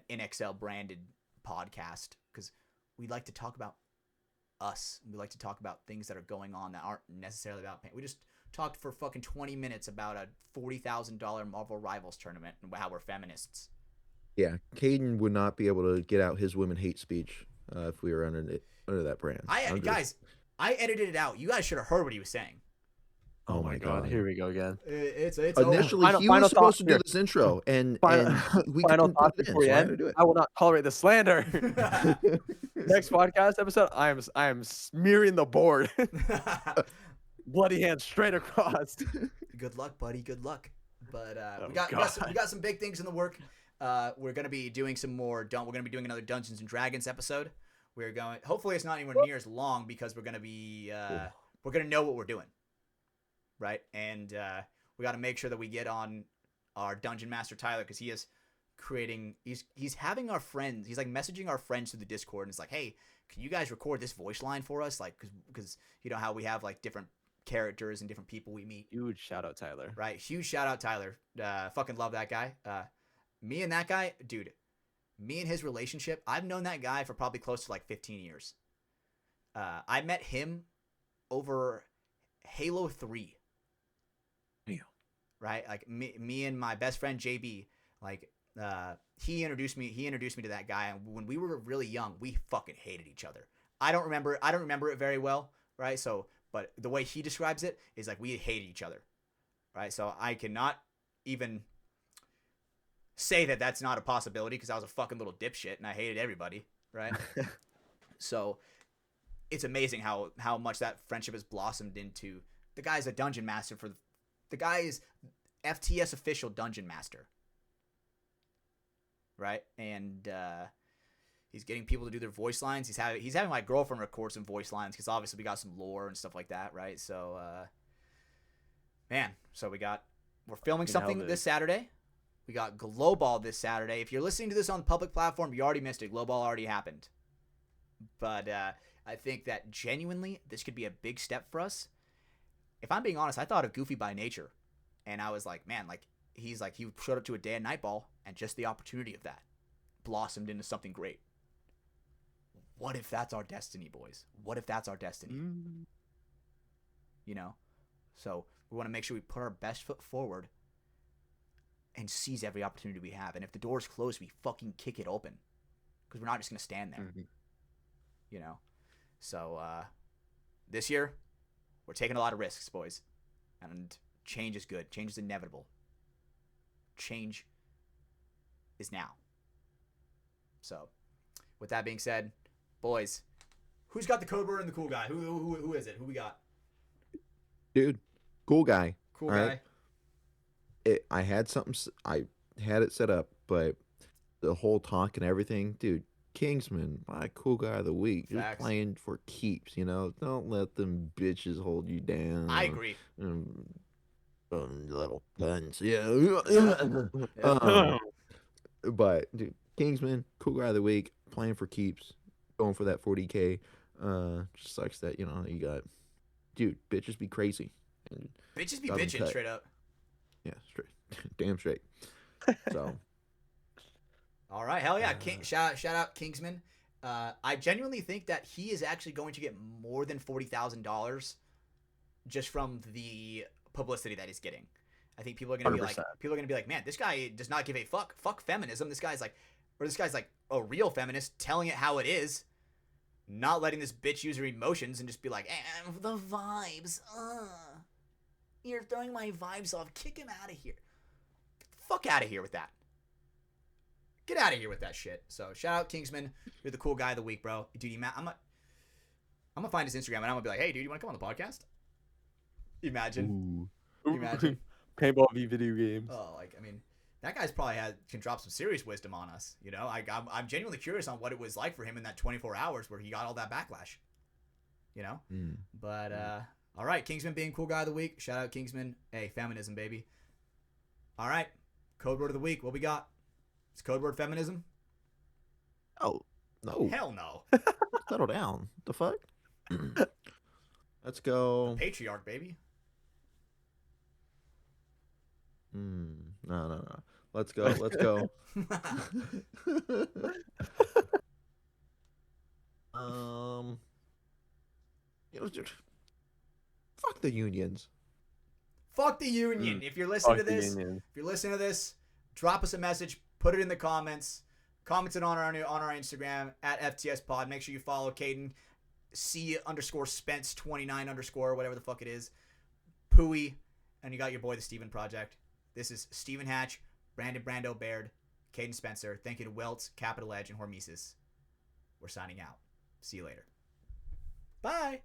NXL branded podcast, because we like to talk about us. We like to talk about things that are going on that aren't necessarily about paint. We just talked for fucking 20 minutes about a $40,000 Marvel Rivals tournament and how we're feminists. Yeah, Caden would not be able to get out his women hate speech if we were under that brand. Guys, I edited it out. You guys should have heard what he was saying. Oh my god, here we go again. It's initially over. he was supposed to do this intro, and we final couldn't thoughts put it in, before you so I had end. to do it. I will not tolerate the slander. Next podcast episode, I am smearing the board. Bloody hands straight across. Good luck, buddy. Good luck. But we God. got some big things in the work. We're gonna be doing some more. We're gonna be doing another Dungeons and Dragons episode. Hopefully it's not anywhere near as long, because we're gonna be we're gonna know what we're doing, right? And we got to make sure that we get on our Dungeon Master Tyler, because he is creating, he's having our friends, he's like messaging our friends through the Discord, and it's like, hey, can you guys record this voice line for us? Like, because you know how we have like different characters and different people we meet. Huge shout out, Tyler. Right, huge shout out Tyler. Fucking love that guy. Me and that guy, dude, me and his relationship, I've known that guy for probably close to like 15 years. I met him over Halo 3. Yeah. Right? Like me and my best friend JB, like he introduced me to that guy, and when we were really young, we fucking hated each other. I don't remember it very well, right? So, but the way he describes it is like we hated each other. Right? So I cannot even say that that's not a possibility, because I was a fucking little dipshit and I hated everybody, right? So it's amazing how much that friendship has blossomed into. The guy's a dungeon master the guy is FTS official dungeon master, right? And he's getting people to do their voice lines. He's having my girlfriend record some voice lines, because obviously we got some lore and stuff like that, right? So man, so we're filming something this Saturday. We got Global this Saturday. If you're listening to this on the public platform, you already missed it. Global already happened. But I think that genuinely this could be a big step for us. If I'm being honest, I thought of Goofy by Nature. And I was like, man, like he showed up to a day and night ball, and just the opportunity of that blossomed into something great. What if that's our destiny, boys? What if that's our destiny? You know? So we want to make sure we put our best foot forward and seize every opportunity we have. And if the door's closed, we fucking kick it open, because we're not just going to stand there. You know? So this year, we're taking a lot of risks, boys. And change is good. Change is inevitable. Change is now. So with that being said, boys, who's got the code word and the cool guy? Who is it? Who we got? Dude, cool guy. Cool all guy. Right? I had it set up, but the whole talk and everything, dude, Kingsman, my cool guy of the week. You're Facts. playing for keeps, you know? Don't let them bitches hold you down. I agree. Little puns, yeah. But, dude, Kingsman, cool guy of the week, playing for keeps, going for that 40K. Just sucks that, you know, you got, dude, bitches be crazy. And Bitches be got 'em bitching cut. straight up. Yeah, straight. Damn straight. So. All right, hell yeah! Shout out Kingsman. I genuinely think that he is actually going to get more than $40,000 just from the publicity that he's getting. I think people are going to be like, man, this guy does not give a fuck. Fuck feminism. This guy's like a real feminist, telling it how it is, not letting this bitch use her emotions and just be like, the vibes. You're throwing my vibes off. Kick him out of here. Get the fuck out of here with that. Get out of here with that shit. So shout out Kingsman. You're the cool guy of the week, bro. Dude, I'm gonna find his Instagram and I'm gonna be like, hey, dude, you wanna come on the podcast? Imagine. Imagine. Paintball v video games. Oh, like, I mean, that guy's probably can drop some serious wisdom on us. You know, I'm genuinely curious on what it was like for him in that 24 hours where he got all that backlash. You know? But all right, Kingsman being cool guy of the week. Shout out Kingsman. Hey, feminism, baby. All right, code word of the week. What we got? It's code word feminism? Oh, no. Hell no. Settle down. The fuck? Let's go. Patriarch, baby. No. Let's go. Fuck the unions. Fuck the union. If you're listening to this, drop us a message. Put it in the comments. Comment it on our Instagram at FTS Pod. Make sure you follow Caden, C_Spence29_ whatever the fuck it is. Pooey, and you got your boy the Steven Project. This is Steven Hatch, Brando Baird, Caden Spencer. Thank you to Welts, Capital Edge, and Hormesis. We're signing out. See you later. Bye.